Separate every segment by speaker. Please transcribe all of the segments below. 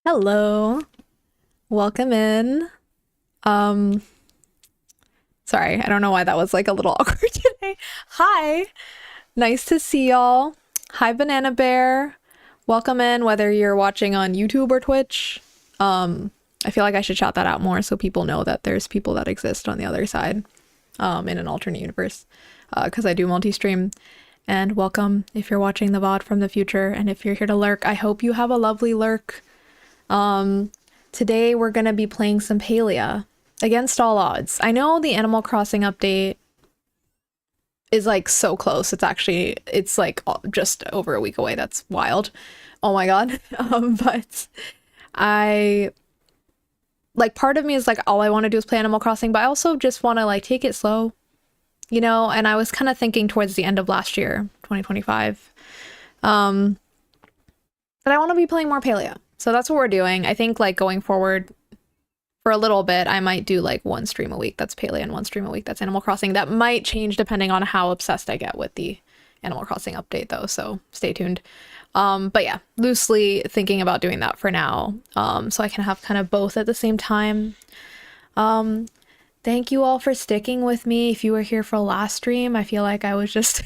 Speaker 1: Hello, welcome in. Um, Sorry, I don't know why that was like a little awkward today. Hi, nice to see y'all. Hi, Banana Bear. Welcome in, whether you're watching on YouTube or Twitch. I feel like I should shout that out more so people know that there's people that exist on the other side, in an alternate universe, because I do multi-stream. And welcome if you're watching the VOD from the future, and if you're here to lurk, I hope you have a lovely lurk. Today we're going to be playing some Palia against all odds. I know the Animal Crossing update is like so close. It's like just over a week away. That's wild. Oh my God. But I like part of me is like all I want to do is play Animal Crossing, but I also just want to like take it slow, and I was kind of thinking towards the end of last year, 2025, that I want to be playing more Palia. So that's what we're doing. I think like going forward for a little bit, I might do like one stream a week that's Palia and one stream a week that's Animal Crossing. That might change depending on how obsessed I get with the Animal Crossing update though, so stay tuned. But yeah, loosely thinking about doing that for now, so I can have kind of both at the same time. Thank you all for sticking with me. If you were here for last stream, I feel like I was just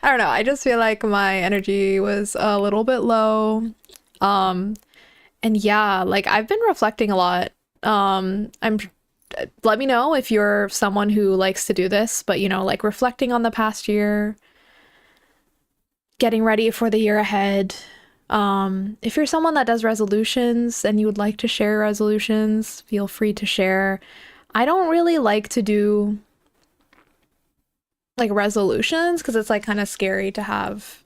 Speaker 1: I don't know, I just feel like my energy was a little bit low. Um, and yeah, like I've been reflecting a lot. I'm Let me know if you're someone who likes to do this, but like reflecting on the past year, getting ready for the year ahead. If you're someone that does resolutions and you would like to share resolutions, feel free to share. I don't really like to do like resolutions because it's like kind of scary to have,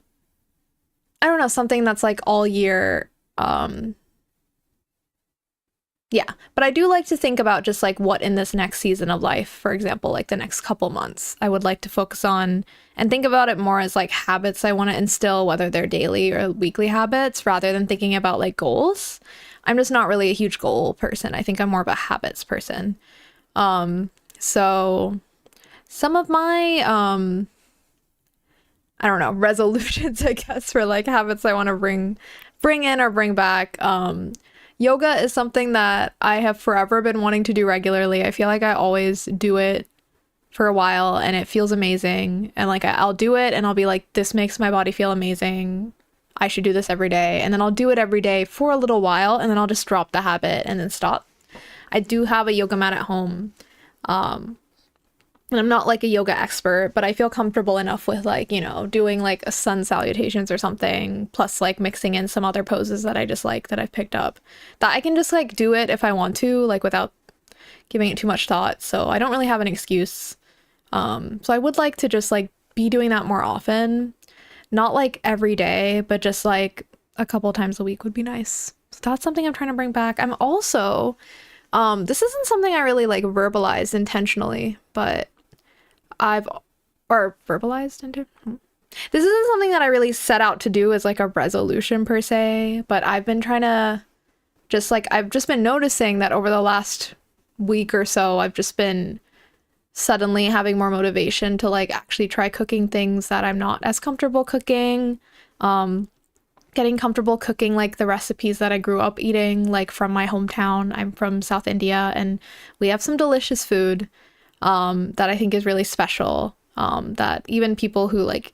Speaker 1: I don't know, something that's like all year. Yeah, but I do like to think about just like what in this next season of life, for example, like the next couple months, I would like to focus on and think about it more as like habits I want to instill, whether they're daily or weekly habits, rather than thinking about like goals. I'm just not really a huge goal person. I think I'm more of a habits person. So some of my I don't know, resolutions, I guess, for like habits I want to bring in or bring back. Yoga is something that I have forever been wanting to do regularly. I feel like I always do it for a while and it feels amazing. And like I'll do it and I'll be like, this makes my body feel amazing. I should do this every day. And then I'll do it every day for a little while and then I'll just drop the habit and then stop. I do have a yoga mat at home. And I'm not like a yoga expert, but I feel comfortable enough with like, doing like a sun salutations or something, plus like mixing in some other poses that I just like that I've picked up, that I can just like do it if I want to, like without giving it too much thought. So I don't really have an excuse. So I would like to just like be doing that more often, not like every day, but just like a couple times a week would be nice. So that's something I'm trying to bring back. I'm also, this isn't something I really like verbalized intentionally, but I've or verbalized into this isn't something that I really set out to do as like a resolution per se, but I've been trying to I've just been noticing that over the last week or so I've just been suddenly having more motivation to like actually try cooking things that I'm not as comfortable cooking. Getting comfortable cooking like the recipes that I grew up eating, like from my hometown. I'm from South India and we have some delicious food that I think is really special, that even people who like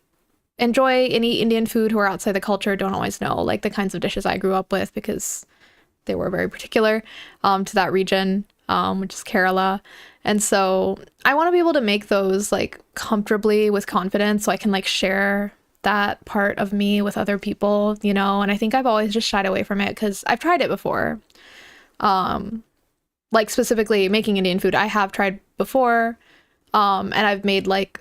Speaker 1: enjoy and eat Indian food who are outside the culture don't always know, like the kinds of dishes I grew up with because they were very particular to that region, which is Kerala. And so I want to be able to make those like comfortably with confidence so I can like share that part of me with other people, and I think I've always just shied away from it because I've tried it before. Like specifically making Indian food, I have tried before. And I've made like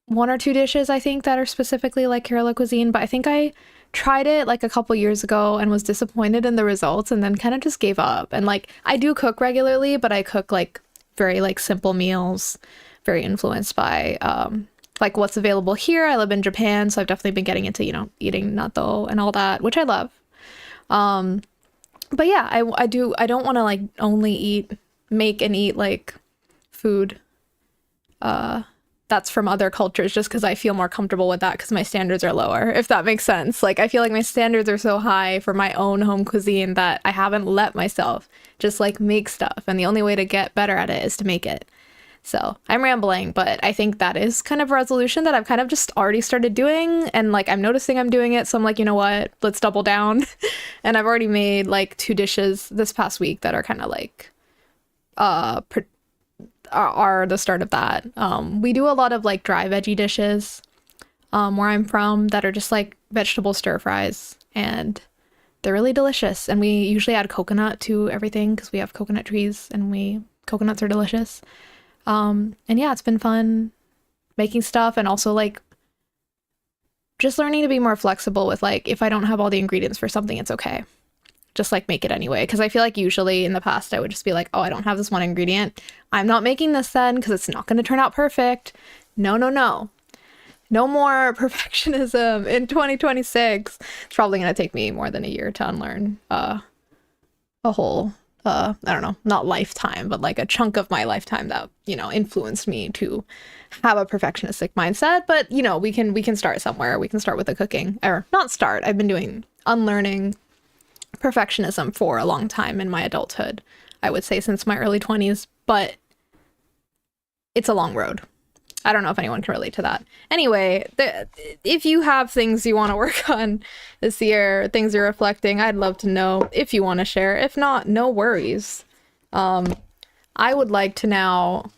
Speaker 1: one or two dishes, I think, that are specifically like Kerala cuisine, but I think I tried it like a couple years ago and was disappointed in the results and then kind of just gave up. And like I do cook regularly, but I cook like very like simple meals, very influenced by like what's available here. I live in Japan, so I've definitely been getting into, eating natto and all that, which I love. But yeah, I don't want to like only make and eat like food that's from other cultures just because I feel more comfortable with that because my standards are lower, if that makes sense. Like, I feel like my standards are so high for my own home cuisine that I haven't let myself just like make stuff. And the only way to get better at it is to make it. So I'm rambling, but I think that is kind of a resolution that I've kind of just already started doing. And like, I'm noticing I'm doing it. So I'm like, you know what? Let's double down. And I've already made like 2 dishes this past week that are kind of like, are the start of that. We do a lot of like dry veggie dishes where I'm from that are just like vegetable stir fries, and they're really delicious. And we usually add coconut to everything because we have coconut trees and coconuts are delicious. And yeah, it's been fun making stuff, and also like just learning to be more flexible with like, if I don't have all the ingredients for something, it's okay. Just like make it anyway. Because I feel like usually in the past I would just be like, oh, I don't have this one ingredient, I'm not making this then because it's not going to turn out perfect. No more perfectionism in 2026. It's probably going to take me more than a year to unlearn a whole I don't know, not lifetime, but like a chunk of my lifetime that, you know, influenced me to have a perfectionistic mindset. But you know, we can start somewhere. We can start with the cooking, or not start. I've been unlearning perfectionism for a long time in my adulthood, I would say since my early 20s, but it's a long road. I don't know if anyone can relate to that. Anyway, if you have things you want to work on this year, things you're reflecting, I'd love to know if you want to share. If not, no worries. I would like to now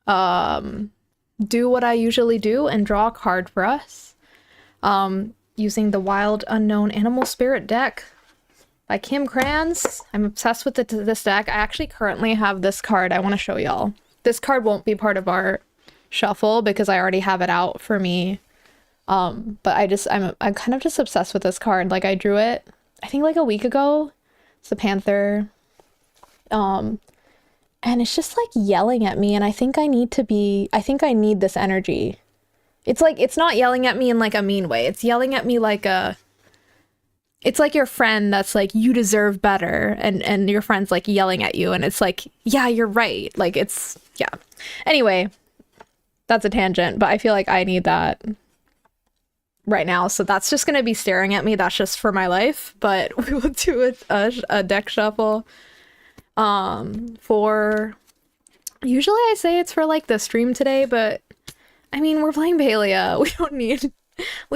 Speaker 1: do what I usually do and draw a card for us. Using the Wild Unknown Animal Spirit deck by Kim Kranz. I'm obsessed with this deck. I actually currently have this card I want to show y'all. This card won't be part of our shuffle because I already have it out for me. But I'm kind of just obsessed with this card. Like, I drew it, I think like a week ago. It's a panther. And it's just like yelling at me, and I think I need this energy. It's like, it's not yelling at me in like a mean way. It's yelling at me like it's like your friend that's like, you deserve better. And your friend's like yelling at you. And it's like, yeah, you're right. Like, yeah. Anyway, that's a tangent, but I feel like I need that right now. So that's just going to be staring at me. That's just for my life. But we will do a deck shuffle for, usually I say it's for like the stream today, but I mean, we're playing Palia. We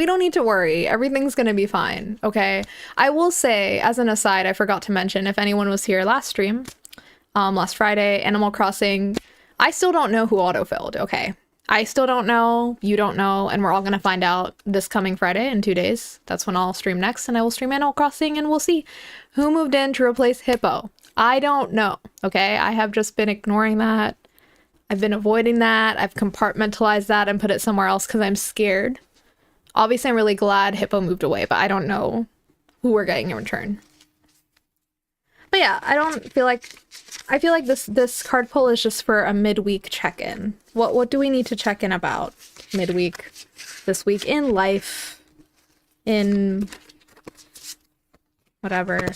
Speaker 1: don't need to worry. Everything's gonna be fine, okay? I will say, as an aside, I forgot to mention, if anyone was here last stream, last Friday, Animal Crossing, I still don't know who autofilled, okay? I still don't know, you don't know, and we're all gonna find out this coming Friday in 2 days. That's when I'll stream next, and I will stream Animal Crossing, and we'll see who moved in to replace Hippo. I don't know, okay? I have just been ignoring that. I've been avoiding that. I've compartmentalized that and put it somewhere else because I'm scared. Obviously, I'm really glad Hippo moved away, but I don't know who we're getting in return. But yeah, I feel like this card pull is just for a midweek check-in. What do we need to check in about midweek this week in life, in whatever.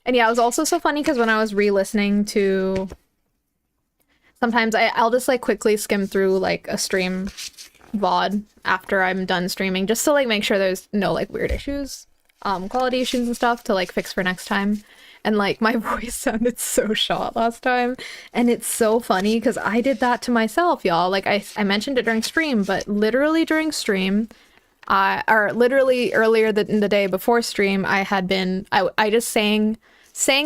Speaker 1: And yeah, it was also so funny because when I was re-listening to, sometimes I'll just like quickly skim through like a stream VOD after I'm done streaming, just to like make sure there's no like weird issues, quality issues and stuff to like fix for next time. And like my voice sounded so shot last time, and it's so funny because I did that to myself, y'all. Like I mentioned it during stream, but literally during stream, or literally earlier in the day before stream, I just sang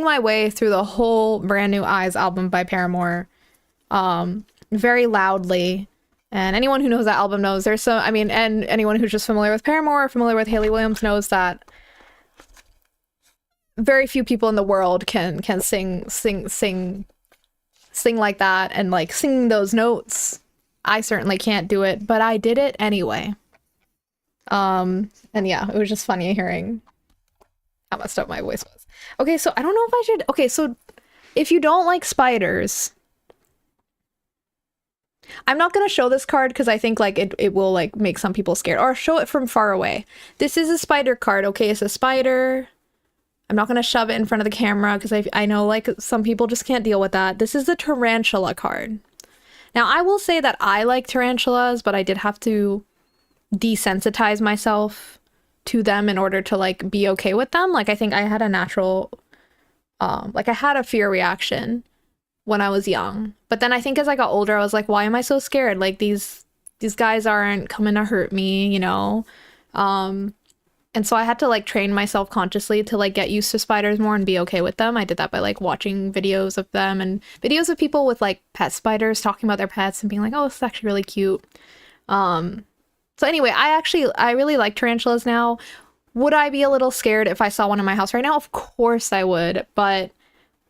Speaker 1: my way through the whole Brand New Eyes album by Paramore, very loudly. And anyone who knows that album knows and anyone who's just familiar with Paramore or familiar with Hayley Williams knows that very few people in the world can sing like that and like sing those notes. I certainly can't do it, but I did it anyway. And yeah, it was just funny hearing how messed up my voice was. Okay, so I don't know if I should... Okay, so if you don't like spiders... I'm not going to show this card because I think like it will like make some people scared, or show it from far away. This is a spider card, okay? It's a spider. I'm not going to shove it in front of the camera because I know like some people just can't deal with that. This is the tarantula card. Now, I will say that I like tarantulas, but I did have to desensitize myself to them in order to like be okay with them. Like I think I had a natural like I had a fear reaction when I was young. But then I think as I got older, I was like, why am I so scared? Like these guys aren't coming to hurt me, you know? And so I had to like train myself consciously to like get used to spiders more and be okay with them. I did that by like watching videos of them and videos of people with like pet spiders talking about their pets and being like, oh, this is actually really cute. So anyway, I really like tarantulas now. Would I be a little scared if I saw one in my house right now? Of course I would, but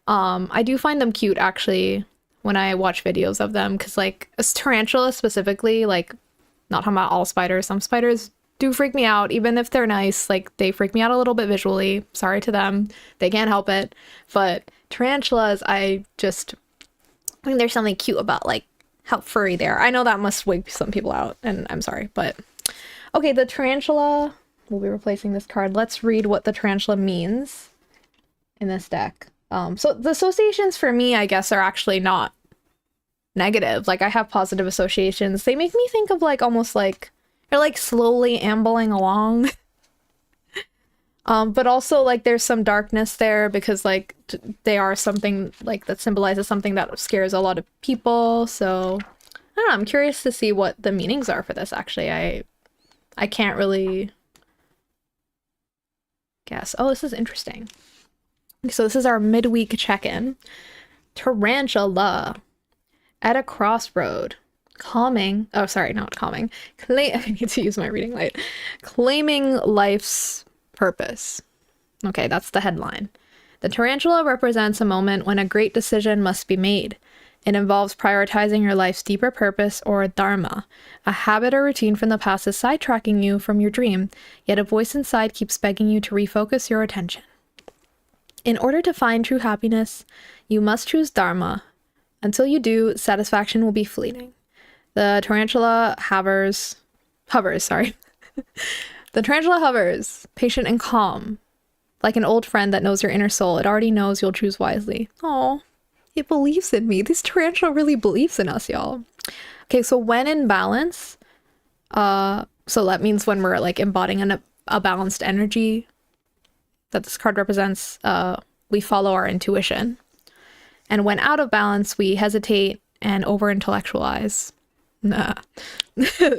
Speaker 1: I do find them cute actually when I watch videos of them because like a tarantula specifically, like not talking about all spiders, some spiders do freak me out even if they're nice. Like they freak me out a little bit visually. Sorry to them. They can't help it. But tarantulas, I think there's something cute about like how furry they are. I know that must wig some people out and I'm sorry, but okay, the tarantula, we'll be replacing this card. Let's read what the tarantula means in this deck. So the associations for me, I guess, are actually not negative. Like I have positive associations. They make me think of like almost like they're like slowly ambling along. But also like there's some darkness there because like they are something like that symbolizes something that scares a lot of people. So I don't know, I'm curious to see what the meanings are for this actually. I can't really guess. Oh, this is interesting. So this is our midweek check-in. Tarantula at a crossroad. Calming. Oh, sorry, not calming. I need to use my reading light. Claiming life's purpose. Okay, that's the headline. The tarantula represents a moment when a great decision must be made. It involves prioritizing your life's deeper purpose or dharma. A habit or routine from the past is sidetracking you from your dream, yet a voice inside keeps begging you to refocus your attention. In order to find true happiness, you must choose dharma. Until you do, satisfaction will be fleeting. The tarantula hovers, sorry. The tarantula hovers, patient and calm, like an old friend that knows your inner soul. It already knows you'll choose wisely. Oh, it believes in me. This tarantula really believes in us, y'all. Okay, so when in balance, so that means when we're like embodying a balanced energy that this card represents, we follow our intuition. And when out of balance, we hesitate and over-intellectualize. Nah.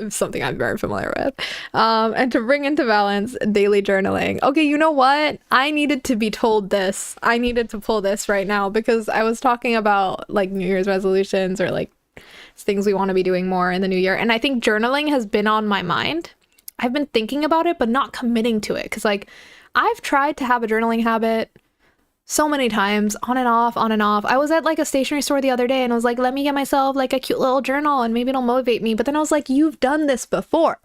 Speaker 1: Something I'm very familiar with. And to bring into balance, daily journaling. Okay, you know what? I needed to be told this. I needed to pull this right now because I was talking about like New Year's resolutions or like things we want to be doing more in the new year. And I think journaling has been on my mind. I've been thinking about it, but not committing to it. Because like I've tried to have a journaling habit so many times, on and off, on and off. I was at like a stationery store the other day and I was like, let me get myself like a cute little journal and maybe it'll motivate me. But then I was like, you've done this before.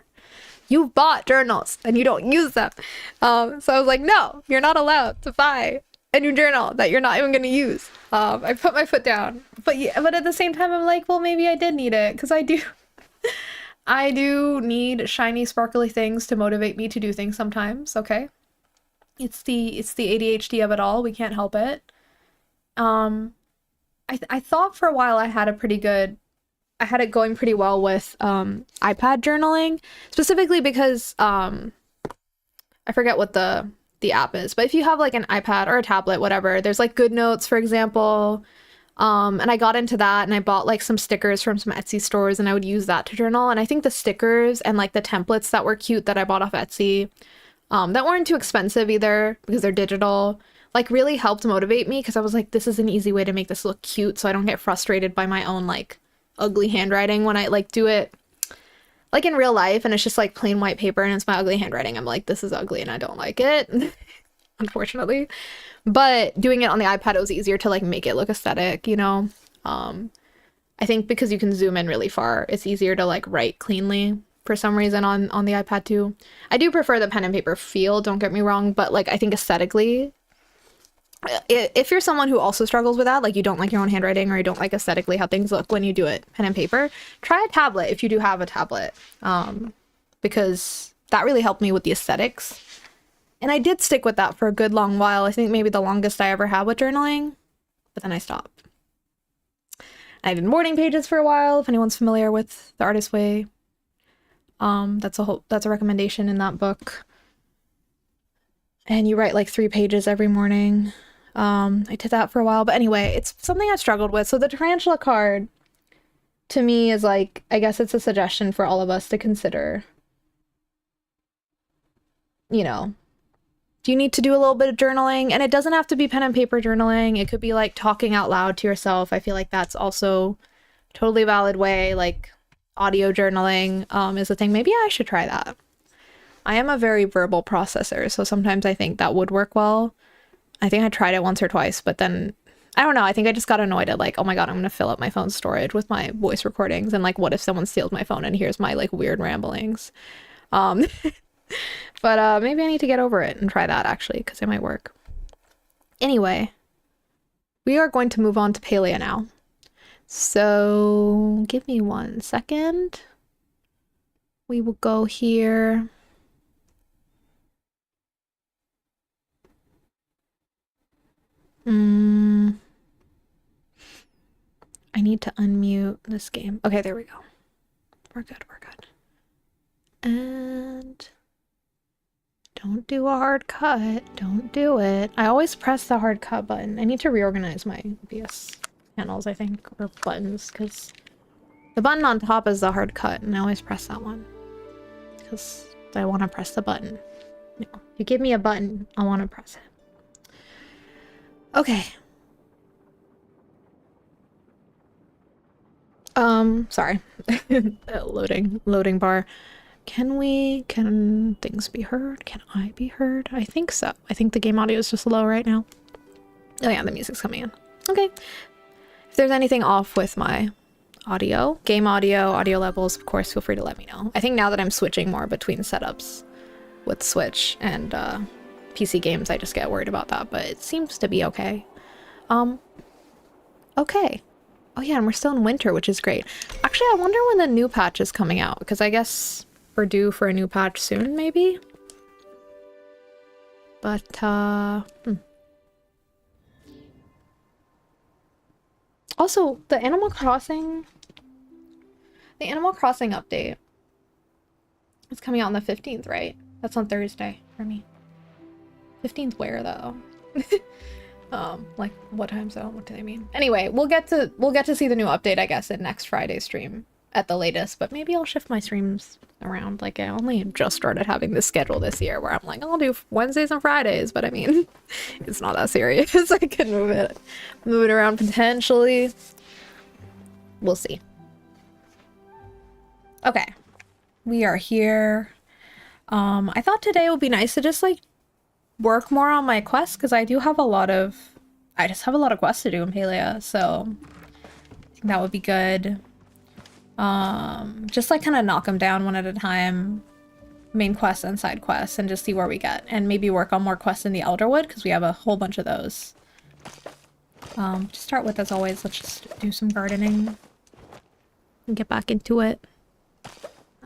Speaker 1: You've bought journals and you don't use them. So I was like, no, you're not allowed to buy a new journal that you're not even going to use. I put my foot down. But at the same time, I'm like, well, maybe I did need it because I do. I do need shiny, sparkly things to motivate me to do things sometimes. Okay. It's the ADHD of it all. We can't help it. I thought for a while I had it going pretty well with iPad journaling, specifically because I forget what the app is, but if you have like an iPad or a tablet, whatever, there's like GoodNotes, for example. And I got into that and I bought like some stickers from some Etsy stores and I would use that to journal. And I think the stickers and like the templates that were cute that I bought off Etsy, that weren't too expensive either because they're digital, like really helped motivate me because I was like, this is an easy way to make this look cute so I don't get frustrated by my own like ugly handwriting when I like do it like in real life and it's just like plain white paper and it's my ugly handwriting. I'm like, this is ugly and I don't like it, unfortunately. But doing it on the iPad, it was easier to like make it look aesthetic, you know? I think because you can zoom in really far, it's easier to like write cleanly for some reason on the iPad too. I do prefer the pen and paper feel, don't get me wrong, but like I think aesthetically, if you're someone who also struggles with that, like you don't like your own handwriting or you don't like aesthetically how things look when you do it pen and paper, try a tablet if you do have a tablet, because that really helped me with the aesthetics. And I did stick with that for a good long while. I think maybe the longest I ever had with journaling, but then I stopped. I did morning pages for a while, if anyone's familiar with The Artist's Way. That's a recommendation in that book. And you write like 3 pages every morning. I did that for a while, but anyway, it's something I struggled with. So the tarantula card to me is like, I guess it's a suggestion for all of us to consider. You know, do you need to do a little bit of journaling? And it doesn't have to be pen and paper journaling. It could be like talking out loud to yourself. I feel like that's also a totally valid way. Like audio journaling is a thing. Maybe I should try that. I am a very verbal processor, so sometimes I think that would work well. I think I tried it once or twice, but then I don't know. I think I just got annoyed at like, oh my God, I'm going to fill up my phone's storage with my voice recordings. And like, what if someone steals my phone and hears my like weird ramblings? But maybe I need to get over it and try that actually, because it might work. Anyway, we are going to move on to Palia now. So give me 1 second. We will go here. I need to unmute this game. Okay, there we go. We're good, we're good. And don't do a hard cut. Don't do it. I always press the hard cut button. I need to reorganize my OBS panels, I think, or buttons, because the button on top is the hard cut, and I always press that one because I want to press the button. You know, if you give me a button, I want to press it. Okay. Sorry. Loading bar. Can things be heard? Can I be heard? I think so. I think the game audio is just low right now. Oh yeah, the music's coming in. Okay. If there's anything off with my audio, game audio levels, of course, feel free to let me know. I think now that I'm switching more between setups with Switch and PC games, I just get worried about that, but it seems to be okay. Okay. Oh yeah, and we're still in winter, which is great. Actually, I wonder when the new patch is coming out, because I guess we're due for a new patch soon, maybe? But, Also, the Animal Crossing update is coming out on the 15th, right? That's on Thursday for me. 15th where, though? Like, what time zone? What do they mean? Anyway, we'll get to see the new update, I guess, in next Friday's stream at the latest, but maybe I'll shift my streams around. Like, I only just started having this schedule this year where I'm like, I'll do Wednesdays and Fridays, but I mean, it's not that serious. I can move it around potentially. We'll see. Okay. We are here. I thought today would be nice to just, like, work more on my quests, because I just have a lot of quests to do in Palia, so I think that would be good. Just like kind of knock them down one at a time, main quests and side quests, and just see where we get, and maybe work on more quests in the Elderwood, because we have a whole bunch of those. To start with, as always, let's just do some gardening and get back into it.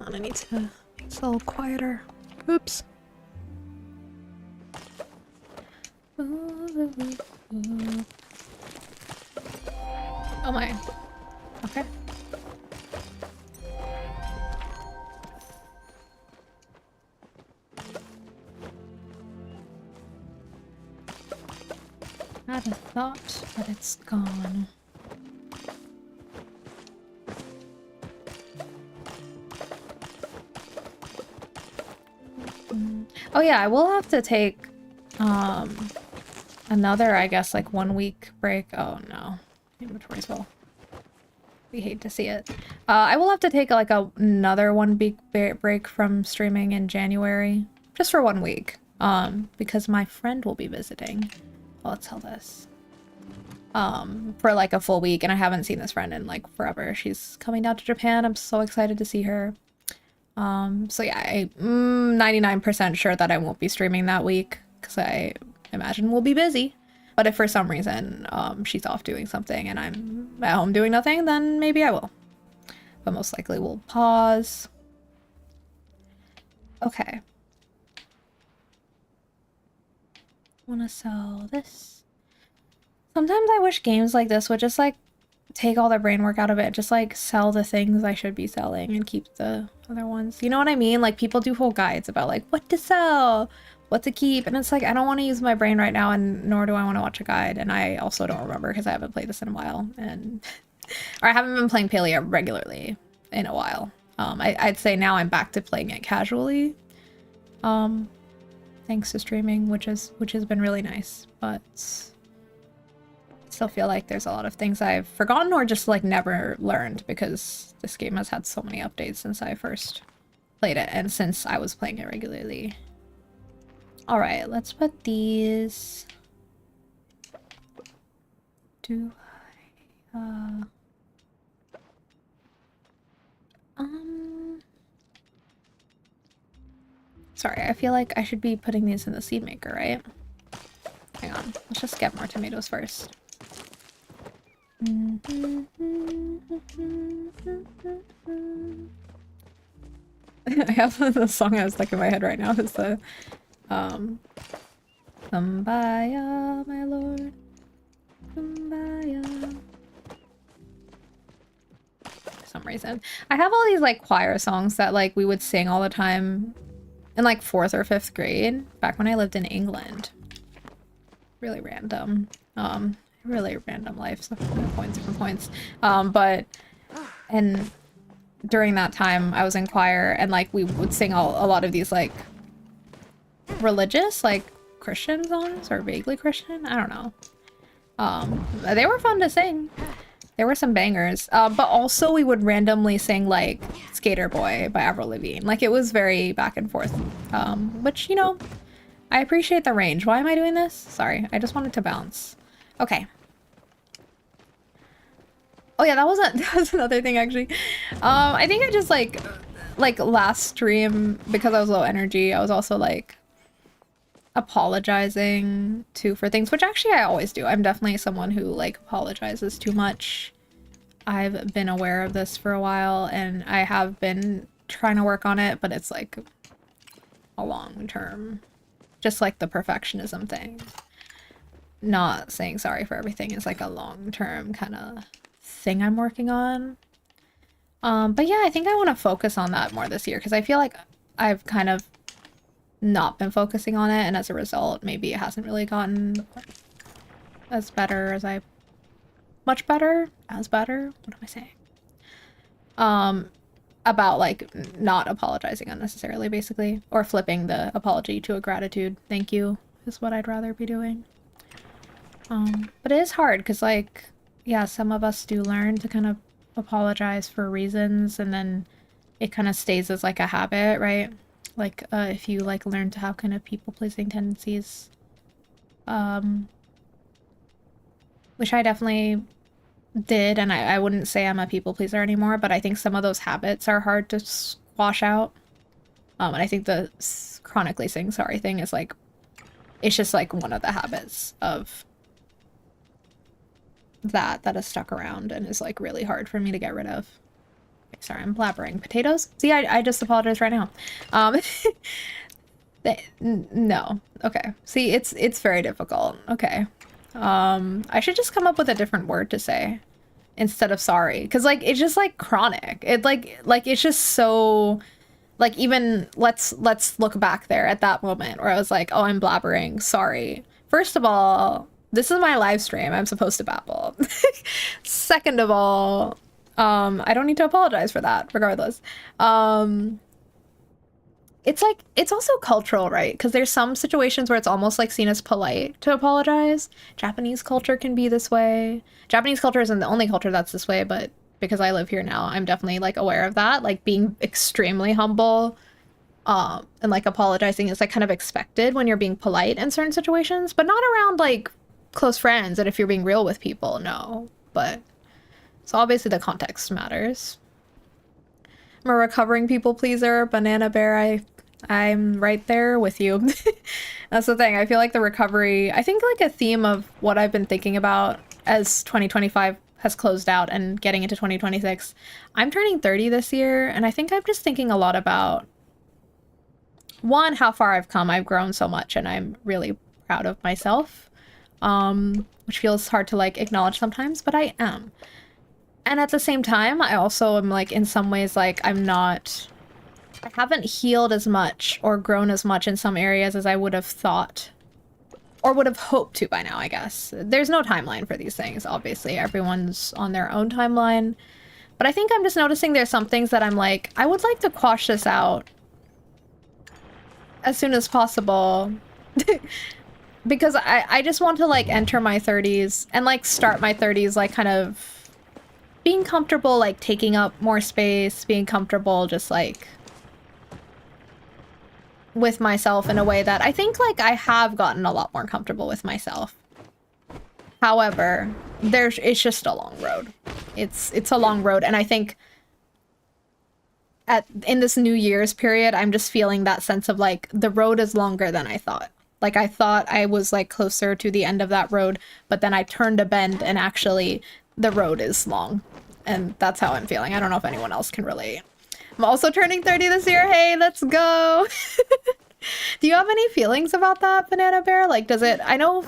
Speaker 1: I need to make it a little quieter. Oops. Oh my. Okay. I had a thought, but it's gone. Oh yeah, I will have to take another, I guess, like 1 week break. Oh no, inventory's full. We hate to see it. I will have to take like another 1 week break from streaming in January, just for 1 week, because my friend will be visiting. Well, let's tell this. For like a full week, and I haven't seen this friend in like forever. She's coming down to Japan. I'm so excited to see her. So yeah, I'm 99% sure that I won't be streaming that week, because I imagine we'll be busy. But if for some reason she's off doing something and I'm at home doing nothing, then maybe I will. But most likely we'll pause. Okay. Want to sell this. Sometimes I wish games like this would just like take all the brain work out of it, just like sell the things I should be selling and keep the other ones. You know what I mean? Like people do whole guides about like what to sell, what to keep, and it's like I don't want to use my brain right now, and nor do I want to watch a guide. And I also don't remember because I haven't played this in a while, and or I haven't been playing Palia regularly in a while. I'd say now I'm back to playing it casually. Thanks to streaming, which has been really nice, but still feel like there's a lot of things I've forgotten or just like never learned because this game has had so many updates since I first played it and since I was playing it regularly. All right, let's put these. Do I? Sorry, I feel like I should be putting these in the seed maker, right? Hang on, let's just get more tomatoes first. I have the song I was stuck in my head right now is the Kumbaya, my lord. Kumbaya. For some reason. I have all these like choir songs that like we would sing all the time in like 4th or 5th grade back when I lived in England. Really random. Really random life, so different points. But and during that time I was in choir and like we would sing a lot of these like religious, like Christian songs or vaguely Christian, I don't know. They were fun to sing. There were some bangers, but also we would randomly sing like Skater Boy by Avril Lavigne. Like it was very back and forth, which, you know, I appreciate the range. Why am I doing this? Sorry, I just wanted to bounce. Okay. Oh yeah, that was another thing actually. I think I just like last stream, because I was low energy, I was also like apologizing for things, which actually I always do. I'm definitely someone who like apologizes too much. I've been aware of this for a while and I have been trying to work on it, but it's like a long term, just like the perfectionism thing. Not saying sorry for everything is like a long-term kind of thing I'm working on. But yeah, I think I want to focus on that more this year because I feel like I've kind of not been focusing on it, and as a result, maybe it hasn't really gotten as better as I... Much better? As better? What am I saying? About like not apologizing unnecessarily, basically. Or flipping the apology to a gratitude. Thank you is what I'd rather be doing. But it is hard because like, yeah, some of us do learn to kind of apologize for reasons and then it kind of stays as like a habit, right? Like, if you like learn to have kind of people-pleasing tendencies, which I definitely did, and I wouldn't say I'm a people-pleaser anymore, but I think some of those habits are hard to squash out. And I think the chronically saying sorry thing is like, it's just like one of the habits of that has stuck around and is like really hard for me to get rid of. Okay, sorry, I'm blabbering. Potatoes? See, I just apologized right now. No. Okay. See, it's very difficult. Okay. I should just come up with a different word to say instead of sorry, because like it's just like chronic. It like it's just so like, even let's look back there at that moment where I was like, oh, I'm blabbering, sorry. First of all, this is my live stream. I'm supposed to babble. Second of all, I don't need to apologize for that regardless. It's like, it's also cultural, right? Because there's some situations where it's almost like seen as polite to apologize. Japanese culture can be this way. Japanese culture isn't the only culture that's this way, but because I live here now, I'm definitely like aware of that. Like being extremely humble, and like apologizing is like kind of expected when you're being polite in certain situations, but not around like close friends and if you're being real with people, no. But so obviously the context matters. I'm a recovering people pleaser, banana bear. I'm right there with you. That's the thing. I feel like the recovery, I think like a theme of what I've been thinking about as 2025 has closed out and getting into 2026. I'm turning 30 this year, and I think I'm just thinking a lot about, one, how far I've come. I've grown so much, and I'm really proud of myself, which feels hard to like acknowledge sometimes, but I am. And at the same time, I also am like in some ways like I haven't healed as much or grown as much in some areas as I would have thought or would have hoped to by now, I guess. There's no timeline for these things, obviously. Everyone's on their own timeline. But I think I'm just noticing there's some things that I'm like, I would like to quash this out as soon as possible. Because I just want to like enter my 30s and like start my 30s like kind of being comfortable, like taking up more space, being comfortable just like with myself in a way that I think like I have gotten a lot more comfortable with myself. However, it's just a long road. It's a long road, and I think in this New Year's period, I'm just feeling that sense of like the road is longer than I thought. Like I thought I was like closer to the end of that road, but then I turned a bend and actually the road is long. And that's how I'm feeling. I don't know if anyone else can relate. I'm also turning 30 this year. Hey, let's go. Do you have any feelings about that, Banana Bear? Like, does it, I know,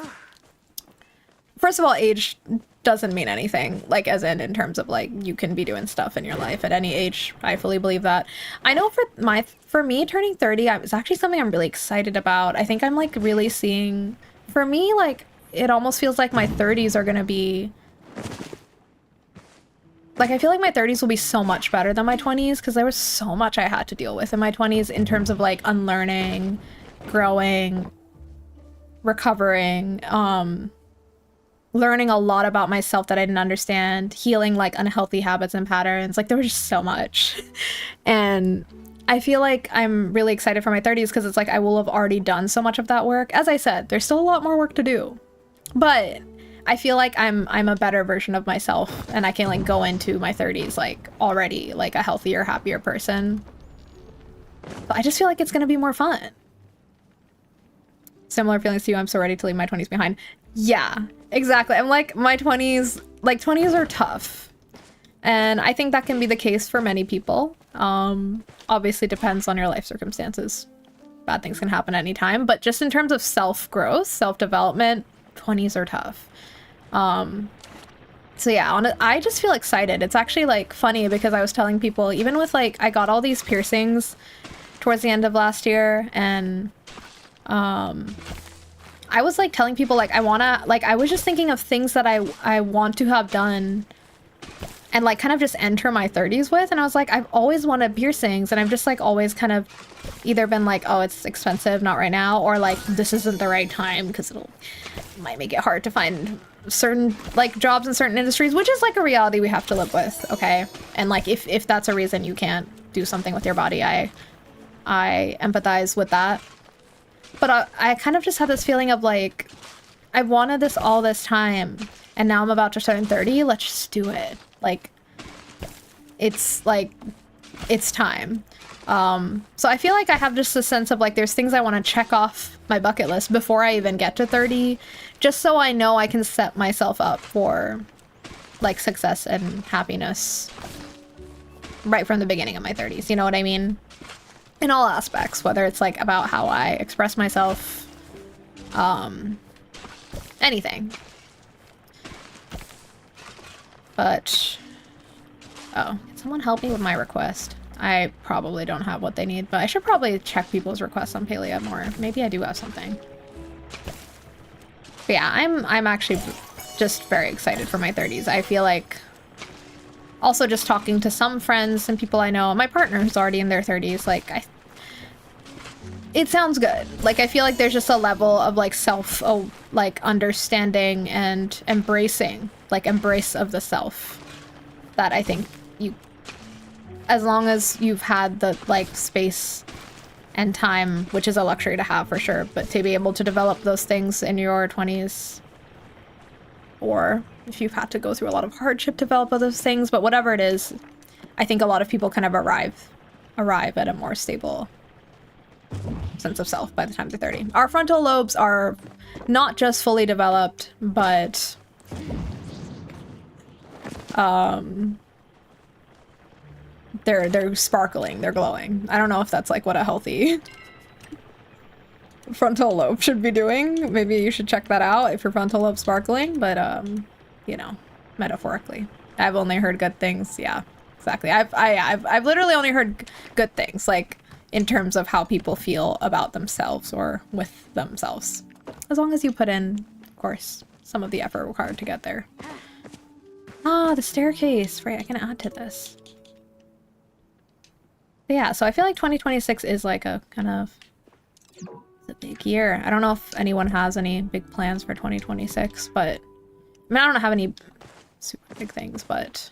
Speaker 1: first of all, age doesn't mean anything, like as in terms of like you can be doing stuff in your life at any age. I fully believe that. I know for me turning 30, it's actually something I'm really excited about. I think I'm like really seeing, for me, like it almost feels like my 30s are gonna be like, I feel like my 30s will be so much better than my 20s because there was so much I had to deal with in my 20s in terms of like unlearning, growing, recovering, learning a lot about myself that I didn't understand, healing like unhealthy habits and patterns. Like there was just so much. And I feel like I'm really excited for my 30s because it's like I will have already done so much of that work. As I said, there's still a lot more work to do. But I feel like I'm a better version of myself and I can like go into my 30s like already like a healthier, happier person. But I just feel like it's gonna be more fun. Similar feelings to you, I'm so ready to leave my 20s behind. Yeah, exactly. I'm like, my 20s, like 20s are tough. And I think that can be the case for many people. Obviously depends on your life circumstances. Bad things can happen anytime, but just in terms of self-growth, self-development, 20s are tough. So yeah, I just feel excited. It's actually like funny because I was telling people, even with like, I got all these piercings towards the end of last year and, I was like telling people like, I was just thinking of things that I want to have done and like kind of just enter my 30s with. And I was like, I've always wanted piercings and I've just like always kind of either been like, oh, it's expensive, not right now. Or like, this isn't the right time because might make it hard to find certain like jobs in certain industries, which is like a reality we have to live with. Okay. And like, if that's a reason you can't do something with your body, I empathize with that. But I kind of just had this feeling of like, I wanted this all this time and now I'm about to turn 30. Let's just do it. Like, it's time. So I feel like I have just a sense of like, there's things I want to check off my bucket list before I even get to 30, just so I know I can set myself up for like success and happiness right from the beginning of my 30s. You know what I mean? In all aspects, whether it's like about how I express myself, anything. But, oh, can someone help me with my request? I probably don't have what they need, but I should probably check people's requests on Palia more. Maybe I do have something. But yeah, I'm actually just very excited for my 30s. I feel like also just talking to some friends and people I know, my partner's already in their 30s, like it sounds good. Like I feel like there's just a level of like like understanding and embracing, like embrace of the self that I think as long as you've had the like space and time, which is a luxury to have for sure, but to be able to develop those things in your 20s, or if you've had to go through a lot of hardship to develop those things, but whatever it is, I think a lot of people kind of arrive at a more stable sense of self by the time they're 30. Our frontal lobes are not just fully developed, but they're sparkling, they're glowing. I don't know if that's like what a healthy frontal lobe should be doing. Maybe you should check that out if your frontal lobe's sparkling, but you know, metaphorically. I've only heard good things. Yeah, exactly. I've literally only heard good things, like in terms of how people feel about themselves or with themselves. As long as you put in, of course, some of the effort required to get there. Ah, the staircase. Right, I can add to this. But yeah, so I feel like 2026 is like a kind of a big year. I don't know if anyone has any big plans for 2026, but I mean, I don't have any super big things, but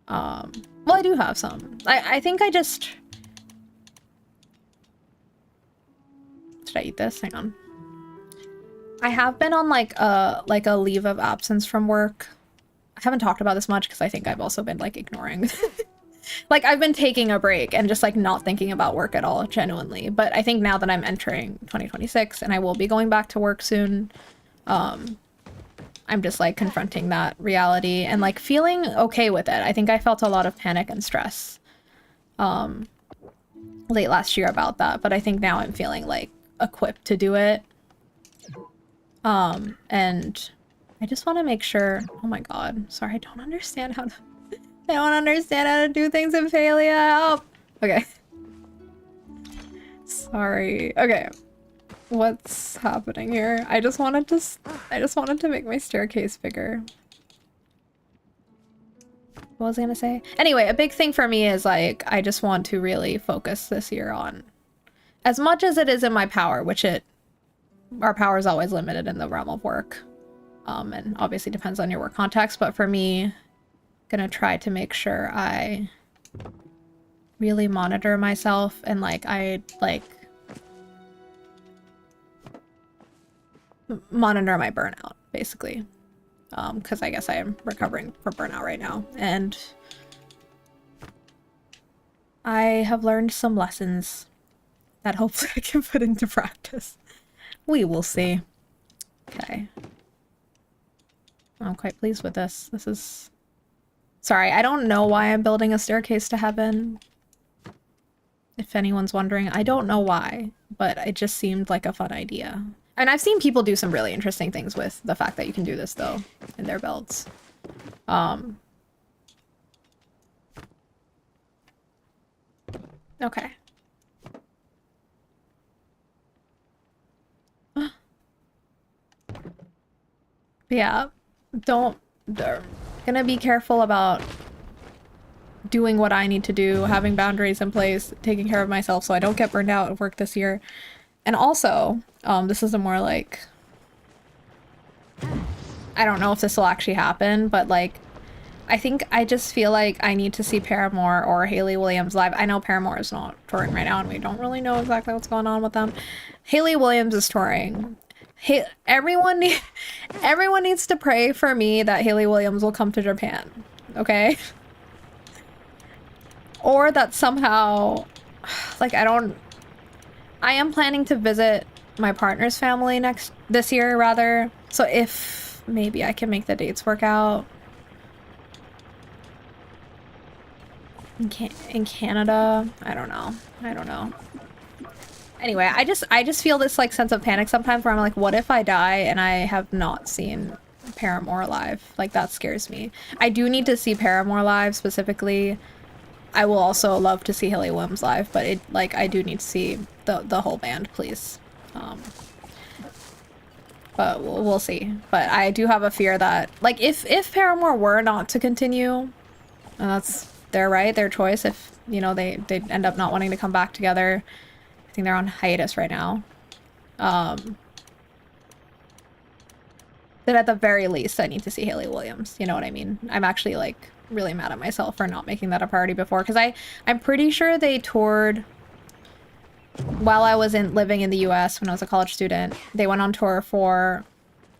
Speaker 1: well, I do have some. I think I just... Should I eat this? Hang on. I have been on like a leave of absence from work. I haven't talked about this much because I think I've also been like ignoring. Like I've been taking a break and just like not thinking about work at all, genuinely. But I think now that I'm entering 2026 and I will be going back to work soon, I'm just like confronting that reality and like feeling okay with it. I think I felt a lot of panic and stress late last year about that, but I think now I'm feeling like equipped to do it. And I just want to make sure. Oh my god, sorry, I don't understand how to do things in Palia. Help. Okay. Sorry. Okay. What's happening here? I just wanted to make my staircase bigger. What was I gonna say? Anyway, a big thing for me is like I just want to really focus this year on, as much as it is in my power, which our power is always limited in the realm of work. And obviously depends on your work context, but for me, gonna try to make sure I really monitor myself and monitor my burnout, basically. Because I guess I am recovering from burnout right now, and I have learned some lessons that hopefully I can put into practice. We will see. Okay. I'm quite pleased with this. This is... Sorry, I don't know why I'm building a staircase to heaven. If anyone's wondering, I don't know why, but it just seemed like a fun idea. And I've seen people do some really interesting things with the fact that you can do this, though, in their builds. Okay. Yeah, gonna be careful about doing what I need to do, having boundaries in place, taking care of myself so I don't get burned out at work this year. And also, this is a more like, I don't know if this will actually happen, but like, I think I just feel like I need to see Paramore or Hayley Williams live. I know Paramore is not touring right now and we don't really know exactly what's going on with them. Hayley Williams is touring. Hey, everyone needs to pray for me that Hayley Williams will come to Japan, okay? Or that somehow, like, I am planning to visit my partner's family this year, rather. So if maybe I can make the dates work out. In Canada, I don't know. Anyway, I just feel this like sense of panic sometimes where I'm like, what if I die and I have not seen Paramore live? Like, that scares me. I do need to see Paramore live specifically. I will also love to see Hayley Williams live, but I do need to see the whole band, please. But we'll see. But I do have a fear that, like, if Paramore were not to continue, and that's their right, their choice, if, you know, they end up not wanting to come back together. I think they're on hiatus right now. Then at the very least, I need to see Hayley Williams. You know what I mean? I'm actually, like, really mad at myself for not making that a priority before, because I'm pretty sure they toured while I was living in the US when I was a college student. They went on tour for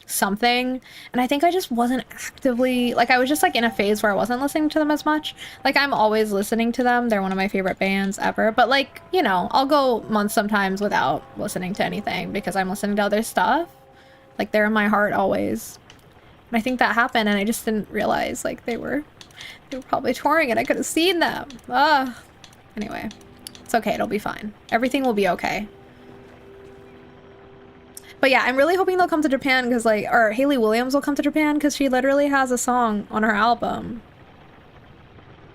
Speaker 1: something, and I think I just wasn't actively, like, I was just like in a phase where I wasn't listening to them as much. Like, I'm always listening to them, they're one of my favorite bands ever, but like, you know, I'll go months sometimes without listening to anything because I'm listening to other stuff. Like, they're in my heart always, and I think that happened, and I just didn't realize, like, they were probably touring and I could have seen them. Anyway, it's okay, it'll be fine, everything will be okay. But yeah, I'm really hoping they'll come to Japan because like, or Hayley Williams will come to Japan because she literally has a song on her album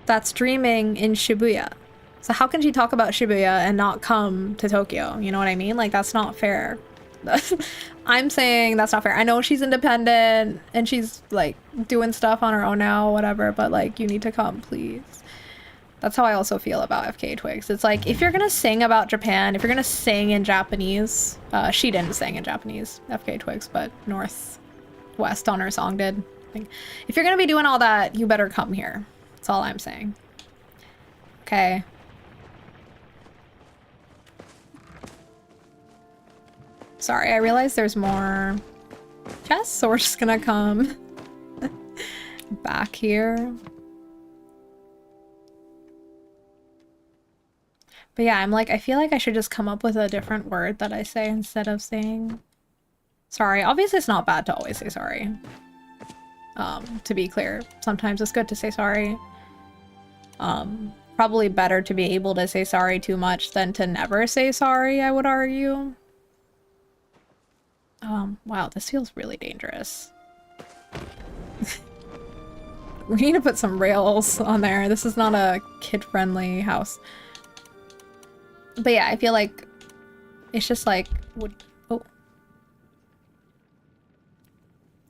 Speaker 1: that's streaming in Shibuya. So how can she talk about Shibuya and not come to Tokyo? You know what I mean? Like, that's not fair. I'm saying that's not fair. I know she's independent and she's like doing stuff on her own now, whatever, but like, you need to come, please. That's how I also feel about FK Twigs. It's like, if you're gonna sing about Japan, if you're gonna sing in Japanese, she didn't sing in Japanese, FK Twigs, but Northwest on her song did. I think. If you're gonna be doing all that, you better come here. That's all I'm saying. Okay. Sorry, I realize there's more chests, so we're just gonna come back here. But yeah, I'm like, I feel like I should just come up with a different word that I say instead of saying sorry. Obviously, it's not bad to always say sorry. To be clear, sometimes it's good to say sorry. Probably better to be able to say sorry too much than to never say sorry, I would argue. Wow, this feels really dangerous. We need to put some rails on there. This is not a kid-friendly house. But yeah, I feel like it's just like, oh.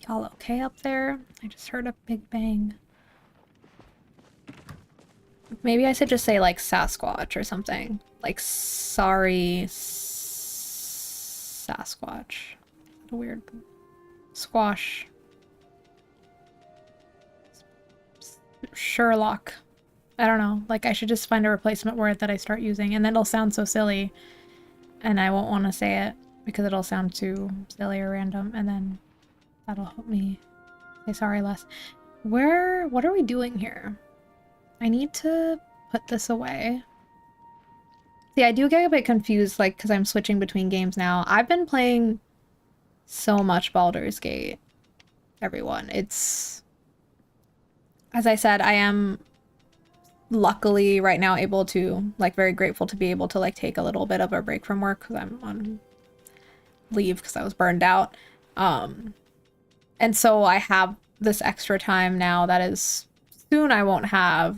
Speaker 1: Y'all okay up there? I just heard a big bang. Maybe I should just say like Sasquatch or something. Like, sorry, Sasquatch. A weird squash. Sherlock. I don't know. Like, I should just find a replacement word that I start using, and then it'll sound so silly, and I won't want to say it because it'll sound too silly or random, and then that'll help me say sorry less. What are we doing here? I need to put this away. See, I do get a bit confused, like, because I'm switching between games now. I've been playing so much Baldur's Gate, everyone. It's... As I said, I am luckily right now able to, like, very grateful to be able to, like, take a little bit of a break from work because I'm on leave because I was burned out. And so I have this extra time now that is soon I won't have.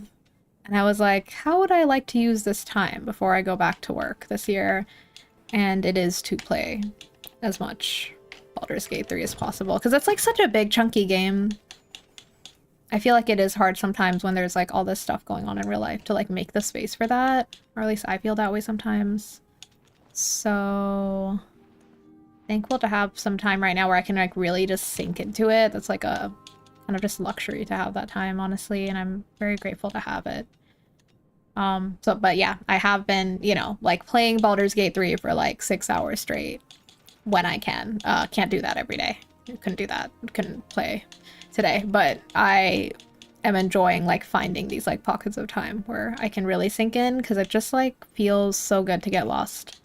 Speaker 1: And I was like, how would I like to use this time before I go back to work this year? And it is to play as much Baldur's Gate 3 as possible because it's like such a big chunky game. I feel like it is hard sometimes when there's like all this stuff going on in real life to like make the space for that, or at least I feel that way sometimes. So thankful to have some time right now where I can like really just sink into it. That's like a kind of just luxury to have that time, honestly, and I'm very grateful to have it. But yeah, I have been, you know, like playing Baldur's Gate 3 for like 6 hours straight when I can. Can't do that every day. Couldn't do that. Couldn't play today, but I am enjoying like finding these like pockets of time where I can really sink in because it just like feels so good to get lost.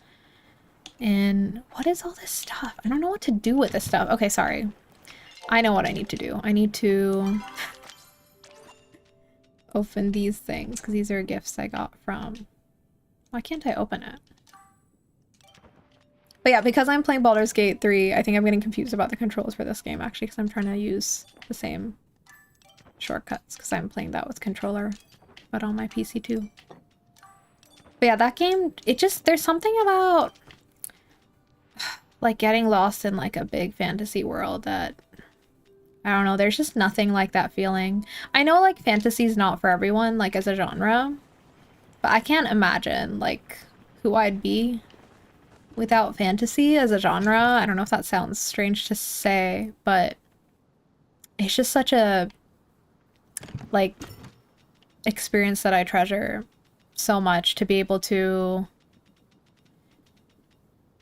Speaker 1: And what is all this stuff? I don't know what to do with this stuff. Okay, sorry. I know what I need to do. I need to open these things because these are gifts I got from... Why can't I open it? But yeah, because I'm playing Baldur's Gate 3, I think I'm getting confused about the controls for this game, actually, because I'm trying to use the same shortcuts, because I'm playing that with controller, but on my PC too. But yeah, that game, it just, there's something about, like, getting lost in, like, a big fantasy world that, I don't know, there's just nothing like that feeling. I know, like, fantasy's not for everyone, like, as a genre, but I can't imagine, like, who I'd be without fantasy as a genre. I don't know if that sounds strange to say, but it's just such a, like, experience that I treasure so much to be able to...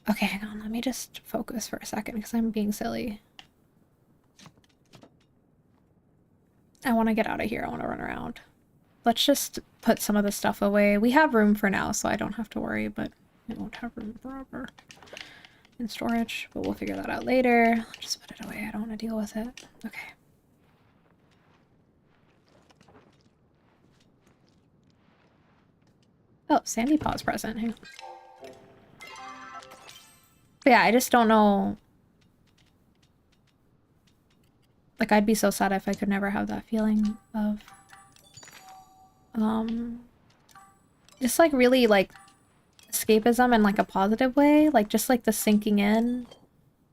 Speaker 1: Okay, hang on, let me just focus for a second because I'm being silly. I want to get out of here. I want to run around. Let's just put some of the stuff away. We have room for now, so I don't have to worry, but we won't have room forever in storage, but we'll figure that out later. I'll just put it away. I don't want to deal with it. Okay. Oh, Sandy Paw's present. Hey. But yeah, I just don't know Like, I'd be so sad if I could never have that feeling of, just, like, really, like, escapism in, like, a positive way. Like, just, like, the sinking in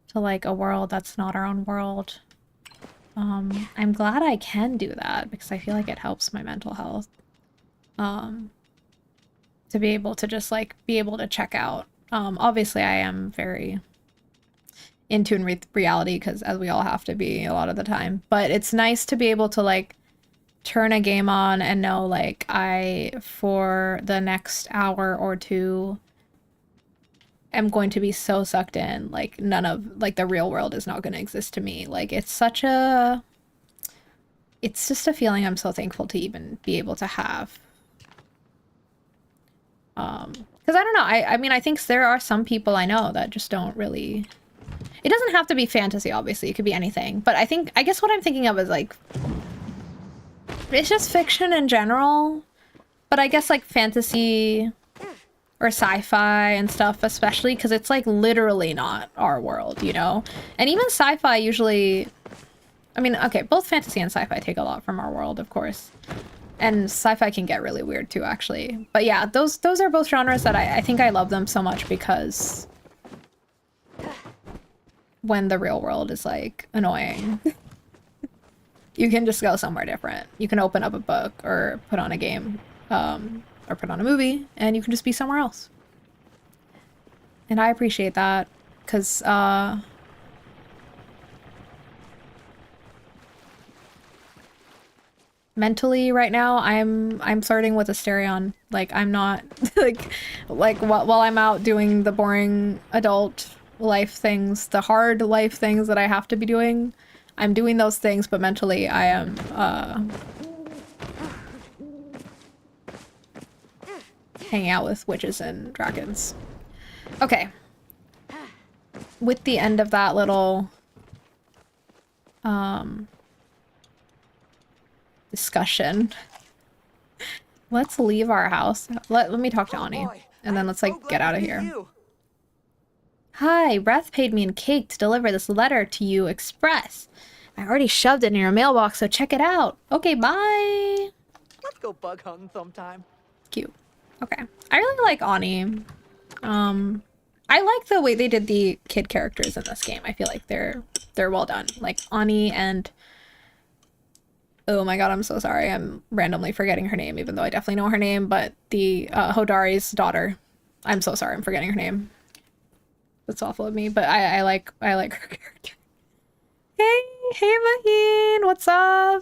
Speaker 1: to, like, a world that's not our own world. I'm glad I can do that because I feel like it helps my mental health. To be able to just, like, be able to check out. Obviously, I am very in tune with reality because as we all have to be a lot of the time. But it's nice to be able to, like, turn a game on and know, like, for the next hour or two, am going to be so sucked in. Like, none of, like, the real world is not going to exist to me. Like, it's just a feeling I'm so thankful to even be able to have. Because I don't know, I mean, I think there are some people I know that just don't really... It doesn't have to be fantasy, obviously. It could be anything. But I guess what I'm thinking of is, like... It's just fiction in general. But I guess, like, fantasy or sci-fi and stuff, especially, because it's, like, literally not our world, you know? And even sci-fi usually... I mean, okay, both fantasy and sci-fi take a lot from our world, of course. And sci-fi can get really weird too, actually. But yeah, those are both genres that I think I love them so much because when the real world is, like, annoying, you can just go somewhere different. You can open up a book or put on a game, or put on a movie, and you can just be somewhere else. And I appreciate that because, mentally right now I'm starting with a Asterion. Like, I'm not like while I'm out doing the boring adult life things, the hard life things that I have to be doing, I'm doing those things, but mentally I am hanging out with witches and dragons. Okay. With the end of that little discussion, let's leave our house. Let me talk to Ani, and then let's, like, get out of here. Hi, Reth paid me in cake to deliver this letter to you express. I already shoved it in your mailbox, so check it out. Okay, bye.
Speaker 2: Let's go bug hunting sometime.
Speaker 1: Cute. Okay. I really like Ani. I like the way they did the kid characters in this game. I feel like they're well done. Like Ani and... Oh my god, I'm so sorry. I'm randomly forgetting her name, even though I definitely know her name, but the Hodari's daughter. I'm so sorry, I'm forgetting her name. That's awful of me, but I like her character. Hey Maheen, what's up?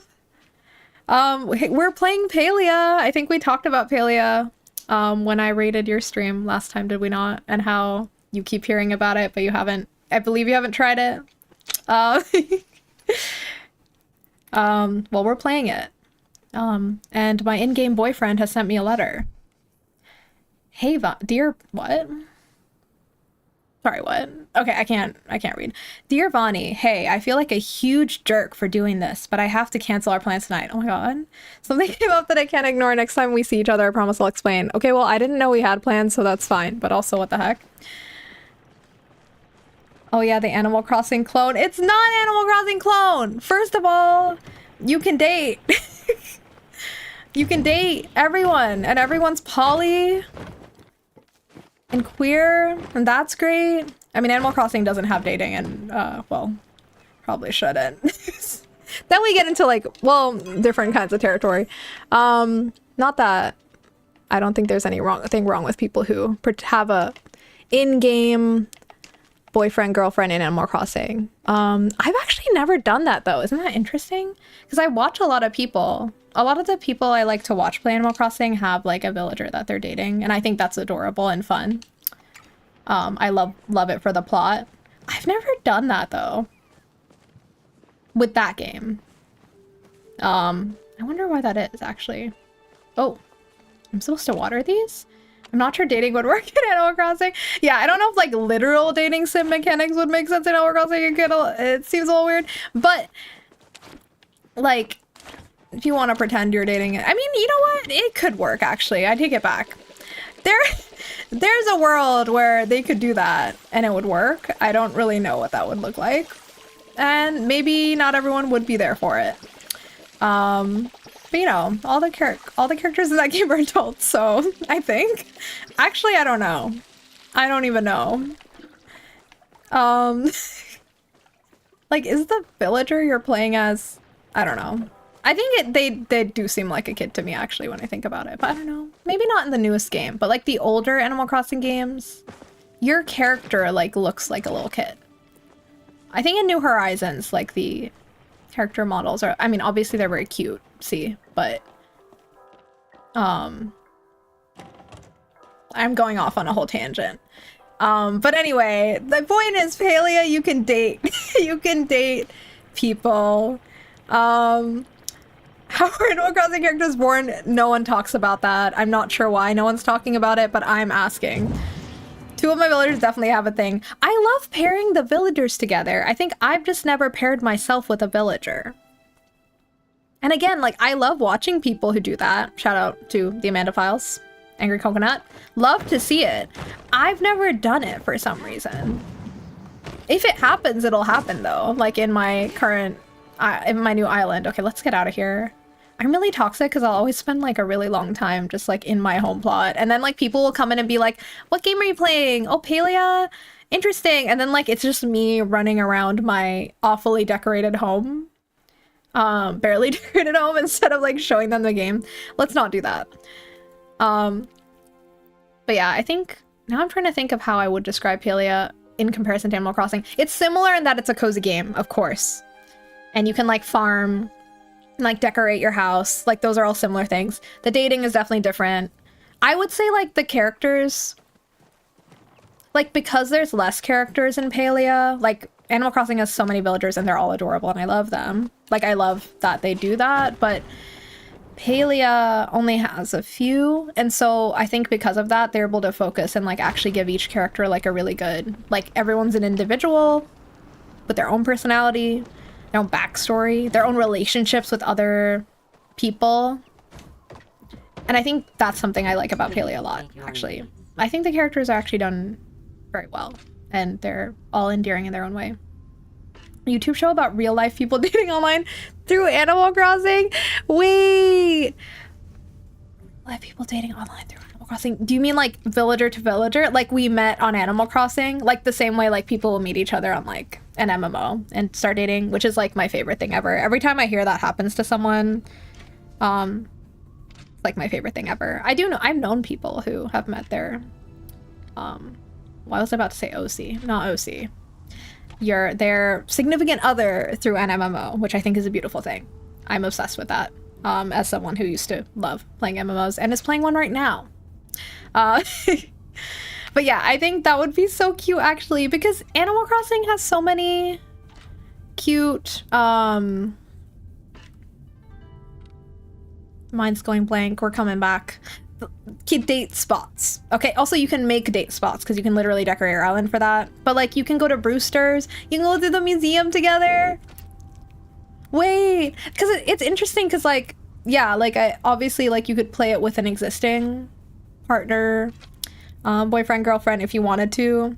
Speaker 1: We're playing Palia. I think we talked about Palia when I rated your stream last time, did we not? And how you keep hearing about it, but you haven't, I believe you haven't tried it. Well, we're playing it. And my in-game boyfriend has sent me a letter. Hey, dear, what? Sorry, what? Okay, I can't read. Dear Vani, hey, I feel like a huge jerk for doing this, but I have to cancel our plans tonight. Oh my god. Something came up that I can't ignore. Next time we see each other, I promise I'll explain. Okay, well, I didn't know we had plans, so that's fine. But also, what the heck? Oh yeah, the Animal Crossing clone. It's not Animal Crossing clone! First of all, you can date. You can date everyone, and everyone's poly and queer, and that's great. I mean, Animal Crossing doesn't have dating, and, well, probably shouldn't. Then we get into, like, well, different kinds of territory. Not that I don't think there's anything wrong with people who have a in-game boyfriend, girlfriend in Animal Crossing. I've actually never done that, though. Isn't that interesting? Because I watch a lot of people. A lot of the people I like to watch play Animal Crossing have, like, a villager that they're dating, and I think that's adorable and fun. I love it for the plot. I've never done that, though. With that game. I wonder why that is, actually. Oh, I'm supposed to water these? I'm not sure dating would work in Animal Crossing. Yeah, I don't know if, like, literal dating sim mechanics would make sense in Animal Crossing. It seems a little weird. But, like, if you want to pretend you're dating it, I mean, you know what? It could work, actually. I take it back. There's a world where they could do that and it would work. I don't really know what that would look like. and maybe not everyone would be there for it. But you know, all the characters in that game are adults, so I think. Actually, I don't know. I don't even know. Like, is the villager you're playing as? I don't know. I think they do seem like a kid to me, actually, when I think about it. But I don't know. Maybe not in the newest game, but like the older Animal Crossing games, your character like looks like a little kid. I think in New Horizons, like the character models are, I mean, obviously they're very cute, see, but I'm going off on a whole tangent. But anyway, the point is, Palia, you can date you can date people. How are Animal Crossing characters born? No one talks about that. I'm not sure why no one's talking about it, but I'm asking. Two of my villagers definitely have a thing. I love pairing the villagers together. I think I've just never paired myself with a villager. And again, like, I love watching people who do that. Shout out to the Amanda Files, Angry Coconut. Love to see it. I've never done it for some reason. If it happens, it'll happen though. Like in my current, in my new island. Okay, let's get out of here. I'm really toxic because I'll always spend like a really long time just like in my home plot. And then like people will come in and be like, what game are you playing? Oh, Palia? Interesting. And then like it's just me running around my awfully decorated home. Barely decorated home instead of like showing them the game. Let's not do that. But yeah, I think now I'm trying to think of how I would describe Palia in comparison to Animal Crossing. It's similar in that it's a cozy game, of course. And you can like farm and like decorate your house. Like those are all similar things. The dating is definitely different. I would say like the characters, like because there's less characters in Palia, like Animal Crossing has so many villagers and they're all adorable and I love them. Like I love that they do that, but Palia only has a few. And so I think because of that, they're able to focus and like actually give each character like a really good, like everyone's an individual with their own personality, their own backstory, their own relationships with other people. And I think that's something I like about Palia a lot, actually. I think the characters are actually done very well, and they're all endearing in their own way. A YouTube show about real life people dating online through Animal Crossing? Wait! Live people dating online through Animal Crossing? Do you mean like villager to villager? Like we met on Animal Crossing? Like the same way like people will meet each other on like an MMO and start dating, which is like my favorite thing ever. Every time I hear that happens to someone, it's like my favorite thing ever. I do know, I've known people who have met their, well, I was about to say OC, not OC. Their significant other through an MMO, which I think is a beautiful thing. I'm obsessed with that, as someone who used to love playing MMOs and is playing one right now. But yeah, I think that would be so cute actually, because Animal Crossing has so many cute, mine's going blank, we're coming back. Kid date spots. Okay, also you can make date spots because you can literally decorate your island for that. But like you can go to Brewster's, you can go to the museum together. Wait, because it's interesting because like, yeah, like I obviously like you could play it with an existing partner, boyfriend, girlfriend if you wanted to.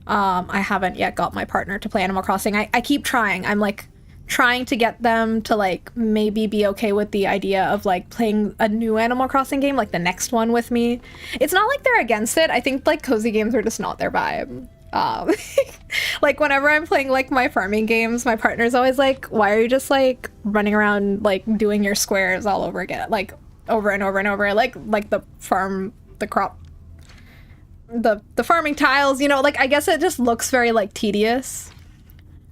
Speaker 1: I haven't yet got my partner to play Animal Crossing. I keep trying. I'm like trying to get them to like maybe be okay with the idea of like playing a new Animal Crossing game, like the next one with me. It's not like they're against it. I think like cozy games are just not their vibe. Like whenever I'm playing like my farming games, my partner's always like, why are you just like running around like doing your squares all over again, like over and over and over, like the farm, the crop, the farming tiles, you know, like I guess it just looks very like tedious.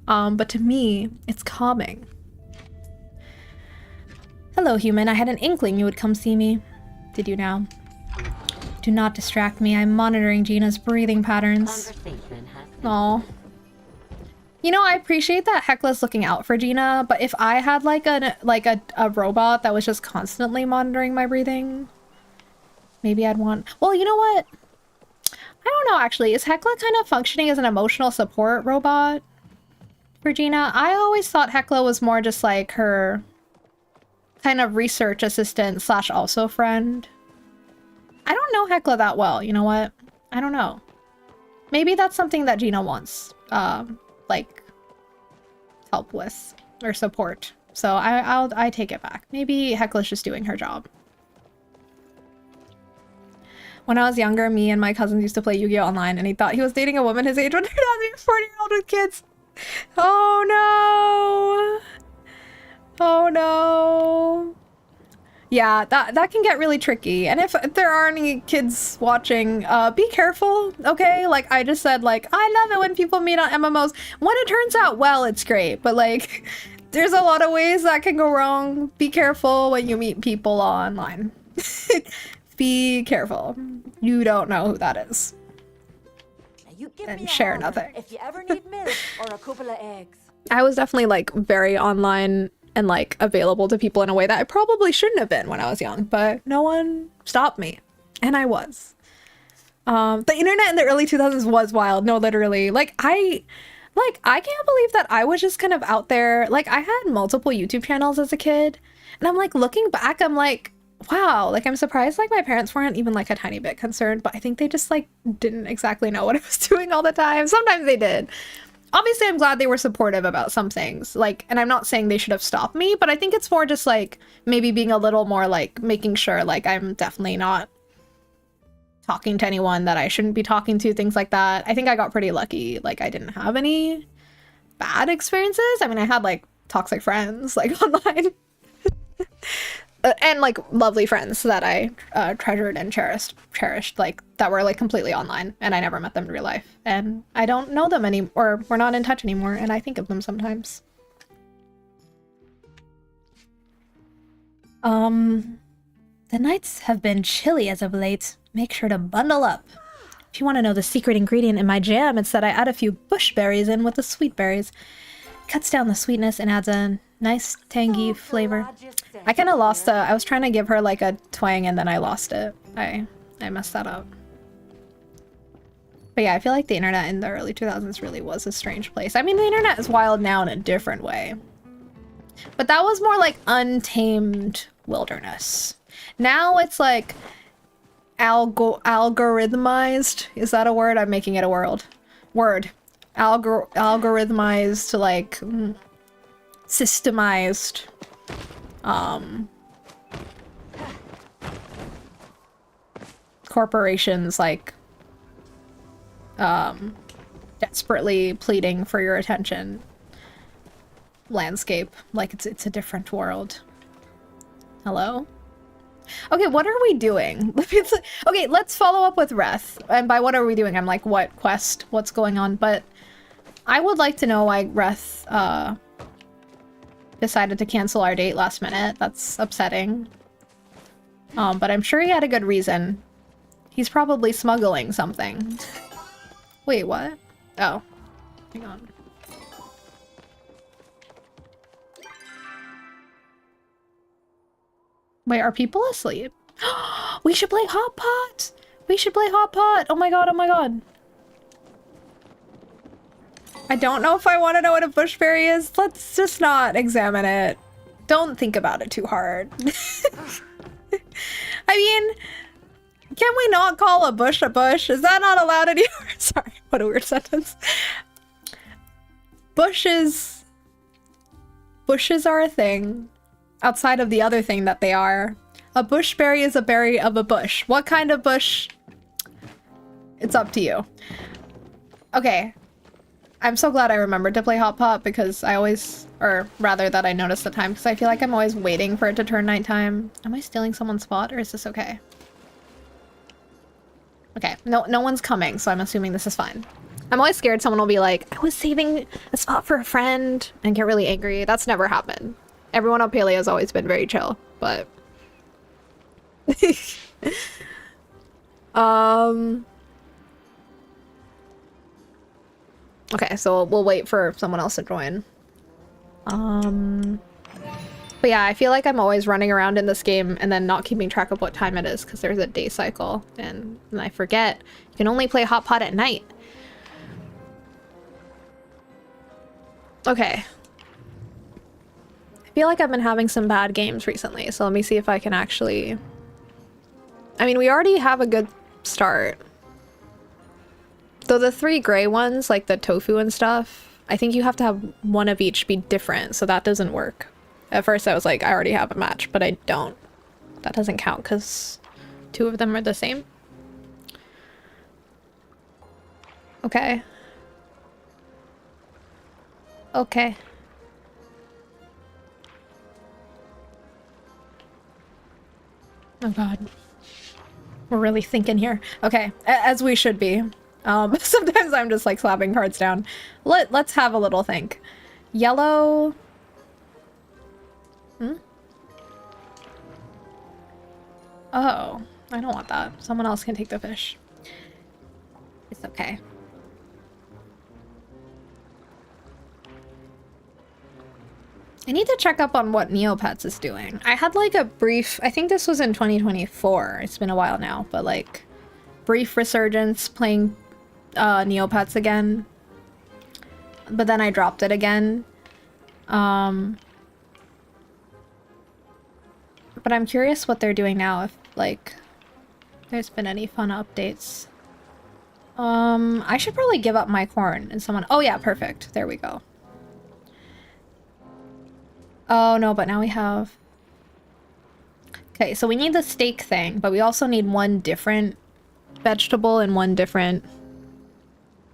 Speaker 1: But to me, it's calming. Hello, human. I had an inkling you would come see me. Did you now? Do not distract me. I'm monitoring Gina's breathing patterns. Aw. You know, I appreciate that Hecla's looking out for Gina, but if I had like a robot that was just constantly monitoring my breathing, maybe I'd want... Well, you know what? I don't know, actually. Is Hecla kind of functioning as an emotional support robot for Gina? I always thought Hecla was more just like her kind of research assistant slash also friend. I don't know Hecla that well, you know what? I don't know. Maybe that's something that Gina wants. Like help with or support. So I take it back. Maybe Hekla's just doing her job. When I was younger, me and my cousins used to play Yu-Gi-Oh! Online, and he thought he was dating a woman his age when turned out to be a 40-year-old with kids. Oh no! Oh no! Yeah, that can get really tricky. And if there are any kids watching, be careful, okay? Like I just said, like, I love it when people meet on MMOs. When it turns out well, it's great. But like, there's a lot of ways that can go wrong. Be careful when you meet people online. Be careful. You don't know who that is.
Speaker 3: You give
Speaker 1: and
Speaker 3: me
Speaker 1: share
Speaker 3: a
Speaker 1: nothing.
Speaker 3: if you ever need milk or a couple of eggs.
Speaker 1: I was definitely like very online and like available to people in a way that I probably shouldn't have been when I was young, but no one stopped me, and I was. The internet in the early 2000s was wild. No, literally. I can't believe that I was just kind of out there. Like I had multiple YouTube channels as a kid, and I'm like looking back, I'm like, wow, like I'm surprised like my parents weren't even like a tiny bit concerned, but I think they just like didn't exactly know what I was doing all the time. Sometimes they did. Obviously, I'm glad they were supportive about some things, like, and I'm not saying they should have stopped me, but I think it's more just like maybe being a little more like making sure like I'm definitely not talking to anyone that I shouldn't be talking to, things like that. I think I got pretty lucky. Like I didn't have any bad experiences. I mean, I had like toxic friends like online. And like lovely friends that I treasured and cherished like that were like completely online, and I never met them in real life, and I don't know them or we're not in touch anymore, and I think of them sometimes. The nights have been chilly as of late. Make sure to bundle up. If you want to know the secret ingredient in my jam, it's that I add a few bush berries in with the sweet berries. Cuts down the sweetness and adds a nice tangy flavor. I kind of lost I was trying to give her like a twang and then I lost it. I messed that up. But yeah, I feel like the internet in the early 2000s really was a strange place. I mean, the internet is wild now in a different way. But that was more like untamed wilderness. Now it's like algorithmized. Is that a word? I'm making it a word. Algorithmized to like systemized corporations like desperately pleading for your attention landscape. Like it's a different world. Hello? Okay, what are we doing? Okay, let's follow up with Reth. And by what are we doing, I'm like, what quest? What's going on? But I would like to know why Reth decided to cancel our date last minute. That's upsetting. But I'm sure he had a good reason. He's probably smuggling something. Wait, what? Oh, hang on. Wait, are people asleep? We should play Hot Pot! We should play Hot Pot! Oh my god, oh my god. I don't know if I want to know what a bushberry is. Let's just not examine it. Don't think about it too hard. I mean, can we not call a bush a bush? Is that not allowed anymore? Sorry, what a weird sentence. Bushes are a thing. Outside of the other thing that they are. A bushberry is a berry of a bush. What kind of bush? It's up to you. Okay. I'm so glad I remembered to play Hot Pot because I always, or rather that I noticed the time, because I feel like I'm always waiting for it to turn nighttime. Am I stealing someone's spot or is this okay? Okay, no one's coming, so I'm assuming this is fine. I'm always scared someone will be like, I was saving a spot for a friend and get really angry. That's never happened. Everyone on Palia has always been very chill, but... Okay, so we'll wait for someone else to join. But yeah, I feel like I'm always running around in this game and then not keeping track of what time it is because there's a day cycle and I forget. You can only play Hot Pot at night. Okay. I feel like I've been having some bad games recently, so let me see if I can actually... I mean, we already have a good start. Though the 3 gray ones, like the tofu and stuff, I think you have to have one of each be different, so that doesn't work. At first I was like, I already have a match, but I don't. That doesn't count because 2 of them are the same. Okay. Okay. Oh god. We're really thinking here. Okay, as we should be. Sometimes I'm just like slapping cards down. Let's have a little think. Yellow. Hmm? Oh, I don't want that. Someone else can take the fish. It's okay. I need to check up on what Neopets is doing. I had like a brief, I think this was in 2024. It's been a while now, but like brief resurgence playing Neopets again. But then I dropped it again. But I'm curious what they're doing now, if like there's been any fun updates. I should probably give up my corn and someone, oh yeah, perfect. There we go. Oh no, but now we have... Okay, so we need the steak thing, but we also need one different vegetable and one different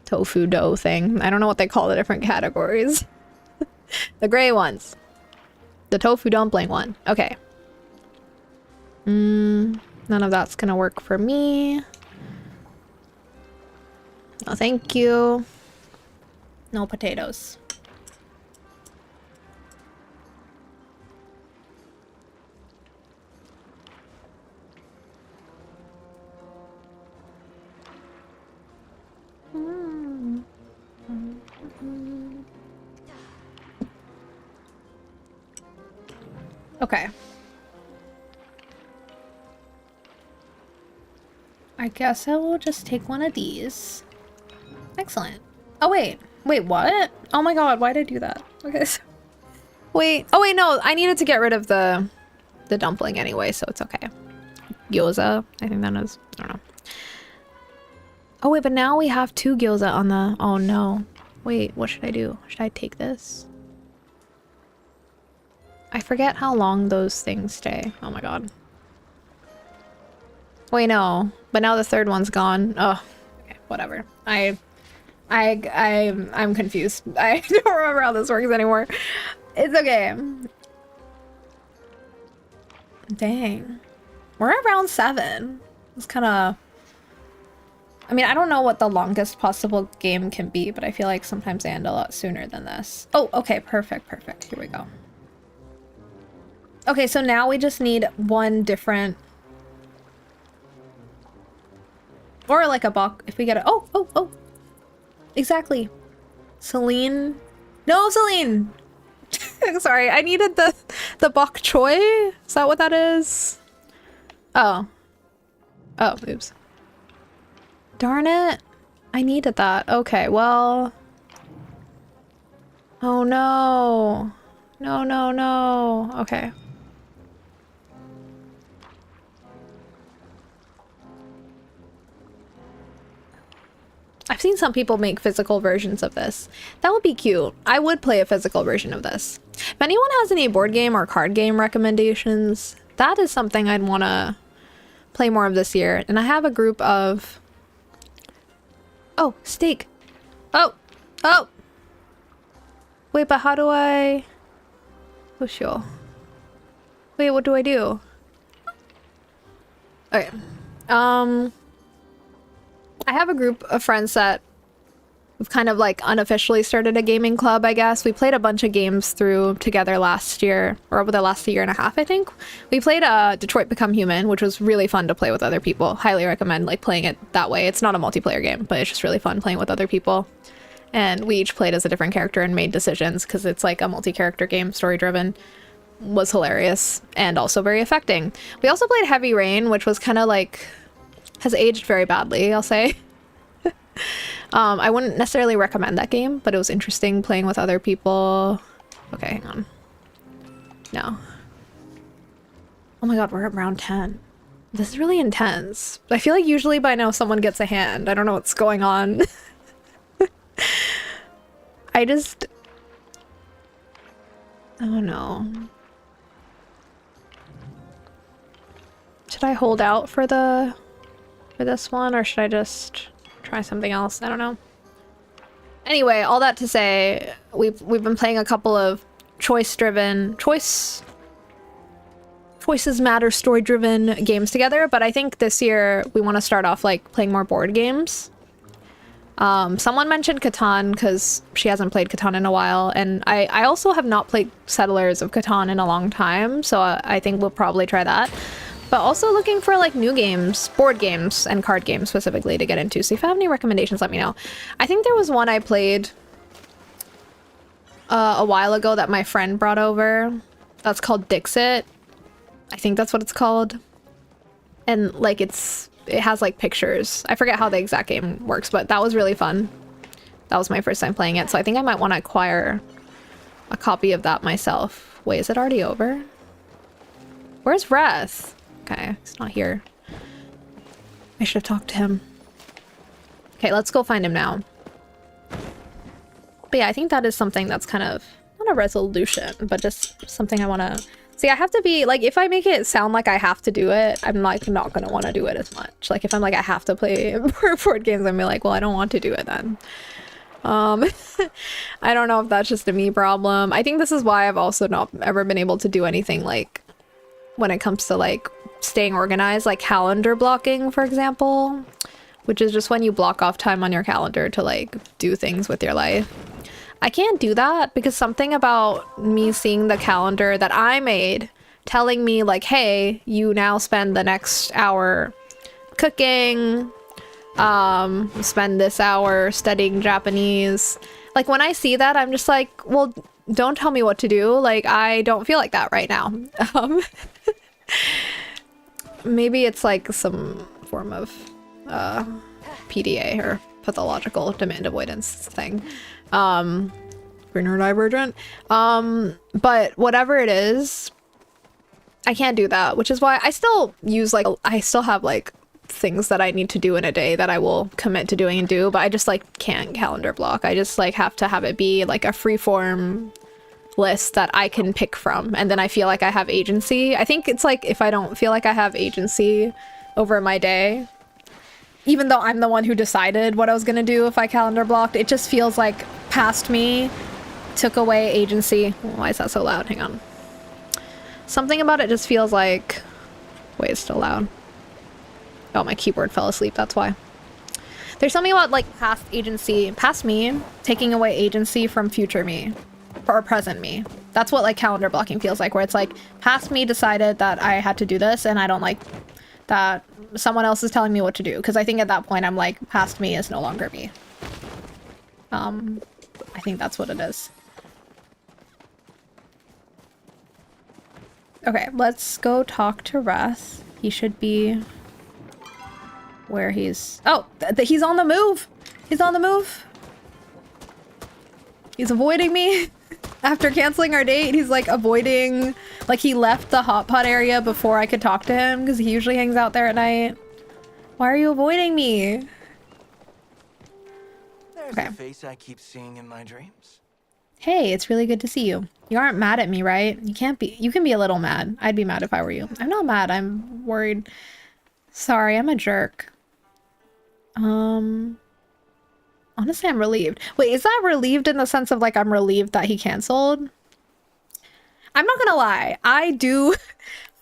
Speaker 1: tofu dough thing. I don't know what they call the different categories. The gray ones. The tofu dumpling one. Okay. None of that's gonna work for me. No, thank you. No potatoes. Okay. I guess I will just take one of these. Excellent. Oh, wait. Wait, what? Oh my god, why did I do that? Okay. Wait. Oh, wait, no. I needed to get rid of the dumpling anyway, so it's okay. Gyoza. I think that is... I don't know. Oh, wait, but now we have 2 gyoza on the... Oh, no. Wait, what should I do? Should I take this? I forget how long those things stay. Oh my god. Wait, no. But now the 3rd one's gone. Oh, okay, whatever. I'm confused. I don't remember how this works anymore. It's okay. Dang. We're at round 7. It's kind of... I mean, I don't know what the longest possible game can be, but I feel like sometimes they end a lot sooner than this. Oh, okay, perfect, perfect. Here we go. Okay, so now we just need one different... Or like a bok, if we get a... Oh, oh, oh! Exactly. Celine... No, Celine! Sorry, I needed the bok choy? Is that what that is? Oh. Oh, oops. Darn it. I needed that. Okay, well... Oh no. No, no, no. Okay. I've seen some people make physical versions of this. That would be cute. I would play a physical version of this. If anyone has any board game or card game recommendations, that is something I'd want to play more of this year. And I have a group of... Oh, steak. Oh, oh. Wait, but how do I... Oh, sure. Wait, what do I do? Okay. I have a group of friends that we've kind of like unofficially started a gaming club, I guess. We played a bunch of games through together last year, or over the last year and a half, I think. We played Detroit Become Human, which was really fun to play with other people. Highly recommend like playing it that way. It's not a multiplayer game, but it's just really fun playing with other people. And we each played as a different character and made decisions because it's like a multi-character game, story-driven. Was hilarious and also very affecting. We also played Heavy Rain, which was kind of like... has aged very badly, I'll say. I wouldn't necessarily recommend that game, but it was interesting playing with other people. Okay, hang on. No. Oh my god, we're at round 10. This is really intense. I feel like usually by now someone gets a hand. I don't know what's going on. I just... Oh no. Should I hold out for this one, or should I just try something else? I don't know. Anyway, all that to say, we've been playing a couple of choices matter, story-driven games together, but I think this year we want to start off like playing more board games. Someone mentioned Catan because she hasn't played Catan in a while, and I also have not played Settlers of Catan in a long time, so I think we'll probably try that. But also looking for like new games, board games and card games specifically to get into. So if you have any recommendations, let me know. I think there was one I played a while ago that my friend brought over. That's called Dixit. I think that's what it's called. And like it has like pictures. I forget how the exact game works, but that was really fun. That was my first time playing it, so I think I might want to acquire a copy of that myself. Wait, is it already over? Where's Reth? Okay, he's not here. I should have talked to him. Okay, let's go find him now. But yeah, I think that is something that's kind of not a resolution, but just something I want to... See, I have to be, like, if I make it sound like I have to do it, I'm, like, not going to want to do it as much. Like, if I'm like, I have to play board games, I'm like, well, I don't want to do it then. I don't know if that's just a me problem. I think this is why I've also not ever been able to do anything, like, when it comes to, like, staying organized, like calendar blocking, for example, which is just when you block off time on your calendar to, like, do things with your life. I can't do that because something about me seeing the calendar that I made telling me like, hey, you now spend the next hour cooking, spend this hour studying Japanese. Like when I see that, I'm just like, well, don't tell me what to do. Like, I don't feel like that right now. Maybe it's like some form of PDA or pathological demand avoidance thing. Neurodivergent. But whatever it is, I can't do that, which is why I still use like, I still have like things that I need to do in a day that I will commit to doing and do, but I just like can't calendar block. I just like have to have it be like a freeform list that I can pick from, and then I feel like I have agency. I think it's like if I don't feel like I have agency over my day, even though I'm the one who decided what I was gonna do if I calendar blocked, it just feels like past me took away agency. Why is that so loud? Hang on. Something about it just feels like... Wait, it's still loud. Oh, my keyboard fell asleep, that's why. There's something about like past agency, past me, taking away agency from future me. Or present me. That's what like calendar blocking feels like, where it's like past me decided that I had to do this and I don't like that someone else is telling me what to do, because I think at that point I'm like, past me is no longer me. I think that's what it is. Okay, let's go talk to Reth. He should be where he's... Oh, he's on the move! He's on the move! He's avoiding me. After canceling our date, he's like avoiding... Like he left the hot pot area before I could talk to him, because he usually hangs out there at night. Why are you avoiding me?
Speaker 2: There's
Speaker 1: Okay.
Speaker 2: a face I keep seeing in my dreams.
Speaker 1: Hey, it's really good to see you. You aren't mad at me, right? You can't be. You can be a little mad. I'd be mad if I were you. I'm not mad. I'm worried. Sorry, I'm a jerk. Honestly, I'm relieved. Wait, is that relieved in the sense of like I'm relieved that he canceled? I'm not gonna lie. I do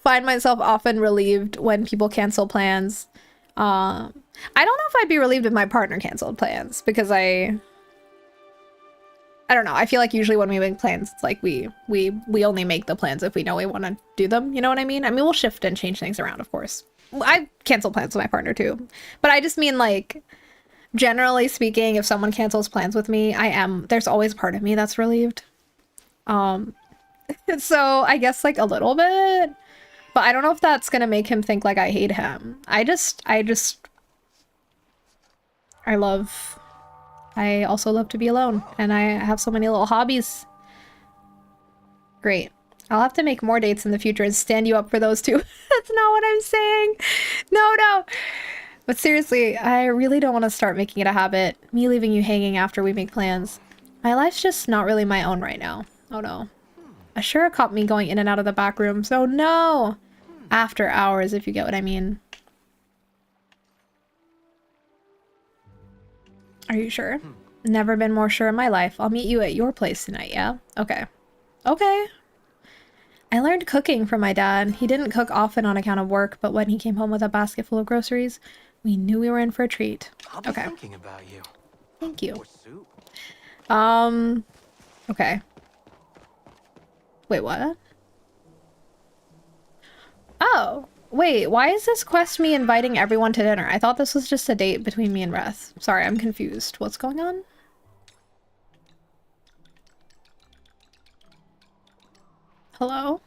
Speaker 1: find myself often relieved when people cancel plans. I don't know if I'd be relieved if my partner canceled plans, because I don't know. I feel like usually when we make plans, it's like we only make the plans if we know we want to do them. You know what I mean? I mean, we'll shift and change things around, of course. I cancel plans with my partner too. But I just mean like, generally speaking, if someone cancels plans with me, there's always part of me that's relieved. So I guess like a little bit, but I don't know if that's going to make him think like I hate him. I also love to be alone, and I have so many little hobbies. Great. I'll have to make more dates in the future and stand you up for those too. That's not what I'm saying. No. But seriously, I really don't want to start making it a habit, me leaving you hanging after we make plans. My life's just not really my own right now. Oh no. Ashura caught me going in and out of the back rooms. Oh no! After hours, if you get what I mean. Are you sure? Never been more sure in my life. I'll meet you at your place tonight, yeah? Okay. Okay. I learned cooking from my dad. He didn't cook often on account of work, but when he came home with a basket full of groceries, we knew we were in for a treat.
Speaker 2: I'll be thinking about you.
Speaker 1: Thank you.
Speaker 2: Or soup.
Speaker 1: Okay. Wait, what? Oh, wait, why is this quest me inviting everyone to dinner? I thought this was just a date between me and Reth. Sorry, I'm confused. What's going on? Hello?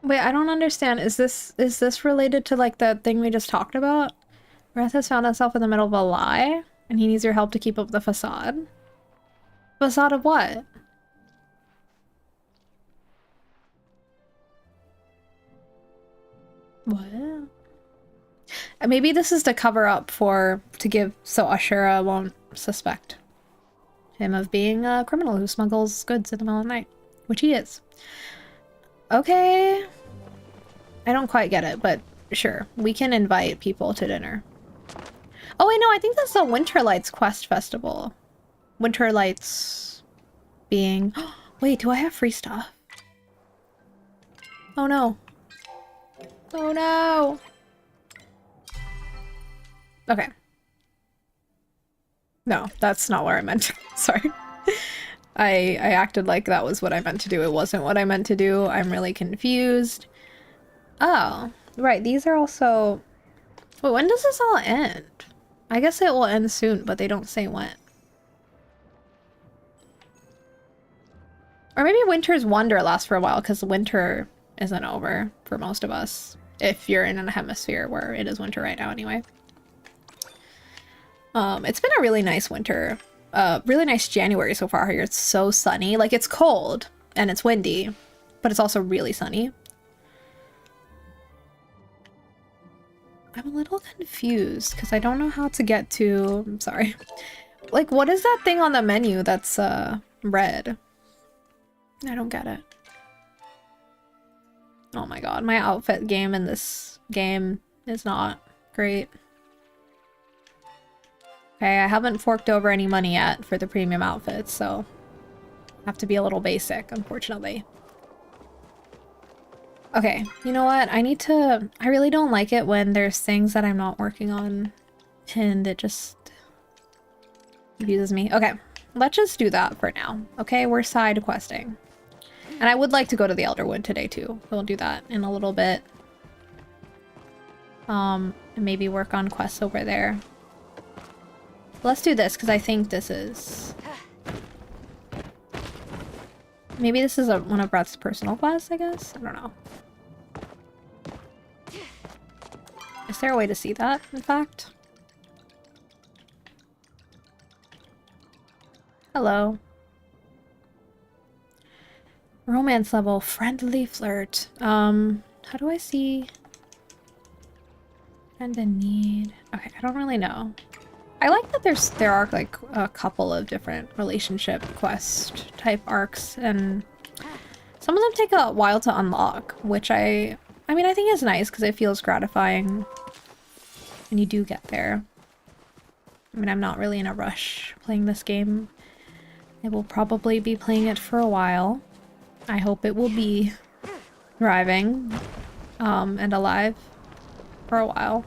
Speaker 1: Wait, I don't understand. Is this related to like the thing we just talked about? Reth has found himself in the middle of a lie, and he needs your help to keep up the facade. Facade of what? What? Maybe this is to cover up so Ashura won't suspect him of being a criminal who smuggles goods in the middle of the night, which he is. Okay. I don't quite get it, but sure. We can invite people to dinner. Oh wait, no, I think that's the Winter Lights Quest Festival. Winter Lights being... Wait, do I have free stuff? Oh no. Oh no! Okay. No, that's not what I meant. Sorry. I acted like that was what I meant to do. It wasn't what I meant to do. I'm really confused. Oh, right. These are also... Wait, when does this all end? I guess it will end soon, but they don't say when. Or maybe Winter's Wonder lasts for a while, because winter isn't over for most of us. If you're in a hemisphere where it is winter right now anyway. It's been a really nice winter. Really nice January so far here. It's so sunny. Like, it's cold and it's windy, but it's also really sunny. I'm a little confused because I don't know how to get to... I'm sorry. Like, what is that thing on the menu that's red? I don't get it. Oh my god, my outfit game in this game is not great. Okay, I haven't forked over any money yet for the premium outfits, so I have to be a little basic, unfortunately. Okay, you know what? I really don't like it when there's things that I'm not working on and it just confuses me. Okay, let's just do that for now. Okay, we're side questing. And I would like to go to the Elderwood today too. We'll do that in a little bit. And maybe work on quests over there. Let's do this because I think this is... Maybe this is one of Brett's personal quests, I guess? I don't know. Is there a way to see that, in fact? Hello. Romance level, friendly flirt. How do I see... Friend in need. Okay, I don't really know. I like that there are like a couple of different relationship quest type arcs, and some of them take a while to unlock, which I mean, I think is nice because it feels gratifying when you do get there. I mean, I'm not really in a rush playing this game. I will probably be playing it for a while. I hope it will be thriving and alive for a while.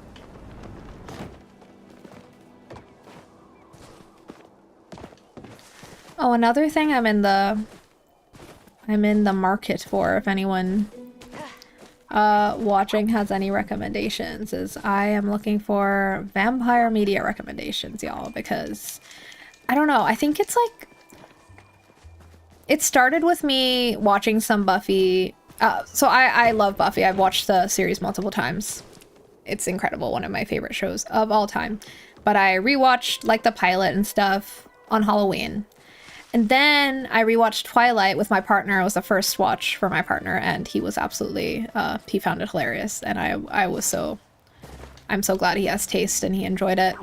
Speaker 1: Oh, another thing I'm in the market for, if anyone watching has any recommendations, is I am looking for vampire media recommendations, y'all, because I don't know, I think it's like it started with me watching some Buffy. So I love Buffy. I've watched the series multiple times. It's incredible, one of my favorite shows of all time. But I rewatched like the pilot and stuff on Halloween. And then I rewatched Twilight with my partner. It was the first watch for my partner, and he was absolutely, he found it hilarious. And I'm so glad he has taste and he enjoyed it.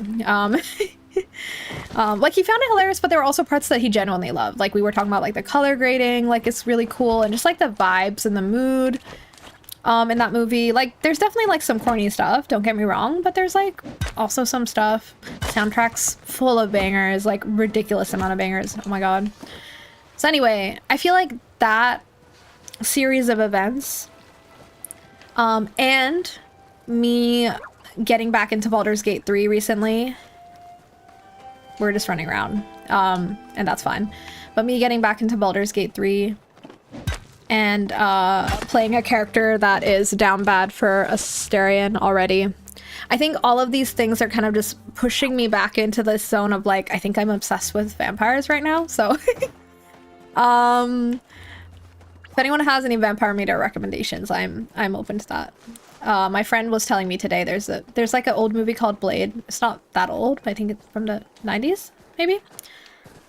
Speaker 1: Like he found it hilarious, but there were also parts that he genuinely loved. Like we were talking about like the color grading, like it's really cool, and just like the vibes and the mood in that movie. Like there's definitely like some corny stuff, don't get me wrong, but there's like also some stuff. Soundtrack's full of bangers, like ridiculous amount of bangers. Oh my god. So anyway, I feel like that series of events and me getting back into Baldur's Gate 3 recently, we're just running around, and that's fine. But me getting back into Baldur's Gate 3 and playing a character that is down bad for Astarion already. I think all of these things are kind of just pushing me back into this zone of like, I think I'm obsessed with vampires right now. So if anyone has any vampire meter recommendations, I'm open to that. My friend was telling me today there's like an old movie called Blade. It's not that old, but I think it's from the 90s, maybe,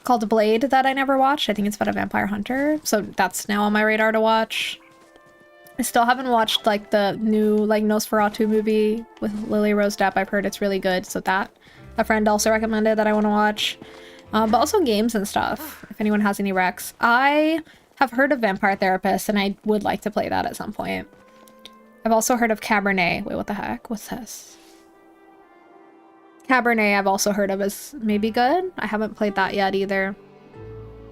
Speaker 1: called Blade that I never watched. I think it's about a vampire hunter, so that's now on my radar to watch. I still haven't watched like the new like Nosferatu movie with Lily Rose Depp. I've heard it's really good, so that a friend also recommended that I want to watch. But also games and stuff, if anyone has any recs. I have heard of Vampire Therapist, and I would like to play that at some point. I've also heard of Cabernet. Wait, what the heck? What's this? Cabernet I've also heard of as maybe good. I haven't played that yet either.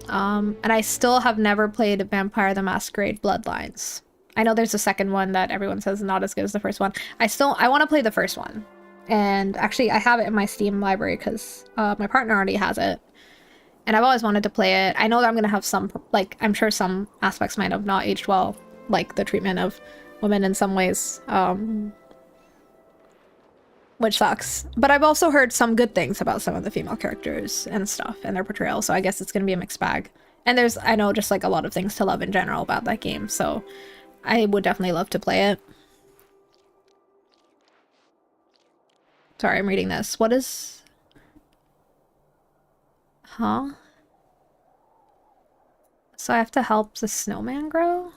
Speaker 1: And I still have never played Vampire the Masquerade Bloodlines. I know there's a second one that everyone says is not as good as the first one. I want to play the first one. And actually I have it in my Steam library because my partner already has it. And I've always wanted to play it. I know that I'm going to have some, like, I'm sure some aspects might have not aged well, like the treatment of women in some ways, which sucks. But I've also heard some good things about some of the female characters and stuff and their portrayal, so I guess it's going to be a mixed bag. And there's, I know, just like a lot of things to love in general about that game, so I would definitely love to play it. Sorry, I'm reading this. What is... Huh? So I have to help the snowman grow?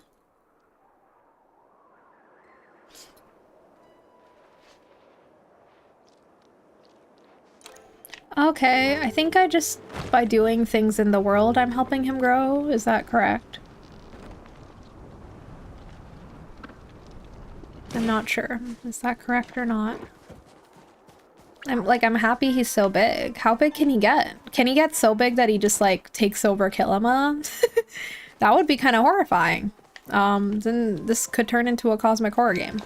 Speaker 1: Okay, I think I just, by doing things in the world, I'm helping him grow. Is that correct? I'm not sure. Is that correct or not? I'm happy he's so big. How big can he get? Can he get so big that he just like takes over Kilima? That would be kind of horrifying. Then this could turn into a cosmic horror game.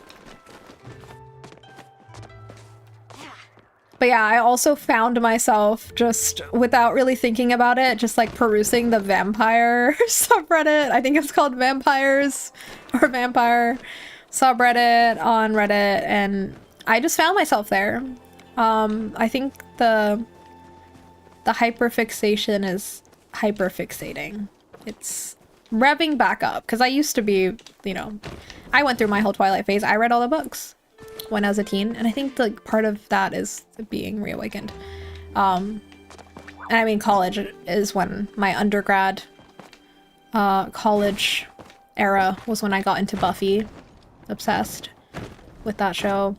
Speaker 1: But yeah, I also found myself just, without really thinking about it, just like perusing the vampire subreddit. I think it's called Vampires or Vampire subreddit on Reddit, and I just found myself there. I think the hyperfixation is hyperfixating. It's revving back up, because I used to be, you know, I went through my whole Twilight phase. I read all the books when I was a teen, and I think like part of that is being reawakened. And I mean, college is when my undergrad college era was when I got into Buffy. Obsessed with that show.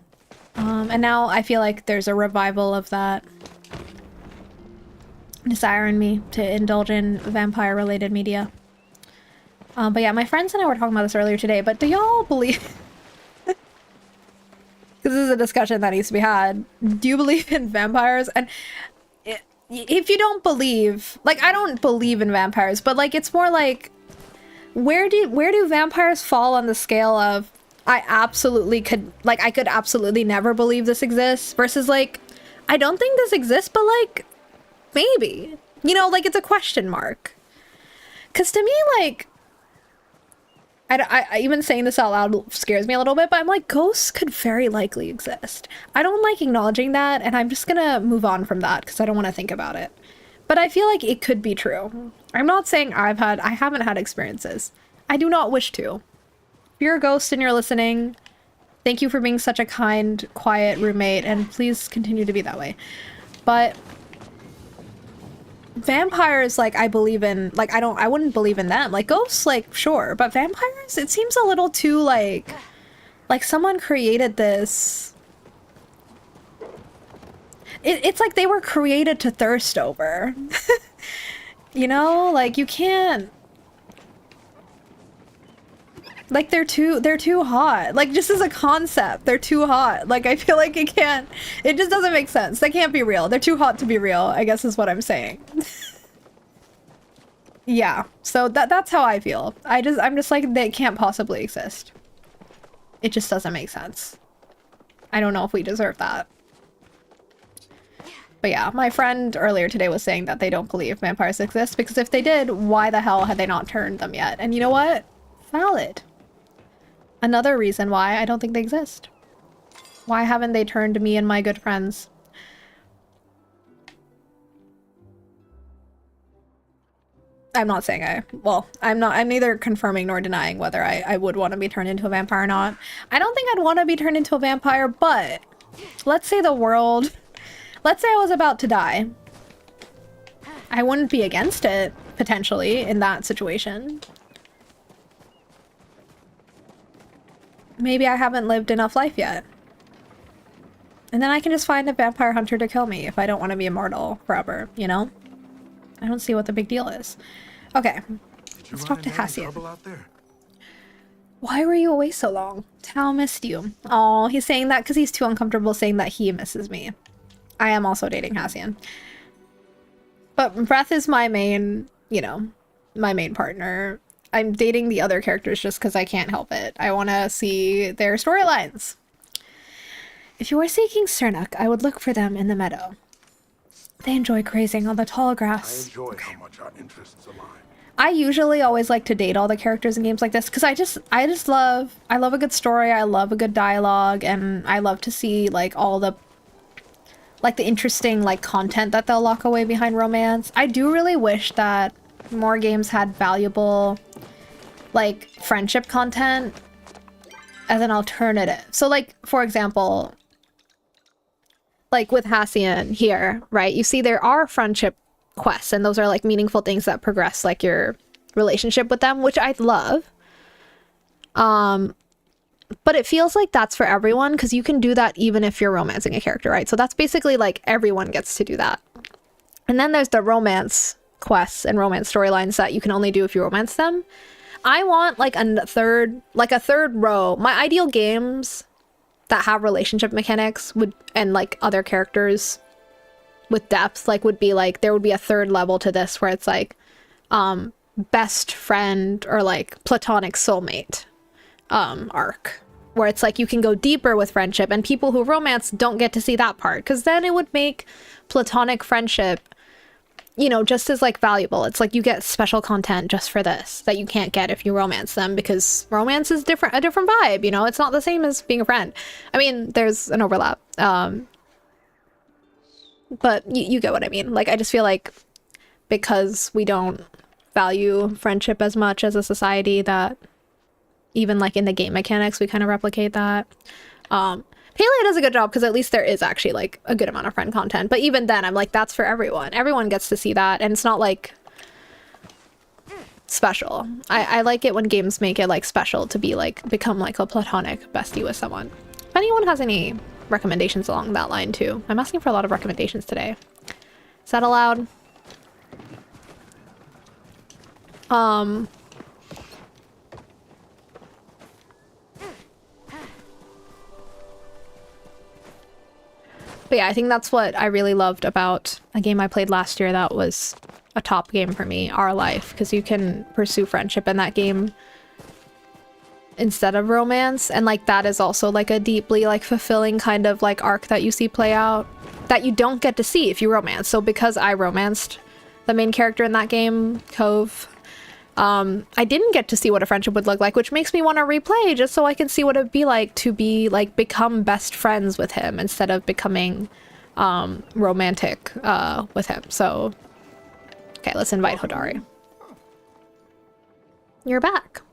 Speaker 1: And now I feel like there's a revival of that desire in me to indulge in vampire related media. But yeah, my friends and I were talking about this earlier today, but do y'all believe... Because this is a discussion that needs to be had. Do you believe in vampires? And if you don't believe, like, I don't believe in vampires, but like, it's more like, where do vampires fall on the scale of, I absolutely could, like, I could absolutely never believe this exists, versus like, I don't think this exists, but like, maybe, you know, like, it's a question mark. Because to me, like, I even saying this out loud scares me a little bit, but I'm like, ghosts could very likely exist. I don't like acknowledging that, and I'm just gonna move on from that because I don't want to think about it. But I feel like it could be true. I'm not saying I haven't had experiences. I do not wish to. If you're a ghost and you're listening, thank you for being such a kind, quiet roommate, and please continue to be that way. But vampires, like, I believe in, like, I wouldn't believe in them. Like, ghosts, like, sure, but vampires, it seems a little too, like someone created this. It's like they were created to thirst over. You know, like, you can't, like, they're too hot. Like, just as a concept, they're too hot. Like, I feel like it just doesn't make sense. They can't be real. They're too hot to be real, I guess is what I'm saying. Yeah, so that's how I feel. I'm just like, they can't possibly exist. It just doesn't make sense. I don't know if we deserve that. But yeah, my friend earlier today was saying that they don't believe vampires exist because if they did, why the hell had they not turned them yet? And you know what? Valid. Another reason why I don't think they exist. Why haven't they turned me and my good friends? I'm not saying I'm neither confirming nor denying whether I would want to be turned into a vampire or not. I don't think I'd want to be turned into a vampire, but let's say let's say I was about to die. I wouldn't be against it, potentially, in that situation. Maybe I haven't lived enough life yet. And then I can just find a vampire hunter to kill me if I don't want to be immortal forever, you know? I don't see what the big deal is. Okay, let's talk to Hassian. Why were you away so long? Tao missed you. Oh, he's saying that because he's too uncomfortable saying that he misses me. I am also dating Hassian. But Breath is my main, you know, my main partner. I'm dating the other characters just because I can't help it. I want to see their storylines. If you were seeking Cernuk, I would look for them in the meadow. They enjoy grazing on the tall grass.
Speaker 4: I enjoy how much our interests align.
Speaker 1: I usually always like to date all the characters in games like this because I love a good story, I love a good dialogue, and I love to see like all the interesting like content that they'll lock away behind romance. I do really wish that more games had valuable like friendship content as an alternative. So like, for example, like with Hassian here, right? You see there are friendship quests, and those are like meaningful things that progress like your relationship with them, which I love. But it feels like that's for everyone because you can do that even if you're romancing a character, right? So that's basically like everyone gets to do that. And then there's the romance quests and romance storylines that you can only do if you romance them. I want like a third row. My ideal games that have relationship mechanics would, and like other characters with depth, like would be like, there would be a third level to this where it's like best friend or like platonic soulmate arc, where it's like you can go deeper with friendship, and people who romance don't get to see that part because then it would make platonic friendship, you know, just as like valuable. It's like you get special content just for this that you can't get if you romance them, because romance is a different vibe, you know. It's not the same as being a friend. I mean, there's an overlap, but you get what I mean. Like, I just feel like because we don't value friendship as much as a society, that even like in the game mechanics we kind of replicate that. Palia does a good job because at least there is actually like a good amount of friend content, but even then I'm like, that's for everyone gets to see that, and it's not like special. I like it when games make it like special to be like become like a platonic bestie with someone. If anyone has any recommendations along that line too. I'm asking for a lot of recommendations today. Is that allowed? But yeah, I think that's what I really loved about a game I played last year that was a top game for me, Our Life, because you can pursue friendship in that game instead of romance, and like that is also like a deeply like fulfilling kind of like arc that you see play out that you don't get to see if you romance. So because I romanced the main character in that game, Cove, I didn't get to see what a friendship would look like, which makes me want to replay just so I can see what it'd be like to be like become best friends with him instead of becoming romantic with him. So okay, let's invite Hodari. You're back.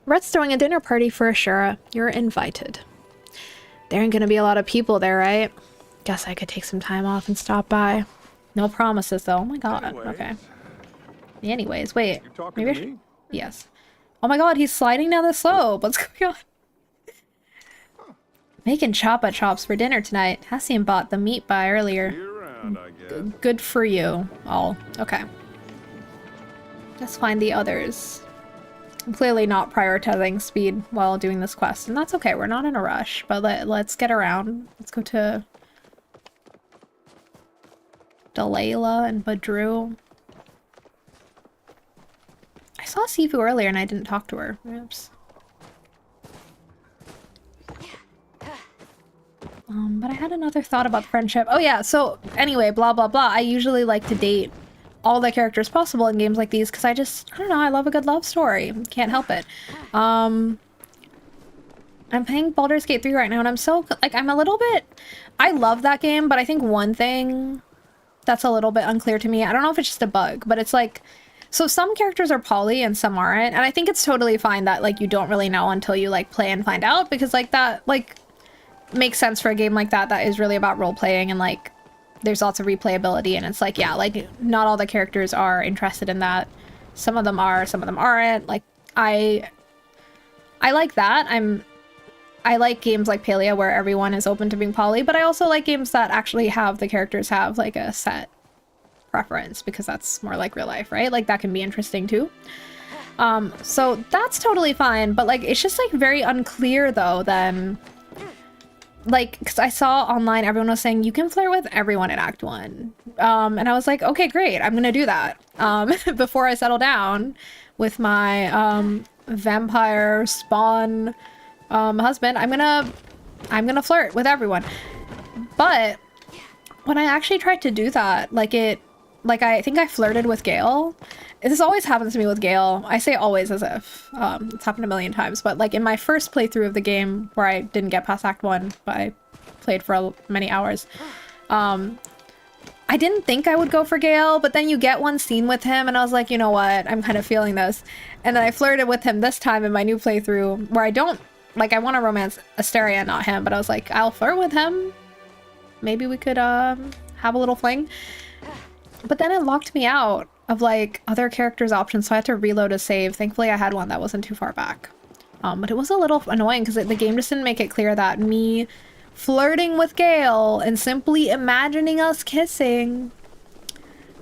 Speaker 1: Rhett's throwing a dinner party for Ashura. You're invited. There ain't gonna be a lot of people there, right? Guess I could take some time off and stop by. No promises though. Oh my god.
Speaker 4: Anyways,
Speaker 1: Okay. Anyways, wait.
Speaker 4: You talking
Speaker 1: Maybe I
Speaker 4: to
Speaker 1: should...
Speaker 4: me?
Speaker 1: Yes. Oh my god, he's sliding down the slope. What's going on? Making choppa chops for dinner tonight. Hassian bought the meat by earlier.
Speaker 4: See you around, I guess.
Speaker 1: Good for you. All. Okay. Let's find the others. I'm clearly not prioritizing speed while doing this quest, and that's okay. We're not in a rush, but let's get around. Let's go to Delilah and Badru. I saw Sifu earlier and I didn't talk to her. Oops. But I had another thought about friendship. Oh yeah, so anyway, blah blah blah. I usually like to date all the characters possible in games like these because I don't know, I love a good love story. Can't help it. I'm playing Baldur's Gate 3 right now and I'm so, like, I'm a little bit... I love that game, but I think one thing that's a little bit unclear to me, I don't know if it's just a bug, but it's like... So some characters are poly and some aren't, and I think it's totally fine that, like, you don't really know until you, like, play and find out, because, like, that, like, makes sense for a game like that is really about role-playing, and, like, there's lots of replayability, and it's like, yeah, like, not all the characters are interested in that. Some of them are, some of them aren't. Like, I like that. I like games like Palia where everyone is open to being poly, but I also like games that actually have the characters have, like, a set preference, because that's more like real life, right? Like, that can be interesting too. So that's totally fine, but, like, it's just, like, very unclear, though, then... Like, because I saw online everyone was saying you can flirt with everyone in Act 1. And I was like, okay, great, I'm gonna do that. Before I settle down with my vampire spawn husband, I'm gonna flirt with everyone. But when I actually tried to do that, I think I flirted with Gale. This always happens to me with Gale. I say always as if it's happened a million times, but like in my first playthrough of the game where I didn't get past Act 1, but I played for many hours, I didn't think I would go for Gale, but then you get one scene with him and I was like, you know what, I'm kind of feeling this. And then I flirted with him this time in my new playthrough where I don't, like, I want to romance Asteria, not him, but I was like, I'll flirt with him. Maybe we could have a little fling. But then it locked me out of, like, other characters' options, so I had to reload a save. Thankfully, I had one that wasn't too far back. But it was a little annoying because the game just didn't make it clear that me flirting with Gale and simply imagining us kissing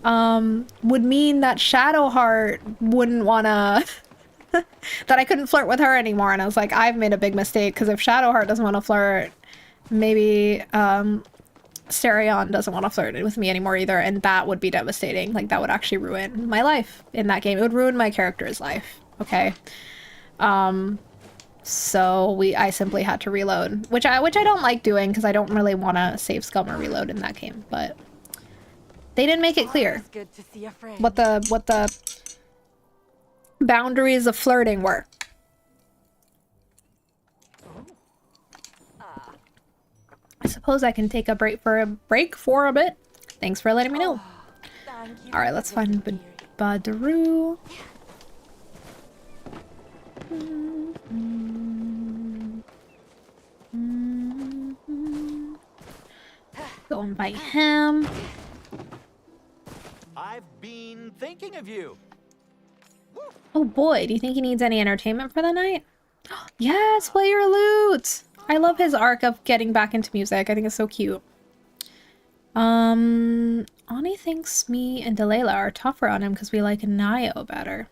Speaker 1: would mean that Shadowheart wouldn't wanna... that I couldn't flirt with her anymore. And I was like, I've made a big mistake, because if Shadowheart doesn't want to flirt, maybe... Stereon doesn't want to flirt with me anymore either, and that would be devastating. Like, that would actually ruin my life in that game. It would ruin my character's life, okay? So I simply had to reload, which I don't like doing, because I don't really want to save scum or reload in that game, but they didn't make it clear
Speaker 3: It's good to see a friend.
Speaker 1: what the boundaries of flirting were. I suppose I can take a break for a bit. Thanks for letting me know.
Speaker 3: Thank you
Speaker 1: All right,
Speaker 3: for
Speaker 1: let's
Speaker 3: the
Speaker 1: find
Speaker 3: theory.
Speaker 1: Badru. Go invite him.
Speaker 5: I've been thinking of you.
Speaker 1: Oh boy, do you think he needs any entertainment for the night? Yes, play your lute. I love his arc of getting back into music. I think it's so cute. Ani thinks me and Delilah are tougher on him because we like Nio better.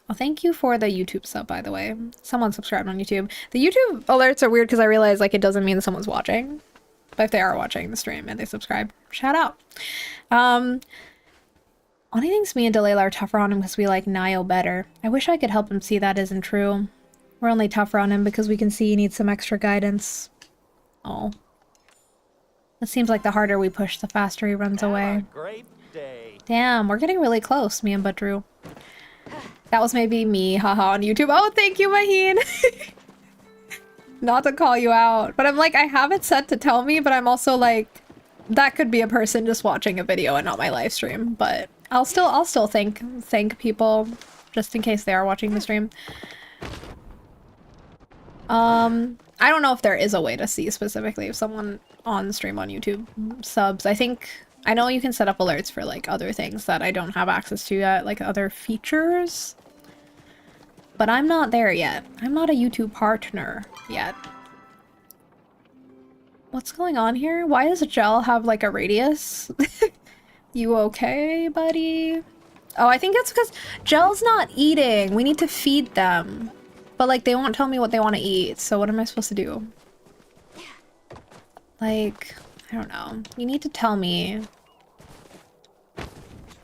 Speaker 1: Well, thank you for the YouTube sub, by the way. Someone subscribed on YouTube. The YouTube alerts are weird because I realize, like, it doesn't mean someone's watching. But if they are watching the stream and they subscribe, shout out. Ani thinks me and Delilah are tougher on him because we like Nio better. I wish I could help him see that isn't true. We're only tougher on him because we can see he needs some extra guidance. Oh. It seems like the harder we push, the faster he runs away.
Speaker 5: Have a great day.
Speaker 1: Damn, we're getting really close, me and Badru. That was maybe me, haha, on YouTube. Oh, thank you, Maheen! Not to call you out, but I'm like, I have it set to tell me, but I'm also like, that could be a person just watching a video and not my live stream, but I'll still thank people just in case they are watching the stream. I don't know if there is a way to see specifically if someone on stream on YouTube subs. I think I know you can set up alerts for like other things that I don't have access to yet, like other features. But I'm not there yet. I'm not a YouTube partner yet. What's going on here? Why does Gel have like a radius? You okay, buddy? Oh, I think it's because Gel's not eating. We need to feed them. But like they won't tell me what they want to eat. So what am I supposed to do? Like, I don't know. You need to tell me. You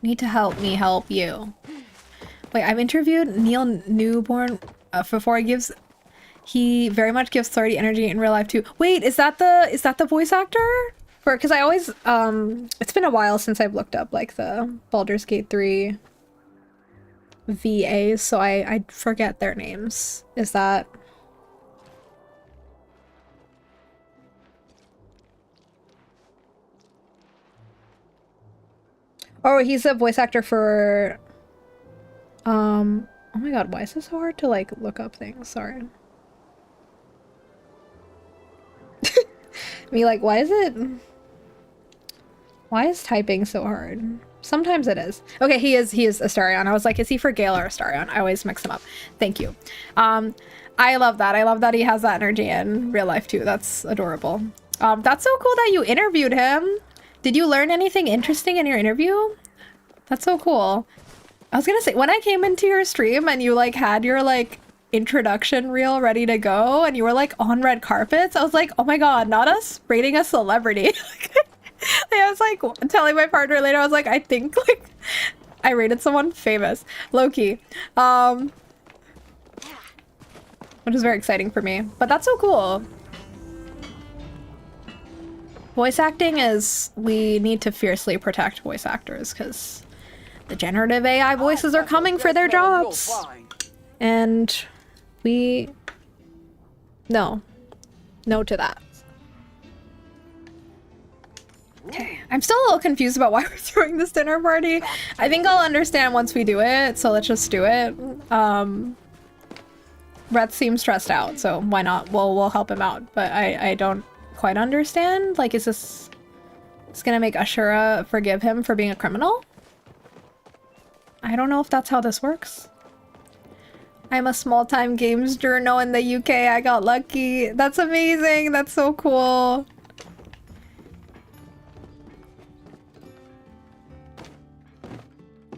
Speaker 1: need to help me help you. Wait, I've interviewed Neil Newborn before he very much gives 30 energy in real life too. Wait, is that the voice actor? Because I always it's been a while since I've looked up like the Baldur's Gate 3 VAs, so I forget their names. Is that Oh, he's a voice actor for oh my god, why is this so hard to like look up things? Sorry. Me like, why is typing so hard? Sometimes it is. Okay, he is Astarion. I was like, is he for Gale or Astarion? I always mix them up. Thank you. I love that. I love that he has that energy in real life too. That's adorable. That's so cool that you interviewed him. Did you learn anything interesting in your interview? That's so cool. I was gonna say, when I came into your stream and you like had your like introduction reel ready to go and you were like on red carpets, I was like, oh my god, not us rating a celebrity. I was like telling my partner later, I was like, I think like I rated someone famous, low-key. Which is very exciting for me, but that's so cool. Voice acting is, we need to fiercely protect voice actors because the generative AI voices are coming for their jobs. And no to that. Okay, I'm still a little confused about why we're throwing this dinner party. I think I'll understand once we do it, so let's just do it. Brett seems stressed out, so why not? We'll help him out, but I don't quite understand. Like, is this gonna make Ashura forgive him for being a criminal? I don't know if that's how this works. I'm a small-time games journal in the UK. I got lucky. That's amazing. That's so cool.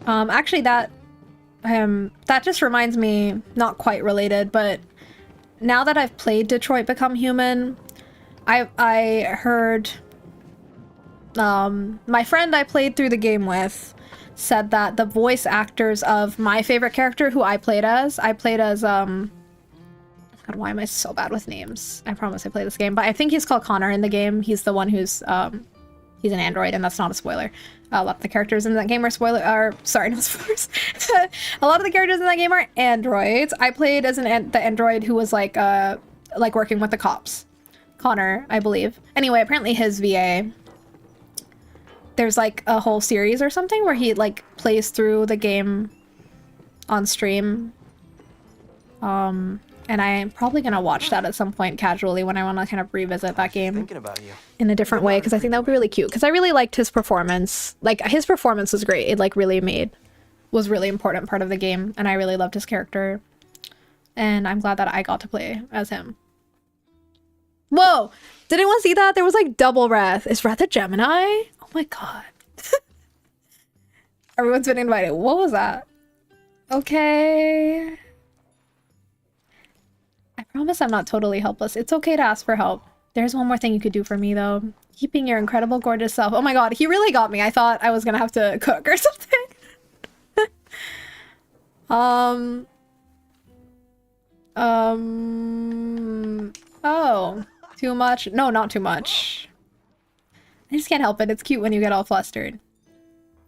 Speaker 1: Actually, that just reminds me, not quite related, but now that I've played Detroit Become Human, I heard my friend I played through the game with said that the voice actors of my favorite character, who I played as God, why am I so bad with names? I promise I play this game, but I think he's called Connor in the game. He's the one who's he's an android, and that's not a spoiler. A lot of the characters in that game are sorry, not spoilers. A lot of the characters in that game are androids. I played as the android who was like working with the cops. Connor, I believe. Anyway, apparently his VA, there's like a whole series or something where he like plays through the game on stream. And I'm probably gonna watch that at some point casually when I want to kind of revisit that game
Speaker 2: Thinking about you.
Speaker 1: in a different way, because I think that would be really cute. Because I really liked his performance. Like, his performance was great. It like really was really important part of the game, and I really loved his character. And I'm glad that I got to play as him. Whoa! Did anyone see that? There was like double Wrath. Is Wrath a Gemini? Oh my god. Everyone's been invited. What was that? Okay. I promise I'm not totally helpless. It's okay to ask for help. There's one more thing you could do for me, though. Keeping your incredible, gorgeous self. Oh my god, he really got me. I thought I was gonna have to cook or something. Oh. Too much? No, not too much. I just can't help it. It's cute when you get all flustered.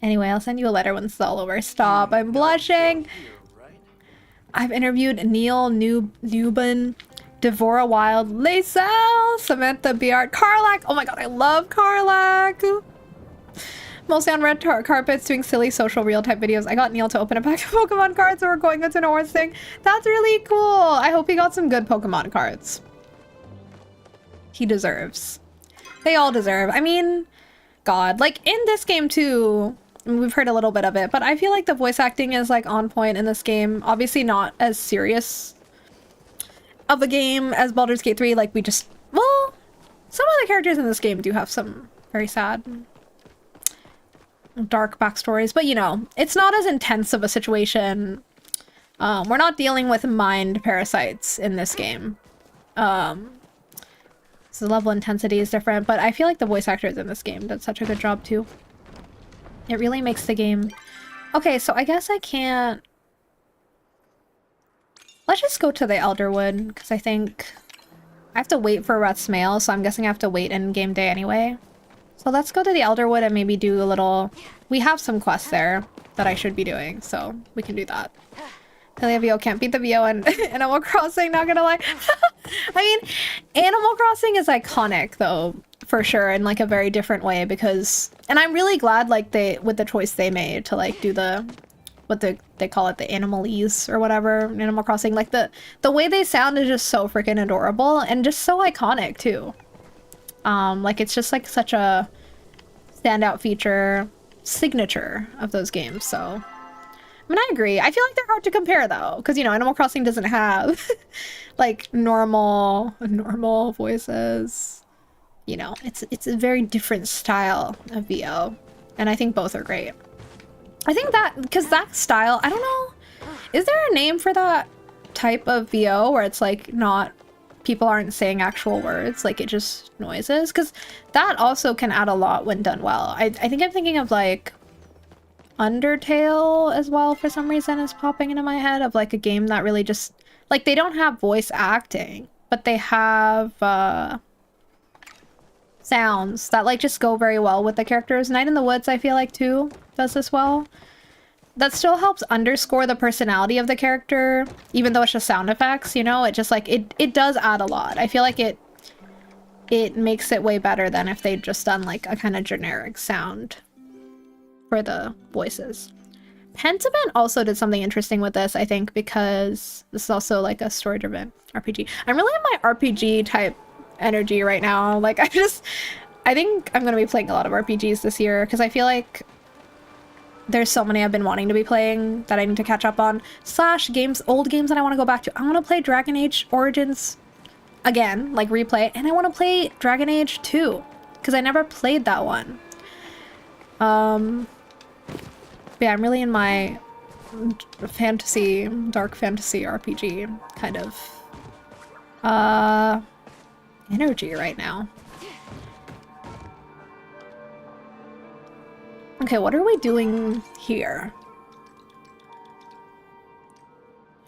Speaker 1: Anyway, I'll send you a letter when this is all over. Stop. I'm blushing. I've interviewed Neil Newbin, Devora Wild, Lacel, Samantha Biart, Karlak. Oh my god, I love Karlak. Mostly on red carpets doing silly social reel type videos. I got Neil to open a pack of Pokemon cards, so we're going into an awards thing. That's really cool. I hope he got some good Pokemon cards. He deserves. They all deserve. I mean, God. Like, in this game, too, we've heard a little bit of it, but I feel like the voice acting is, like, on point in this game. Obviously not as serious of a game as Baldur's Gate 3. Like, well, some of the characters in this game do have some very sad, dark backstories, but, you know, it's not as intense of a situation. We're not dealing with mind parasites in this game. So the level intensity is different, but I feel like the voice actors in this game did such a good job too. It really makes the game... Okay, so I guess I can't... Let's just go to the Elderwood, because I think I have to wait for Reth's mail, so I'm guessing I have to wait in game day anyway. So let's go to the Elderwood and maybe do a little... We have some quests there that I should be doing, so we can do that. Palia VO can't beat the VO and Animal Crossing, not gonna lie. I mean, Animal Crossing is iconic, though, for sure, in, like, a very different way, because... And I'm really glad, like, with the choice they made to, like, do the... they call it, the Animalese, or whatever, in Animal Crossing. Like, the way they sound is just so freaking adorable, and just so iconic, too. Like, it's just, like, such a standout feature, signature of those games, so... I mean, I agree. I feel like they're hard to compare, though, because, you know, Animal Crossing doesn't have, like, normal voices. You know, it's a very different style of VO, and I think both are great. I think that, because that style, I don't know, is there a name for that type of VO where it's, like, people aren't saying actual words, like, it just noises? Because that also can add a lot when done well. I think I'm thinking of, like... Undertale as well, for some reason, is popping into my head, of like a game that really just like, they don't have voice acting, but they have sounds that like just go very well with the characters. Night in the Woods, I feel like, too, does this well. That still helps underscore the personality of the character, even though it's just sound effects, you know? It just like it does add a lot. I feel like it makes it way better than if they'd just done like a kind of generic sound for the voices. Pentiment also did something interesting with this, I think, because this is also like a story-driven RPG. I'm really in my RPG type energy right now. Like, I think I'm gonna be playing a lot of RPGs this year, because I feel like there's so many I've been wanting to be playing that I need to catch up on. / old games that I want to go back to. I want to play Dragon Age Origins again, like replay, and I want to play Dragon Age 2, because I never played that one. Yeah, I'm really in my dark fantasy RPG kind of energy right now. Okay, what are we doing here?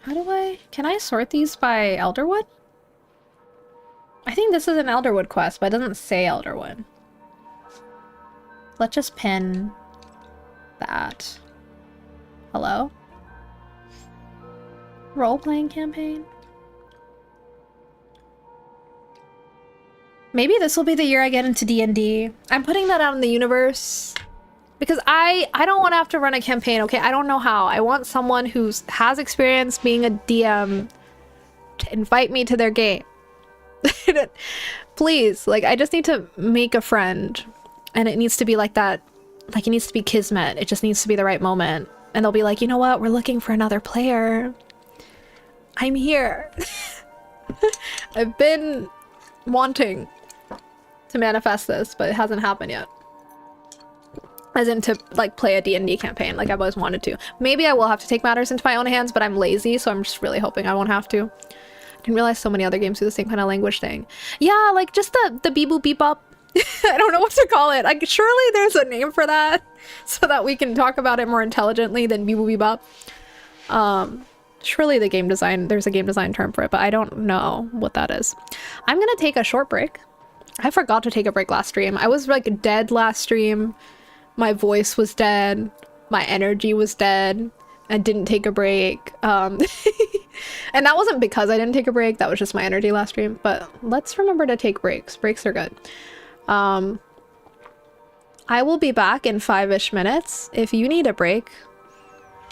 Speaker 1: Can I sort these by Elderwood? I think this is an Elderwood quest, but it doesn't say Elderwood. Let's just pin that. Hello? Role-playing campaign? Maybe this will be the year I get into D&D. I'm putting that out in the universe because I don't want to have to run a campaign, okay? I don't know how. I want someone who has experience being a DM to invite me to their game. Please, like, I just need to make a friend, and it needs to be like that. Like, it needs to be kismet. It just needs to be the right moment. And they'll be like, you know what? We're looking for another player. I'm here. I've been wanting to manifest this, but it hasn't happened yet. As in to, like, play a D&D campaign, like I've always wanted to. Maybe I will have to take matters into my own hands, but I'm lazy, so I'm just really hoping I won't have to. I didn't realize so many other games do the same kind of language thing. Yeah, like, just the beep-boop beep-bop. I don't know what to call it. Like, surely there's a name for that so that we can talk about it more intelligently than beep-boop beep-bop. Surely there's a game design term for it, but I don't know what that is. I'm gonna take a short break. I forgot to take a break last stream. I was like dead last stream. My voice was dead. My energy was dead. I didn't take a break. And that wasn't because I didn't take a break. That was just my energy last stream. But let's remember to take breaks. Breaks are good. I will be back in 5-ish minutes. If you need a break,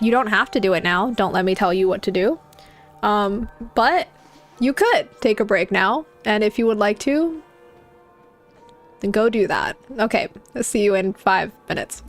Speaker 1: you don't have to do it now. Don't let me tell you what to do. But you could take a break now. And if you would like to, Then go do that. Okay, I'll see you in 5 minutes.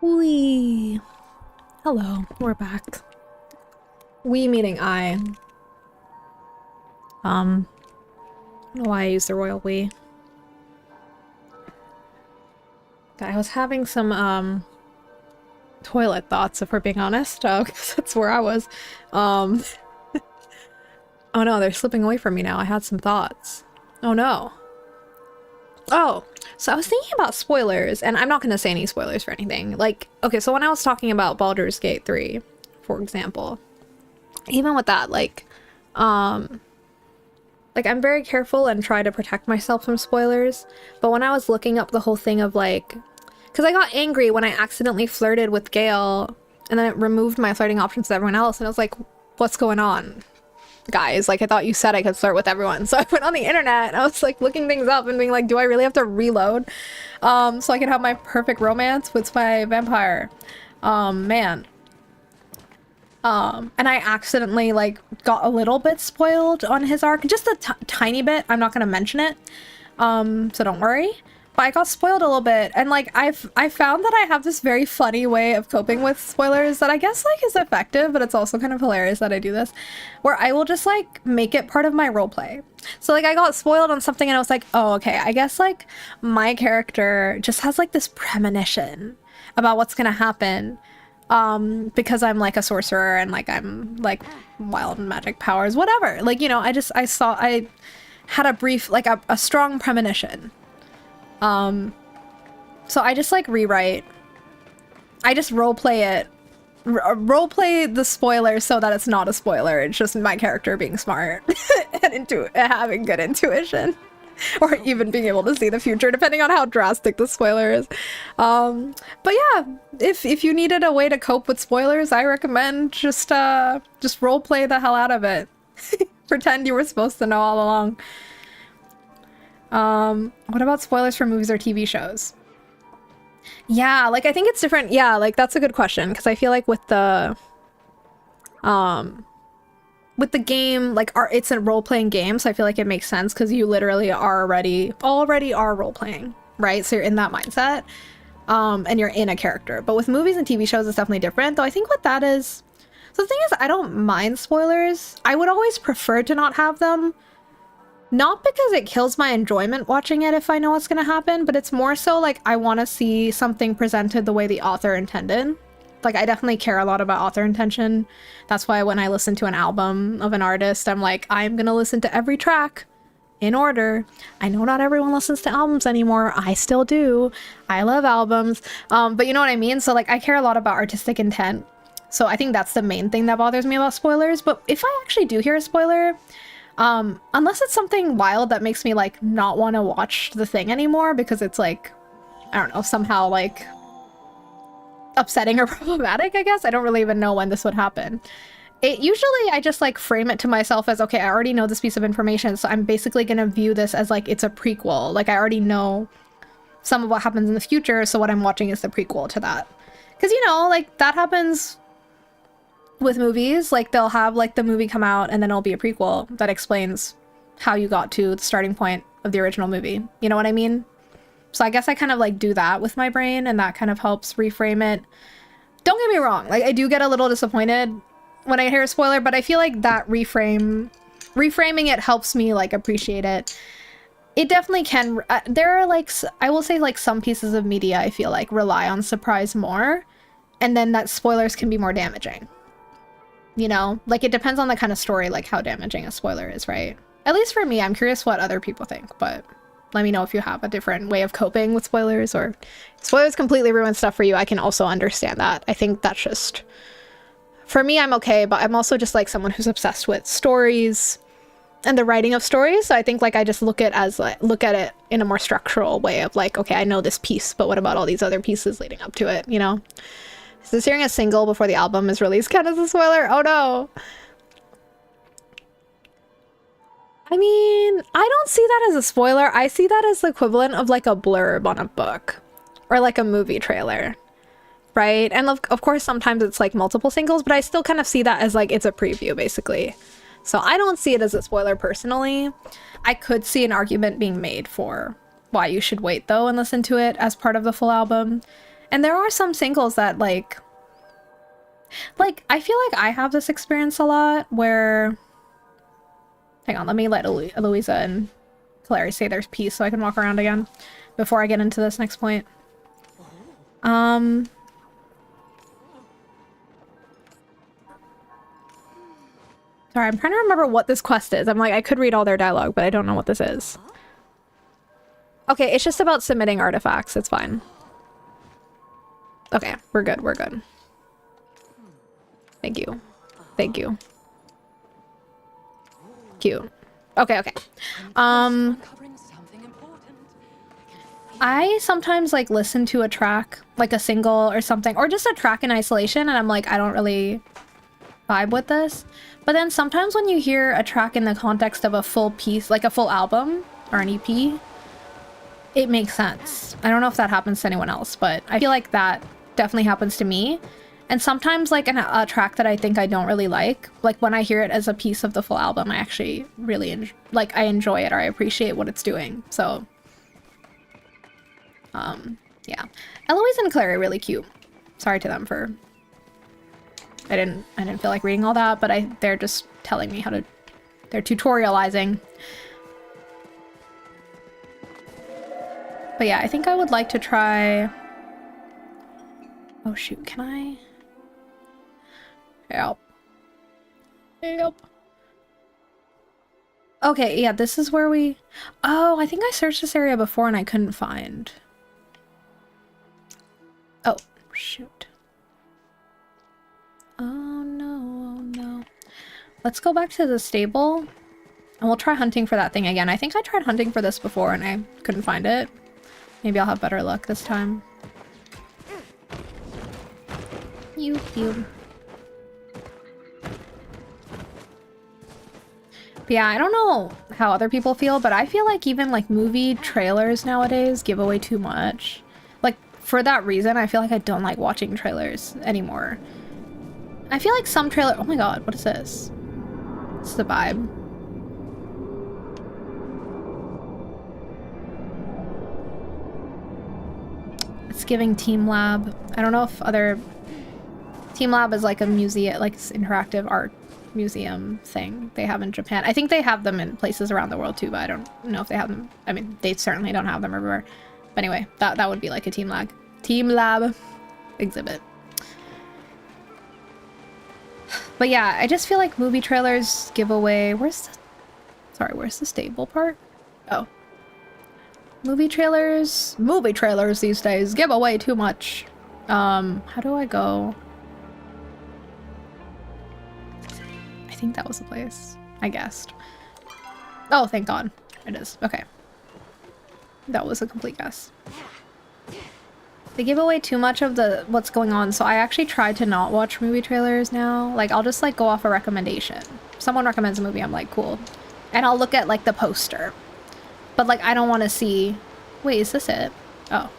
Speaker 1: We. Hello, we're back. We meaning I. I don't know why I used the royal we. I was having some toilet thoughts, if we're being honest, because that's where I was. Oh no, they're slipping away from me now. I had some thoughts. Oh no. Oh, so I was thinking about spoilers, and I'm not going to say any spoilers for anything. Like, okay, so when I was talking about Baldur's Gate 3, for example, even with that, like I'm very careful and try to protect myself from spoilers, but when I was looking up the whole thing of like, because I got angry when I accidentally flirted with Gale, and then it removed my flirting options to everyone else, and I was like, what's going on? guys. Like, I thought you said I could flirt with everyone. So I went on the internet and I was like looking things up and being like, do I really have to reload so I can have my perfect romance with my vampire? Man. And I accidentally like got a little bit spoiled on his arc, just a tiny bit. I'm not gonna mention it, so don't worry. But I got spoiled a little bit, and like I found that I have this very funny way of coping with spoilers that I guess like is effective, but it's also kind of hilarious that I do this, where I will just like make it part of my roleplay. So like I got spoiled on something and I was like, oh okay, I guess like my character just has like this premonition about what's gonna happen, because I'm like a sorcerer and like I'm like wild magic powers, whatever. Like, you know, I had a brief, like a strong premonition. So I just like rewrite. I just roleplay it. Roleplay the spoiler so that it's not a spoiler. It's just my character being smart and having good intuition. Or even being able to see the future, depending on how drastic the spoiler is. But yeah, if you needed a way to cope with spoilers, I recommend just roleplay the hell out of it. Pretend you were supposed to know all along. What about spoilers for movies or TV shows? Yeah, like I think it's different. Yeah, like that's a good question, because I feel like with the game, like it's a role-playing game, so I feel like it makes sense because you literally are already are role-playing, right? So you're in that mindset, and you're in a character. But with movies and TV shows, it's definitely different. Though I think what that is, so the thing is, I don't mind spoilers. I would always prefer to not have them. Not because it kills my enjoyment watching it if I know what's gonna happen, but it's more so like I want to see something presented the way the author intended. Like, I definitely care a lot about author intention. That's why when I listen to an album of an artist, I'm like, I'm gonna listen to every track in order. I know not everyone listens to albums anymore. I still do. I love albums. But you know what I mean? So like, I care a lot about artistic intent. So I think that's the main thing that bothers me about spoilers. But if I actually do hear a spoiler, unless it's something wild that makes me like not want to watch the thing anymore because it's like, I don't know, somehow like upsetting or problematic, I guess. I don't really even know when this would happen. It usually, I just like frame it to myself as, okay, I already know this piece of information, so I'm basically gonna view this as like it's a prequel. Like I already know some of what happens in the future, so what I'm watching is the prequel to that. Because, you know, like that happens with movies. Like they'll have like the movie come out and then it'll be a prequel that explains how you got to the starting point of the original movie. You know what I mean? So I guess I kind of like do that with my brain, and that kind of helps reframe it. Don't get me wrong, like I do get a little disappointed when I hear a spoiler, but I feel like that reframing it helps me like appreciate it. It definitely can. There are like, I will say like some pieces of media I feel like rely on surprise more, and then that spoilers can be more damaging. You know, like it depends on the kind of story, like how damaging a spoiler is, right? At least for me. I'm curious what other people think, but let me know if you have a different way of coping with spoilers, or spoilers completely ruin stuff for you. I can also understand that. I think that's just, for me, I'm okay, but I'm also just like someone who's obsessed with stories and the writing of stories. So I think like I just look at it in a more structural way of like, okay, I know this piece, but what about all these other pieces leading up to it, you know? Is this hearing a single before the album is released count as a spoiler? Oh no. I mean, I don't see that as a spoiler. I see that as the equivalent of like a blurb on a book or like a movie trailer, right? And of course, sometimes it's like multiple singles, but I still kind of see that as like it's a preview, basically. So I don't see it as a spoiler personally. I could see an argument being made for why you should wait though and listen to it as part of the full album. And there are some singles that like I feel like I have this experience a lot where, hang on, let me let Eloisa and Clary say their piece so I can walk around again before I get into this next point. Sorry, I'm trying to remember what this quest is. I'm like, I could read all their dialogue, but I don't know what this is. Okay, it's just about submitting artifacts. It's fine. Okay, we're good. We're good. Thank you. Thank you. Cute. Okay, okay. I sometimes like listen to a track, like a single or something, or just a track in isolation, and I'm like, I don't really vibe with this. But then sometimes when you hear a track in the context of a full piece, like a full album or an EP, it makes sense. I don't know if that happens to anyone else, but I feel like that definitely happens to me. And sometimes like a track that I think I don't really like when I hear it as a piece of the full album, I actually really I enjoy it, or I appreciate what it's doing. So yeah, Eloise and Claire are really cute. Sorry to them for I didn't feel like reading all that, but they're just telling me how to, they're tutorializing. But yeah, I think I would like to try, oh shoot, can I? Help. Help. Okay, yeah, this is where we, oh, I think I searched this area before and I couldn't find. Oh, shoot. Oh no, oh no. Let's go back to the stable and we'll try hunting for that thing again. I think I tried hunting for this before and I couldn't find it. Maybe I'll have better luck this time. You. But yeah, I don't know how other people feel, but I feel like even like movie trailers nowadays give away too much. Like for that reason, I feel like I don't like watching trailers anymore. I feel like some trailer, oh my god, what is this? It's the vibe. It's giving Team Lab. I don't know if other... Team Lab is like a museum, like interactive art museum thing they have in Japan. I think they have them in places around the world too, but I don't know if they have them. I mean, they certainly don't have them everywhere. But anyway, that would be like a Team Lab exhibit. But yeah, I just feel like movie trailers give away... Where's the stable part? Oh. Movie trailers these days give away too much. How do I go? I think that was the place. I guessed. Oh, thank God. It is. Okay. That was a complete guess. They give away too much of what's going on, so I actually tried to not watch movie trailers now. Like, I'll just, like, go off a recommendation. If someone recommends a movie, I'm like, cool. And I'll look at, like, the poster. But, like, I don't want to see... Wait, is this it? Oh.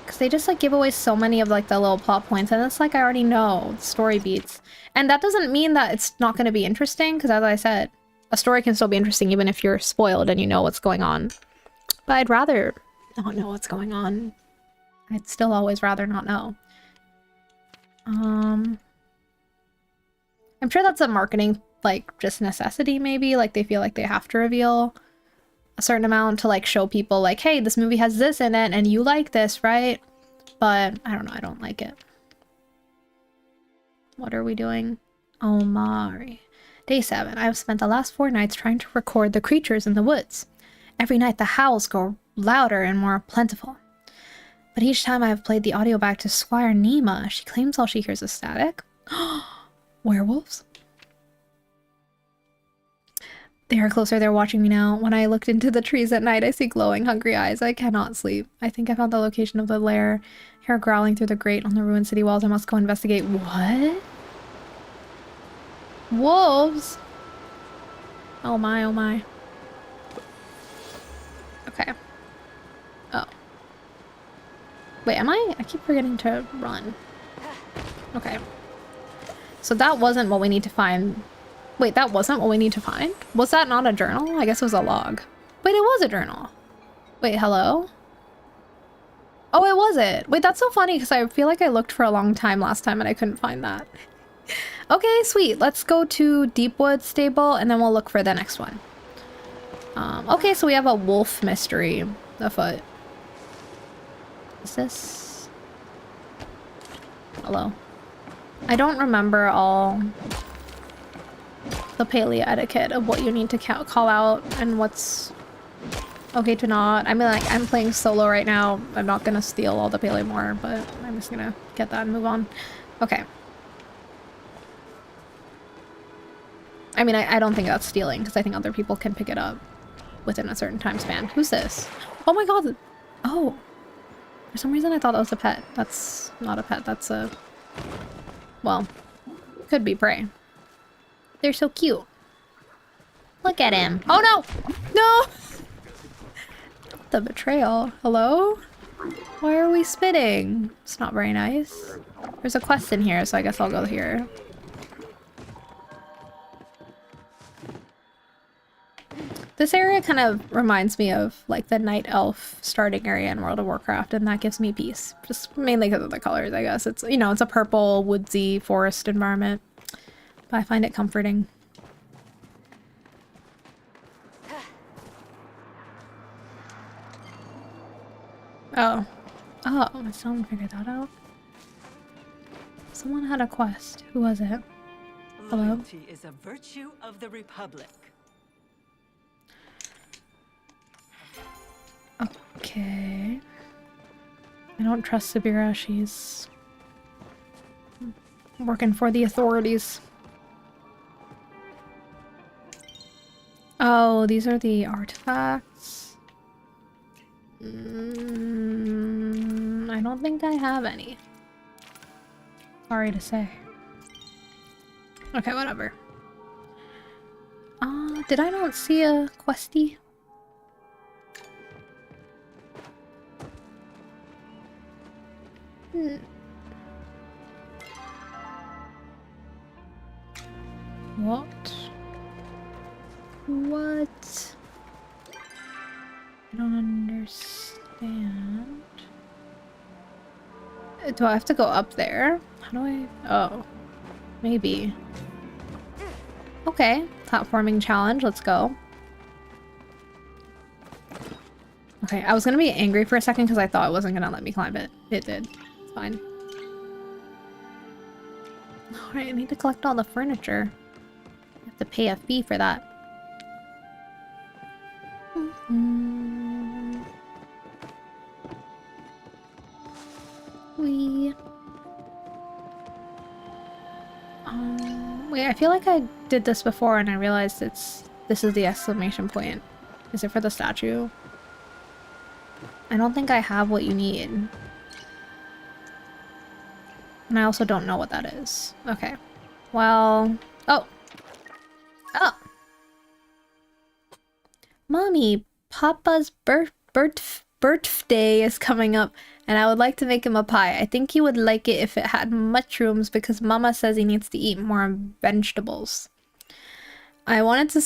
Speaker 1: Because they just, like, give away so many of, like, the little plot points, and it's like I already know the story beats. And that doesn't mean that it's not going to be interesting, because as I said, a story can still be interesting even if you're spoiled and you know what's going on. But I'd rather... not know what's going on. I'd still always rather not know. I'm sure that's a marketing, like, just necessity maybe. Like, they feel like they have to reveal a certain amount to, like, show people, like, hey, this movie has this in it and you like this, right? But, I don't know, I don't like it. What are we doing? Omari. Day 7. I have spent the last 4 nights trying to record the creatures in the woods. Every night the howls grow louder and more plentiful. But each time I have played the audio back to Squire Nima, she claims all she hears is static. Werewolves? They are closer, they're watching me now. When I looked into the trees at night, I see glowing, hungry eyes. I cannot sleep. I think I found the location of the lair. Hair growling through the grate on the ruined city walls. I must go investigate. What? Wolves? Oh my, oh my. Okay. Oh. Wait, am I? I keep forgetting to run. Okay. So that wasn't what we need to find. Wait, that wasn't what we need to find? Was that not a journal? I guess it was a log. Wait, it was a journal. Wait, hello? Oh, it was it. Wait, that's so funny because I feel like I looked for a long time last time and I couldn't find that. Okay, sweet. Let's go to Deepwood Stable and then we'll look for the next one. Okay, so we have a wolf mystery afoot. Is this... Hello. I don't remember all the Palia etiquette of what you need to call out and what's okay to not. I mean, like, I'm playing solo right now. I'm not gonna steal all the Palia more, but I'm just gonna get that and move on. Okay. I mean, I don't think that's stealing, because I think other people can pick it up within a certain time span. Who's this? Oh my god! Oh! For some reason I thought that was a pet. That's not a pet, that's a... Well, could be prey. They're so cute. Look at him. Oh no! No! The betrayal. Hello? Why are we spitting? It's not very nice. There's a quest in here, so I guess I'll go here. This area kind of reminds me of like the Night Elf starting area in World of Warcraft, and that gives me peace. Just mainly because of the colors, I guess. It's, you know, it's a purple, woodsy forest environment. But I find it comforting. Oh. Oh, I still haven't figured that out. Someone had a quest. Who was it? Hello?
Speaker 6: Loyalty is a virtue of the Republic.
Speaker 1: Okay. I don't trust Sabira. She's working for the authorities. Oh, these are the artifacts. I don't think I have any. Sorry to say. Okay, whatever. Did I not see a questie? What? What? I don't understand. Do I have to go up there? How do I? Oh. Maybe. Okay. Platforming challenge. Let's go. Okay, I was gonna be angry for a second because I thought it wasn't gonna let me climb it. It did. It's fine. Alright, I need to collect all the furniture. I have to pay a fee for that. Wait, I feel like I did this before and I realized this is the exclamation point. Is it for the statue? I don't think I have what you need. And I also don't know what that is. Okay. Well... Oh! Oh! Mommy, Papa's birthday is coming up, and I would like to make him a pie. I think he would like it if it had mushrooms because Mama says he needs to eat more vegetables. I wanted to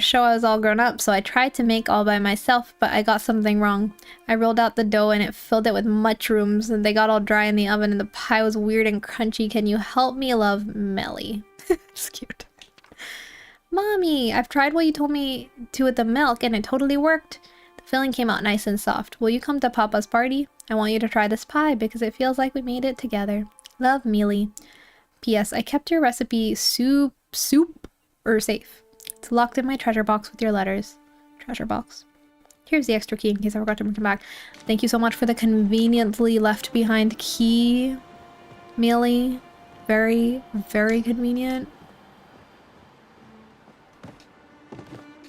Speaker 1: show I was all grown up, so I tried to make all by myself, but I got something wrong. I rolled out the dough and filled it with mushrooms, and they got all dry in the oven, and the pie was weird and crunchy. Can you help me? Love, Melly. It's cute. Mommy, I've tried what you told me to with the milk, and it totally worked. The filling came out nice and soft. Will you come to Papa's party? I want you to try this pie because it feels like we made it together. Love, Mealy. P.S. I kept your recipe safe. It's locked in my treasure box with your letters. Treasure box. Here's the extra key in case I forgot to bring it back. Thank you so much for the conveniently left behind key, Mealy. Very, very convenient.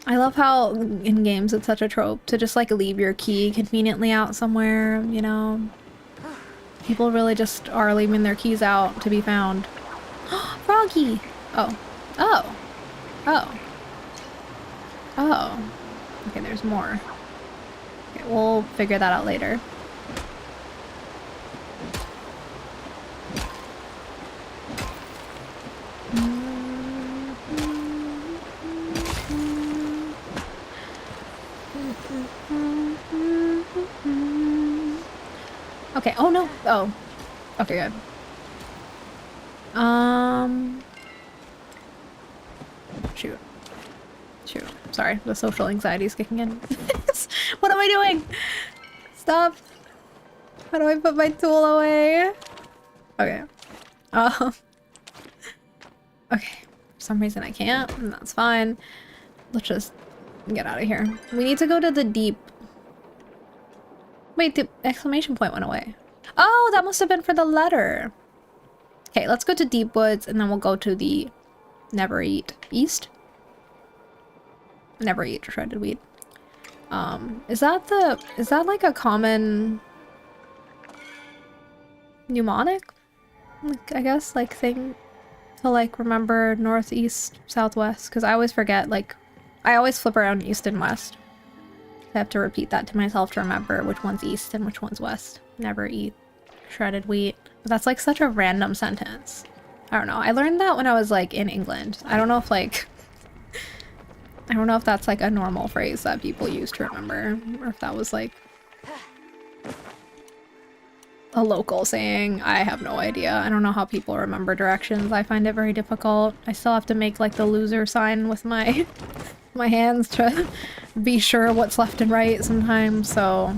Speaker 1: I love how in games it's such a trope to just like leave your key conveniently out somewhere, you know? People really just are leaving their keys out to be found. Froggy! Oh. Oh. Oh. Oh. Okay, there's more. Okay, we'll figure that out later. Okay, oh no! Oh. Okay, good. Shoot. Shoot. Sorry, the social anxiety is kicking in. What am I doing? Stop! How do I put my tool away? Okay. Okay. For some reason I can't, and that's fine. Let's just get out of here. We need to go to the deep. Wait, the exclamation point went away. Oh, that must have been for the letter. Okay, let's go to Deep Woods and then we'll go to the Never Eat East. Never Eat shredded wheat. Is that like a common mnemonic? like, I guess, like, thing to, like, remember northeast, southwest, because I always forget, like, I always flip around east and west. I have to repeat that to myself to remember which one's east and which one's west. Never eat shredded wheat. But that's, like, such a random sentence. I don't know. I learned that when I was, like, in England. I don't know if, like... I don't know if that's, like, a normal phrase that people use to remember, or if that was, like, a local saying. I have no idea. I don't know how people remember directions. I find it very difficult. I still have to make, like, the loser sign with my my hands to be sure what's left and right sometimes, so...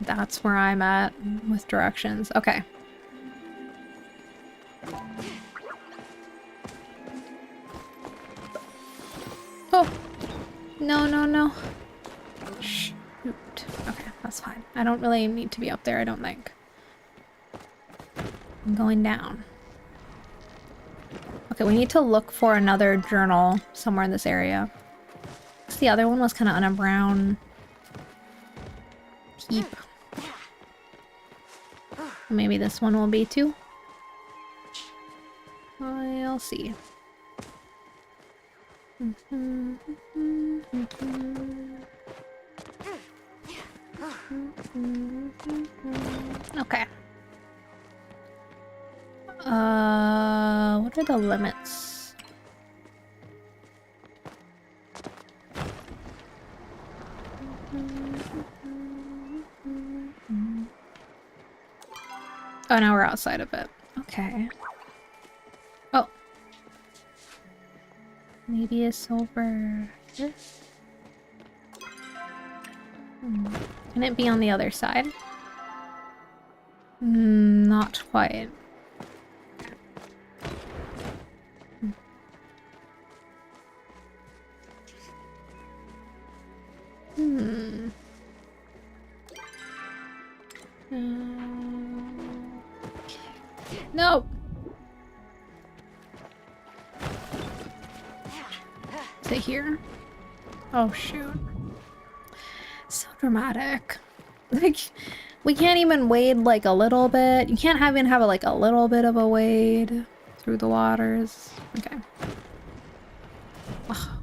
Speaker 1: That's where I'm at with directions. Okay. Oh! No, no, no. Shoot. Okay, that's fine. I don't really need to be up there, I don't think. I'm going down. Okay, we need to look for another journal somewhere in this area. The other one was kind of on a brown heap. Maybe this one will be too. I'll see. Okay. What are the limits? Oh, now we're outside of it. Okay. Oh. Maybe it's over here? Can it be on the other side? Not quite. No! Is it here? Oh shoot. So dramatic. Like, we can't even wade like a little bit. You can't even have like a little bit of a wade through the waters. Okay. Oh.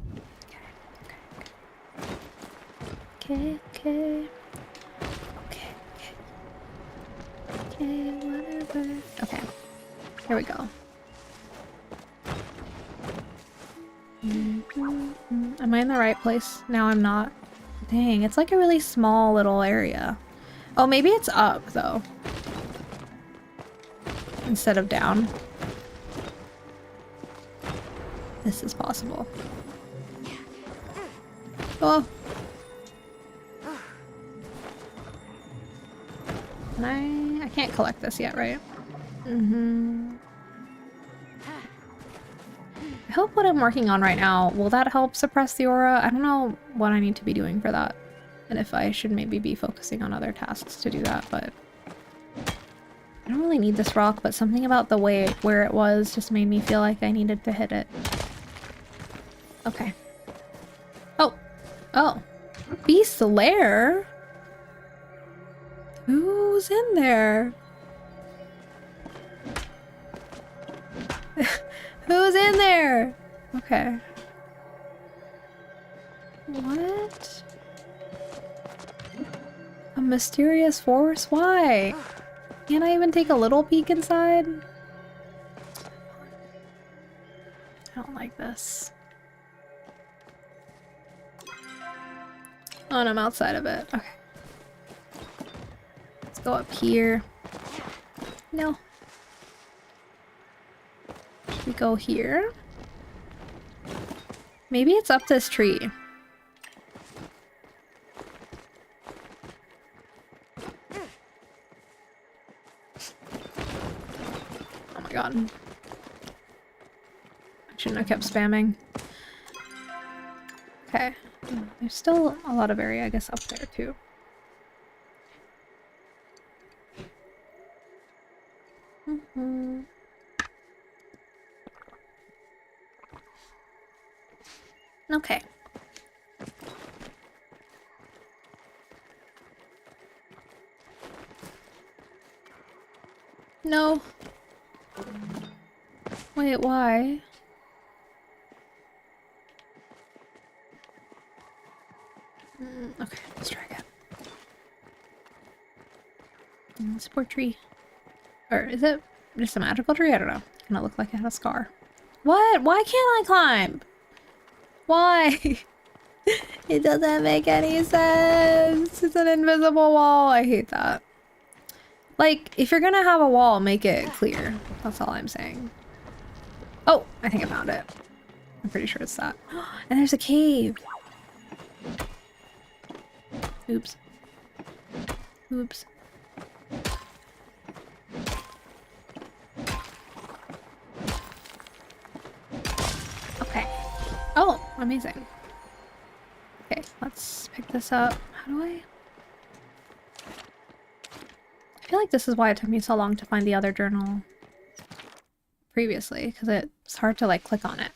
Speaker 1: Okay, okay. Okay, okay. Okay, whatever. Okay. Here we go. Am I in the right place? Now I'm not. Dang, it's like a really small little area. Oh, maybe it's up, though. Instead of down. This is possible. Oh! Can I can't collect this yet, right? I hope what I'm working on right now, will that help suppress the aura? I don't know what I need to be doing for that. And if I should maybe be focusing on other tasks to do that, but... I don't really need this rock, but something about the way where it was just made me feel like I needed to hit it. Okay. Oh! Oh! Beast's lair? Who's in there? Who's in there? Okay. What? A mysterious force? Why? Can't I even take a little peek inside? I don't like this. Oh, and I'm outside of it. Okay. Let's go up here. No. We go here. Maybe it's up this tree. Oh my god. I shouldn't have kept spamming. Okay. There's still a lot of area, I guess, up there too. Okay. No. Wait, why? Okay, let's try again. Support tree. Or is it just a magical tree? I don't know. Kind of look like it had a scar. What? Why can't I climb? Why? It doesn't make any sense. It's an invisible wall. I hate that. Like, if you're gonna have a wall, make it clear. That's all I'm saying. Oh, I think I found it. I'm pretty sure it's that. And there's a cave. Oops. Oops. Okay. Oh, amazing. Okay, let's pick this up. How do I feel like this is why it took me so long to find the other journal previously, because it's hard to like click on it.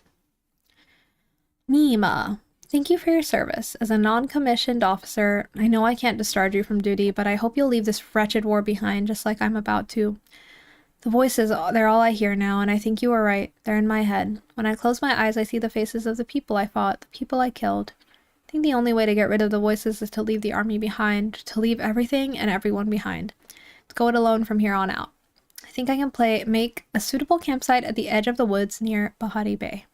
Speaker 1: Nima, thank you for your service. As a non-commissioned officer, I know I can't discharge you from duty, but I hope you'll leave this wretched war behind just like I'm about to. The voices, they're all I hear now, and I think you were right. They're in my head. When I close my eyes, I see the faces of the people I fought, the people I killed. I think the only way to get rid of the voices is to leave the army behind, to leave everything and everyone behind. To go it alone from here on out. I think I can make a suitable campsite at the edge of the woods near Bahari Bay.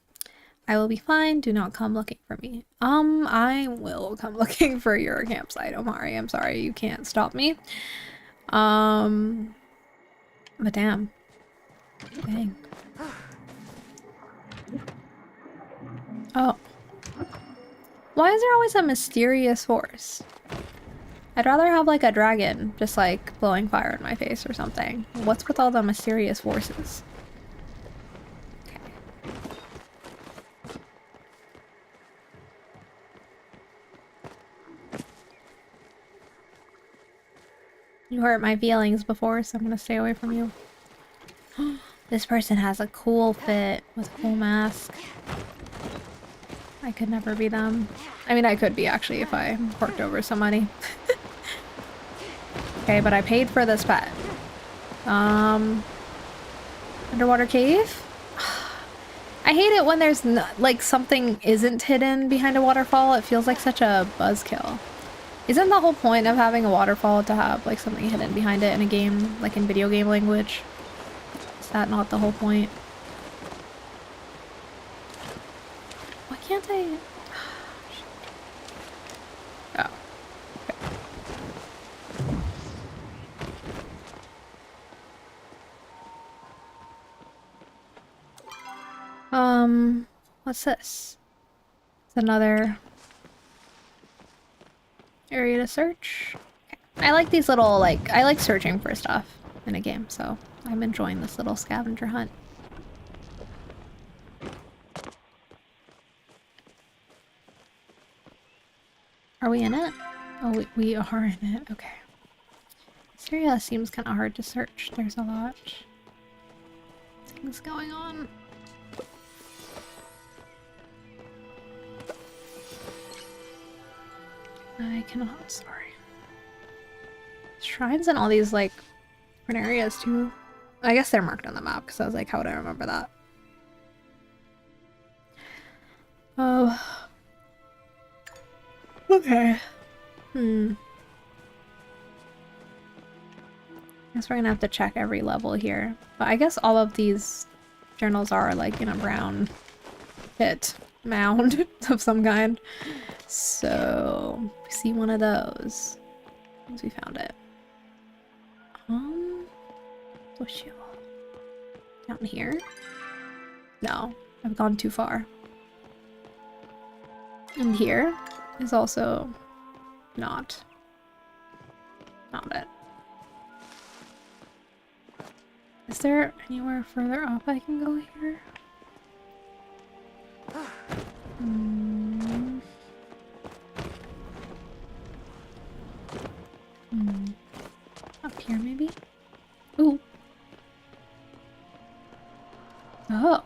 Speaker 1: I will be fine. Do not come looking for me. I will come looking for your campsite, Omari. I'm sorry, you can't stop me. But damn. Dang. Oh. Why is there always a mysterious force? I'd rather have like a dragon just like blowing fire in my face or something. What's with all the mysterious forces? Okay. You hurt my feelings before, so I'm gonna stay away from you. This person has a cool fit with a cool mask. I could never be them. I mean, I could be actually if I forked over some money. Okay, but I paid for this pet. Underwater cave? I hate it when there's like something isn't hidden behind a waterfall. It feels like such a buzzkill. Isn't the whole point of having a waterfall to have like something hidden behind it in a game, like in video game language? Is that not the whole point? Why can't I? Oh. What's this? It's another area to search. Okay. I like these little, like, I like searching for stuff in a game, so I'm enjoying this little scavenger hunt. Are we in it? Oh, we are in it. Okay. This area seems kind of hard to search. There's a lot of things going on. I cannot, sorry. Shrines in all these, like, different areas, too. I guess they're marked on the map, because I was like, how would I remember that? Oh. Okay. I guess we're gonna have to check every level here. But I guess all of these journals are, like, in a brown pit mound of some kind. So, we see one of those. Once we found it. What's you? Down here? No, I've gone too far. And here is also not it. Is there anywhere further up I can go here? Up here, maybe? Ooh. Oh.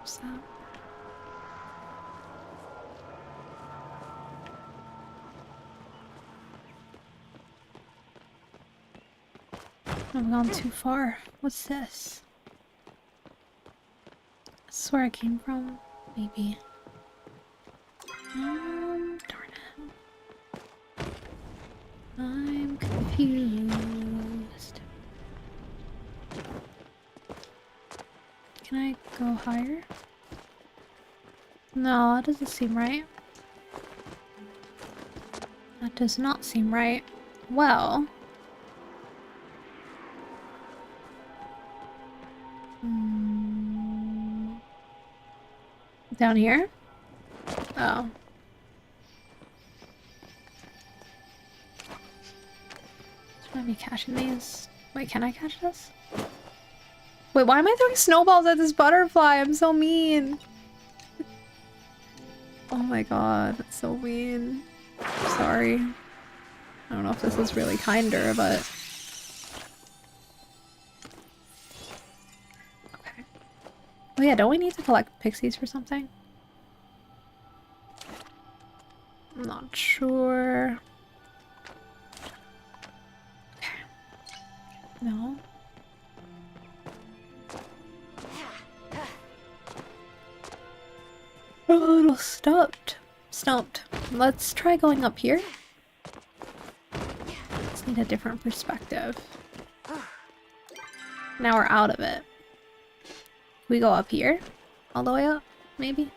Speaker 1: What's that? I've gone too far. What's this? This is where I came from? Maybe. Darn it. I'm confused. Can I go higher? No, that doesn't seem right. That does not seem right. Well... Down here? Oh. Should I be catching these? Wait, can I catch this? Wait, why am I throwing snowballs at this butterfly? I'm so mean. Oh my god, that's so mean. Sorry. I don't know if this is really kinder, but... Okay. Oh yeah, don't we need to collect pixies for something? I'm not sure. Okay. No. Oh, a little stumped. Let's try going up here. Let's need a different perspective. Now we're out of it. We go up here? All the way up? Maybe?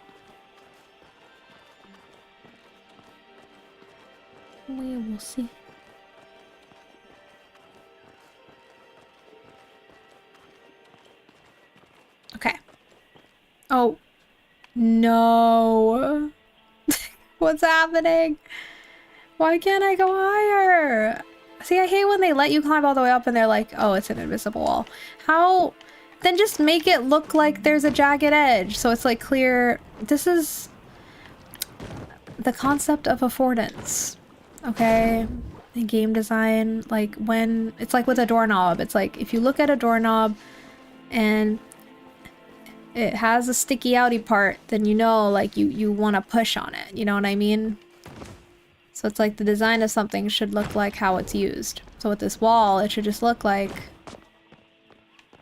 Speaker 1: We will see. Okay. Oh. No. What's happening? Why can't I go higher? See, I hate when they let you climb all the way up and they're like, oh, it's an invisible wall. How? Then just make it look like there's a jagged edge. So it's like clear. This is the concept of affordance. Okay? In game design, like when it's like with a doorknob, it's like if you look at a doorknob and it has a sticky outy part, then you know, like you want to push on it. You know what I mean? So it's like the design of something should look like how it's used. So with this wall, it should just look like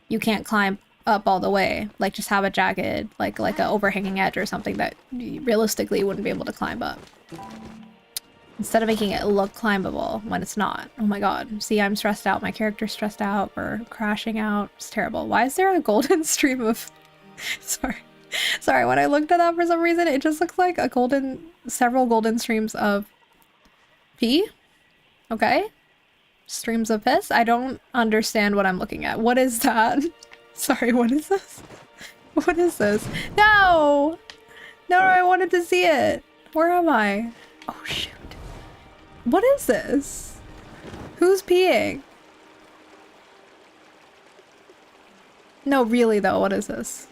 Speaker 1: you can't climb up all the way. Like just have a jagged, like an overhanging edge or something that you realistically wouldn't be able to climb up. Instead of making it look climbable when it's not. Oh my god. See, I'm stressed out. My character's stressed out. We're crashing out. It's terrible. Why is there a golden stream of... Sorry, when I looked at that for some reason, it just looks like several golden streams of pee. Okay. Streams of piss. I don't understand what I'm looking at. What is that? Sorry, what is this? What is this? No! No, I wanted to see it. Where am I? Oh, shoot. What is this? Who's peeing? No, really though, what is this?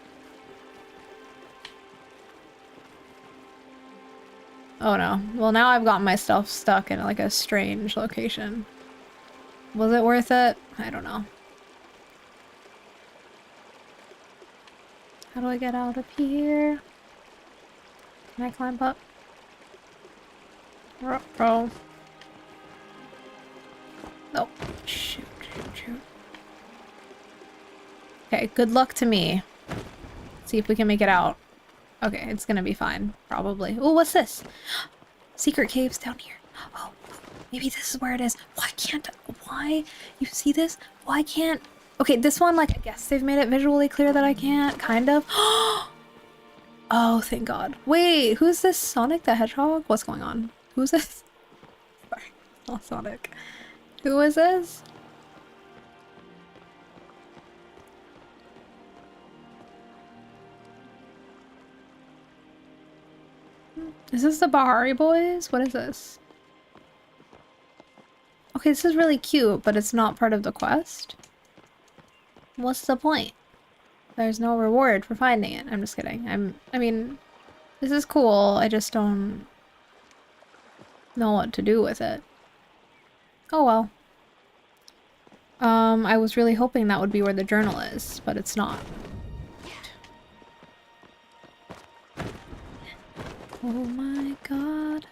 Speaker 1: Oh no. Well, now I've got myself stuck in like a strange location. Was it worth it? I don't know. How do I get out of here? Can I climb up? Oh. Oh, shoot. Okay, good luck to me. Let's see if we can make it out. Okay, it's gonna be fine, probably. Oh, what's this? Secret caves down here. Oh, maybe this is where it is. Why? You see this? Why can't... Okay, this one, like, I guess they've made it visually clear that I can't, kind of. Oh, thank God. Wait, who's this? Sonic the Hedgehog? What's going on? Who's this? Sorry, not Sonic. Who is this? Is this the Bahari Boys? What is this? Okay, this is really cute, but it's not part of the quest. What's the point? There's no reward for finding it. I'm just kidding. I mean, this is cool. I just don't know what to do with it. Oh well. I was really hoping that would be where the journal is, but it's not. Oh my god.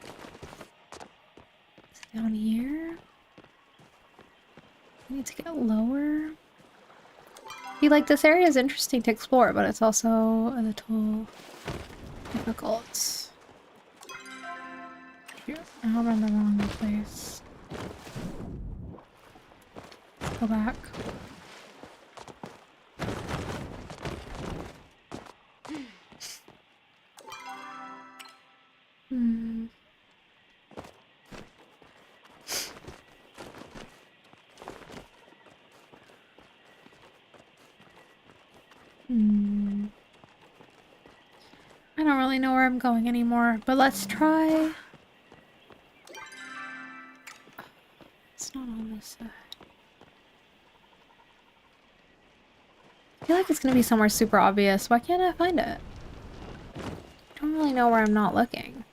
Speaker 1: Is it down here? I need to get lower. See, like, this area is interesting to explore, but it's also a little difficult. Here, I'm in the wrong place. Let's go back. Hmm. I don't really know where I'm going anymore, but let's try. It's not on this side. I feel like it's gonna be somewhere super obvious. Why can't I find it? I don't really know where I'm not looking.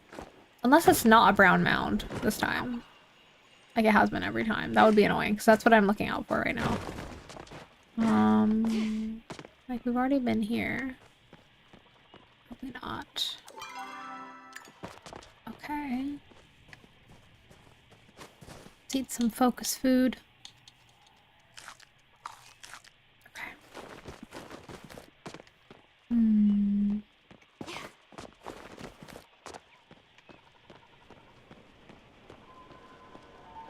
Speaker 1: Unless it's not a brown mound this time. Like it has been every time. That would be annoying, because that's what I'm looking out for right now. Like we've already been here. Probably not. Okay. Let's eat some focus food. Okay.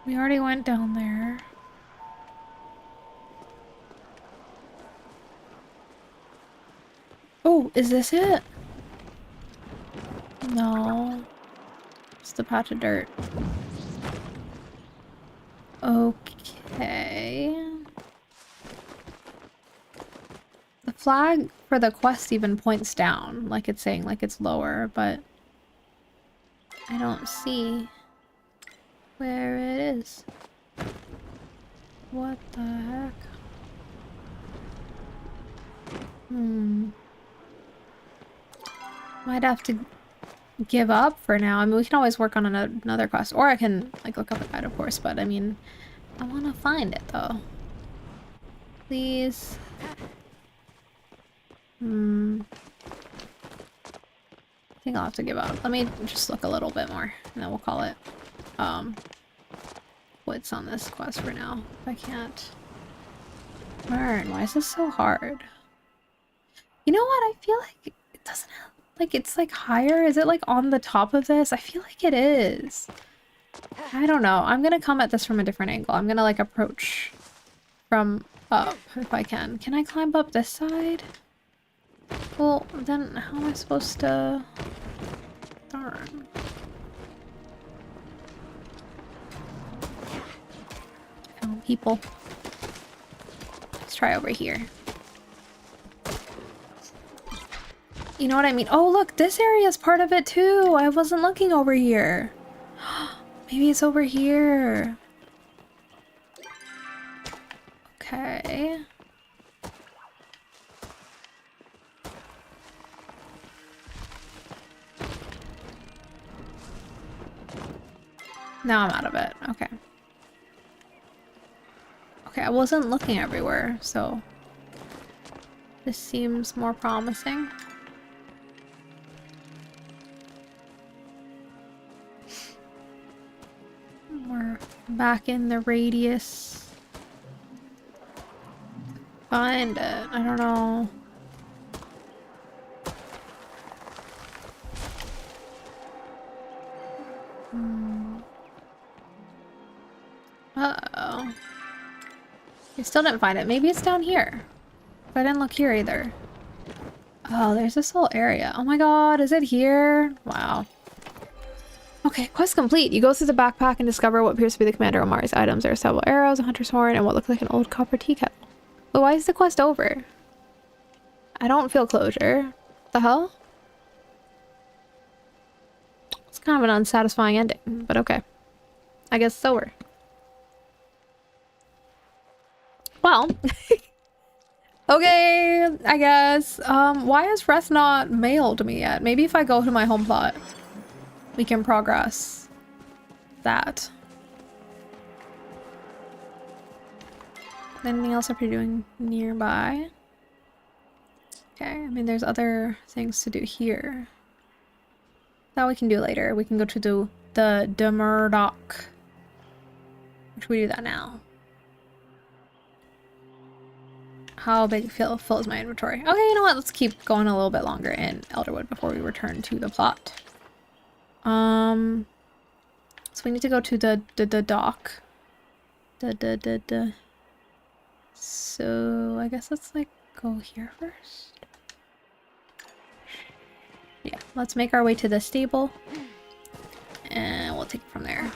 Speaker 1: We already went down there. Oh, is this it? No. It's the patch of dirt. Okay. The flag for the quest even points down, like it's saying like it's lower, but I don't see where it is. What the heck? Might have to give up for now. I mean, we can always work on another quest, or I can like look up a guide, of course, but I mean, I want to find it though. Please. I think I'll have to give up. Let me just look a little bit more, and then we'll call it what's on this quest for now. If I can't learn. Why is this so hard? You know what? I feel like it doesn't have, like, it's like higher. Is it like on the top of this? I feel like it is. I don't know. I'm gonna come at this from a different angle. I'm gonna like approach from up if I can. Can I climb up this side? Well, then how am I supposed to... Darn. I found people. Let's try over here. You know what I mean? Oh, look, this area is part of it too. I wasn't looking over here. Maybe it's over here. Okay. Now I'm out of it. Okay. Okay, I wasn't looking everywhere, so this seems more promising. We're back in the radius. Find it. I don't know. Uh-oh. I still didn't find it. Maybe it's down here. But I didn't look here either. Oh, there's this whole area. Oh my god, is it here? Wow. Okay, quest complete. You go through the backpack and discover what appears to be the Commander Omari's items. There are several arrows, a hunter's horn, and what looks like an old copper tea kettle. But why is the quest over? I don't feel closure. The hell? It's kind of an unsatisfying ending, but okay. I guess it's over. Well, okay, I guess. Why has Reth not mailed me yet? Maybe if I go to my home plot, we can progress that. Anything else up you're doing nearby? Okay, I mean, there's other things to do here. That we can do later. We can go to do the Murdoch. Should we do that now? How big full is my inventory? Okay, you know what? Let's keep going a little bit longer in Elderwood before we return to the plot. So we need to go to the dock. So I guess let's like go here first. Yeah, let's make our way to the stable. And we'll take it from there.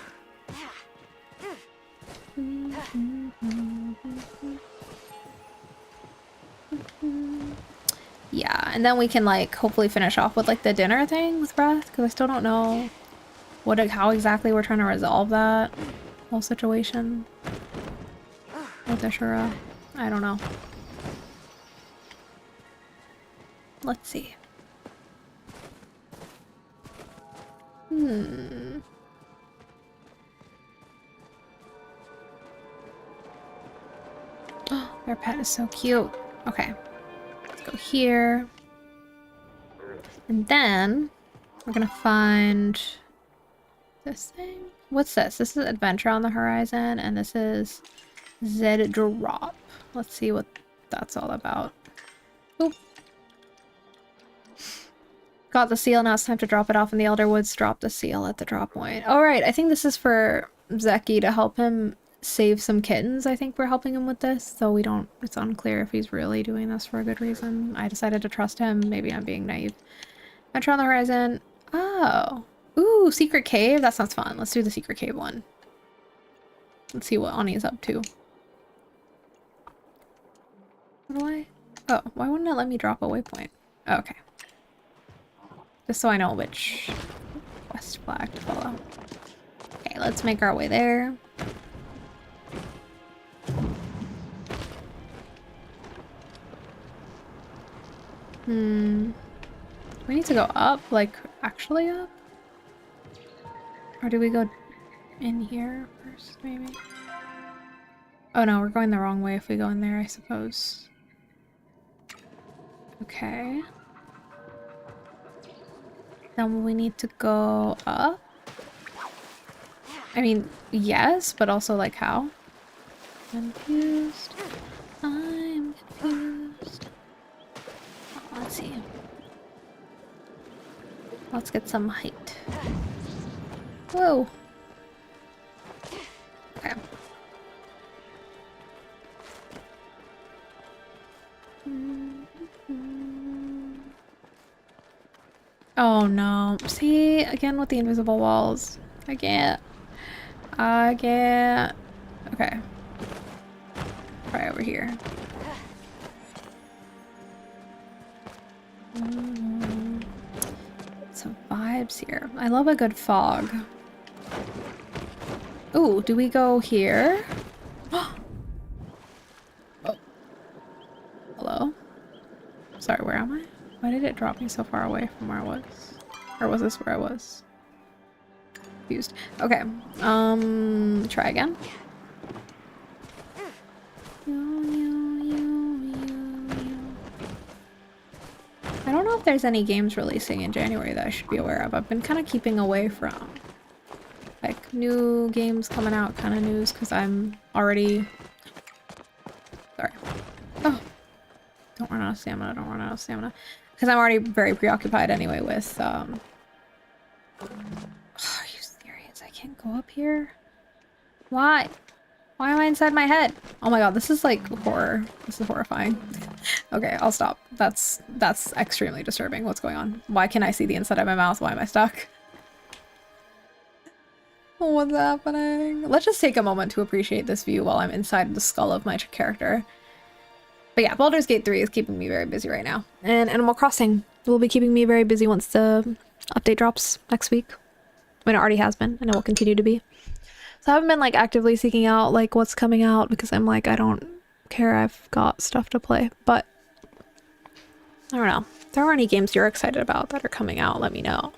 Speaker 1: Yeah, and then we can like hopefully finish off with like the dinner thing with Breath, because I still don't know how exactly we're trying to resolve that whole situation with Ashura. I don't know. Let's see. Oh, their pet is so cute. Okay. Let's go here. And then we're gonna find this thing. What's this? This is Adventure on the Horizon, and this is Z Drop. Let's see what that's all about. Oop. Got the seal, now it's time to drop it off in the Elderwoods. Drop the seal at the drop point. Alright, I think this is for Zeki to help him save some kittens. I think we're helping him with this, so we don't, it's unclear if he's really doing this for a good reason. I decided to trust him. Maybe I'm being naive. Adventure on the Horizon. Oh. Ooh, secret cave. That sounds fun. Let's do the secret cave one. Let's see what Ani's up to. What do I? Oh, why wouldn't it let me drop a waypoint? Okay. Just so I know which quest flag to follow. Okay, let's make our way there. We need to go up, like actually up? Or do we go in here first, maybe? Oh no, we're going the wrong way if we go in there, I suppose. Okay. Then we need to go up? I mean, yes, but also like how? Confused. I'm confused. Oh, let's see. Let's get some height. Whoa. Okay. Oh no. See, again with the invisible walls. I can't. Okay. Try over here. Some vibes here. I love a good fog. Ooh, do we go here? Oh. Hello? Sorry, where am I? Why did it drop me so far away from where I was? Or was this where I was? Confused. Okay. Try again. I don't know if there's any games releasing in January that I should be aware of. I've been kind of keeping away from like new games coming out kind of news because I'm already... Sorry. Oh. Don't run out of stamina, don't run out of stamina. Because I'm already very preoccupied anyway with, Oh, are you serious? I can't go up here? Why? Why am I inside my head? Oh my god, this is like horror. This is horrifying. Okay, I'll stop. That's extremely disturbing. What's going on? Why can I see the inside of my mouth? Why am I stuck? What's happening? Let's just take a moment to appreciate this view while I'm inside the skull of my character. But yeah, Baldur's Gate 3 is keeping me very busy right now. And Animal Crossing will be keeping me very busy once the update drops next week. I mean, it already has been, and it will continue to be. So I haven't been like actively seeking out like what's coming out because I'm like, I don't care, I've got stuff to play. But I don't know. If there are any games you're excited about that are coming out, let me know.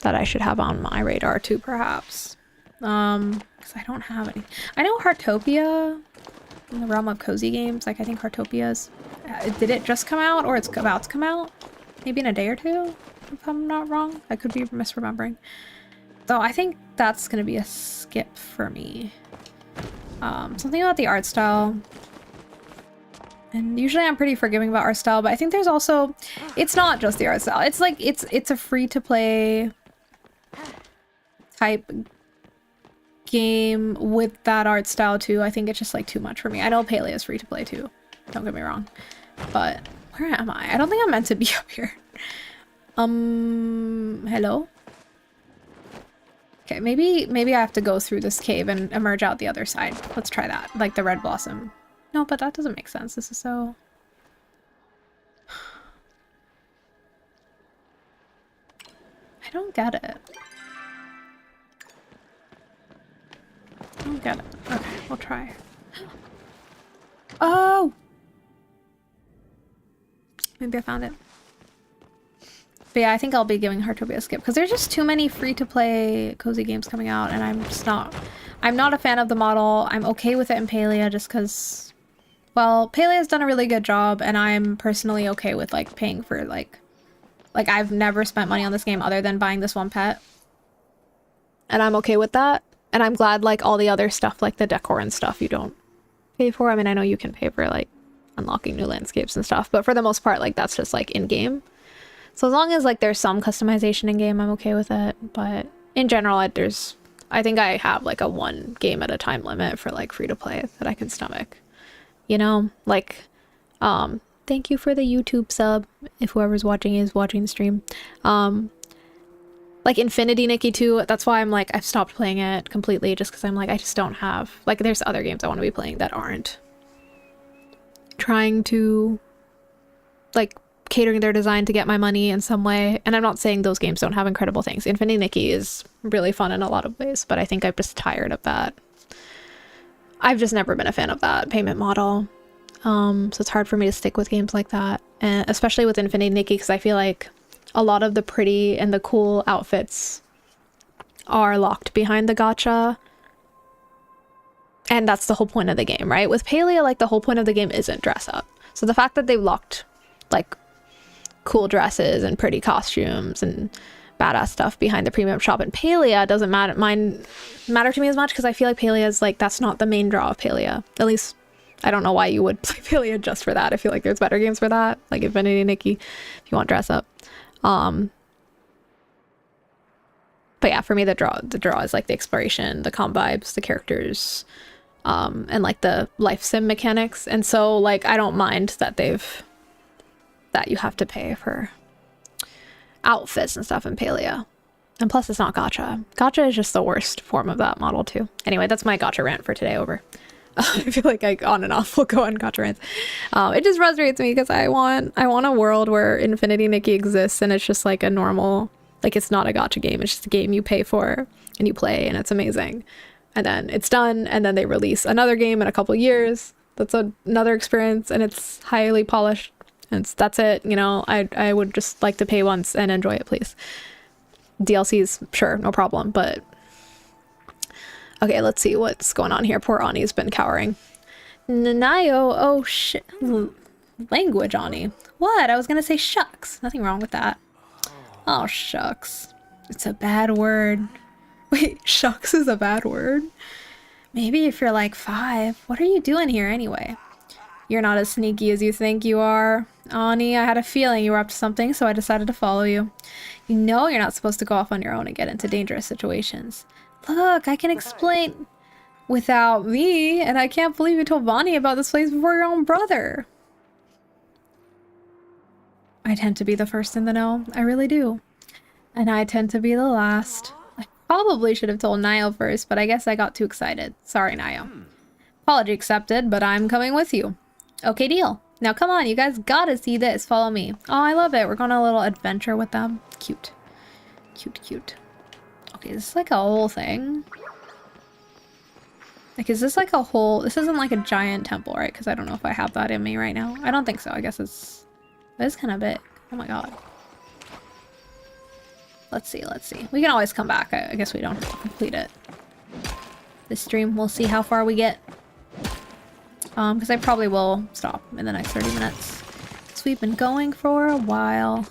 Speaker 1: That I should have on my radar too, perhaps. Because I don't have any. I know Heartopia, in the realm of cozy games, like I think Heartopia's, did it just come out or it's about to come out? Maybe in a day or two, if I'm not wrong. I could be misremembering. So I think that's gonna be a skip for me. Something about the art style And usually I'm pretty forgiving about art style, but I think there's also, it's not just the art style. It's like, it's a free to play type game with that art style too. I think it's just like too much for me. I know Palia is free to play too. Don't get me wrong. But where am I? I don't think I'm meant to be up here. Hello? Okay, maybe I have to go through this cave and emerge out the other side. Let's try that. Like the red blossom. No, but that doesn't make sense. This is so... I don't get it. I don't get it. Okay, we'll try. Oh! Maybe I found it. But yeah, I think I'll be giving Heartopia a skip because there's just too many free-to-play cozy games coming out, and I'm just not... I'm not a fan of the model. I'm okay with it in Palia just because... Well, Palia's done a really good job, and I'm personally okay with, like, paying for, like... Like, I've never spent money on this game other than buying this one pet. And I'm okay with that. And I'm glad, like, all the other stuff, like the decor and stuff, you don't pay for. I mean, I know you can pay for, like, unlocking new landscapes and stuff, but for the most part, like, that's just, like, in-game. So as long as, like, there's some customization in-game, I'm okay with it. But in general, I think I have, like, a one game at a time limit for, like, free-to-play that I can stomach. You know? Like, thank you for the YouTube sub, if whoever's watching is watching the stream. Like, Infinity Nikki too, that's why I'm, like, I've stopped playing it completely, just because I'm, like, I just don't have... Like, there's other games I want to be playing that aren't trying to, like, catering their design to get my money in some way. And I'm not saying those games don't have incredible things. Infinity Nikki is really fun in a lot of ways, but I think I'm just tired of that. I've just never been a fan of that payment model. So it's hard for me to stick with games like that, and especially with Infinity Nikki, because I feel like a lot of the pretty and the cool outfits are locked behind the gacha. And that's the whole point of the game, right? With Palia, like, the whole point of the game isn't dress up. So the fact that they've locked, like, cool dresses and pretty costumes and badass stuff behind the premium shop in Palia doesn't matter to me as much, because I feel like Palia is, like, that's not the main draw of Palia. At least, I don't know why you would play Palia just for that. I feel like there's better games for that, like Infinity Nikki, if you want dress up. But yeah, for me, the draw is, like, the exploration, the comm vibes, the characters, and, like, the life sim mechanics. And so, like, I don't mind that that you have to pay for outfits and stuff in Palia. And plus, it's not gacha. Gacha is just the worst form of that model too. Anyway, that's my gacha rant for today. Over. I feel like I on and off will go on gacha rants. It just frustrates me because I want a world where Infinity Nikki exists and it's just like a normal, like, it's not a gacha game. It's just a game you pay for and you play and it's amazing. And then it's done, and then they release another game in a couple years. That's another experience, and it's highly polished. And that's it. You know, I would just like to pay once and enjoy it, please. DLCs, sure, no problem, but okay, let's see what's going on here. Poor Ani's been cowering. Nanayo, oh shit. Language, Ani. What? I was gonna say shucks. Nothing wrong with that. Oh, shucks. It's a bad word. Wait, shucks is a bad word? Maybe if you're like 5. What are you doing here anyway? You're not as sneaky as you think you are. Ani, I had a feeling you were up to something, so I decided to follow you. You know you're not supposed to go off on your own and get into dangerous situations. Look, I can explain without me, and I can't believe you told Bonnie about this place before your own brother. I tend to be the first in the know. I really do. And I tend to be the last. I probably should have told Niall first, but I guess I got too excited. Sorry, Niall. Apology accepted, but I'm coming with you. Okay, deal. Now come on, you guys gotta see this. Follow me. Oh, I love it. We're going on a little adventure with them. Cute. Cute, cute. Okay, this is like a whole thing. Like, is this like a whole... This isn't like a giant temple, right? Because I don't know if I have that in me right now. I don't think so. I guess it's... It is kind of big. Oh my god. Let's see, let's see. We can always come back. I guess we don't have to complete it. This stream, we'll see how far we get. Because I probably will stop in the next 30 minutes. Because we've been going for a while.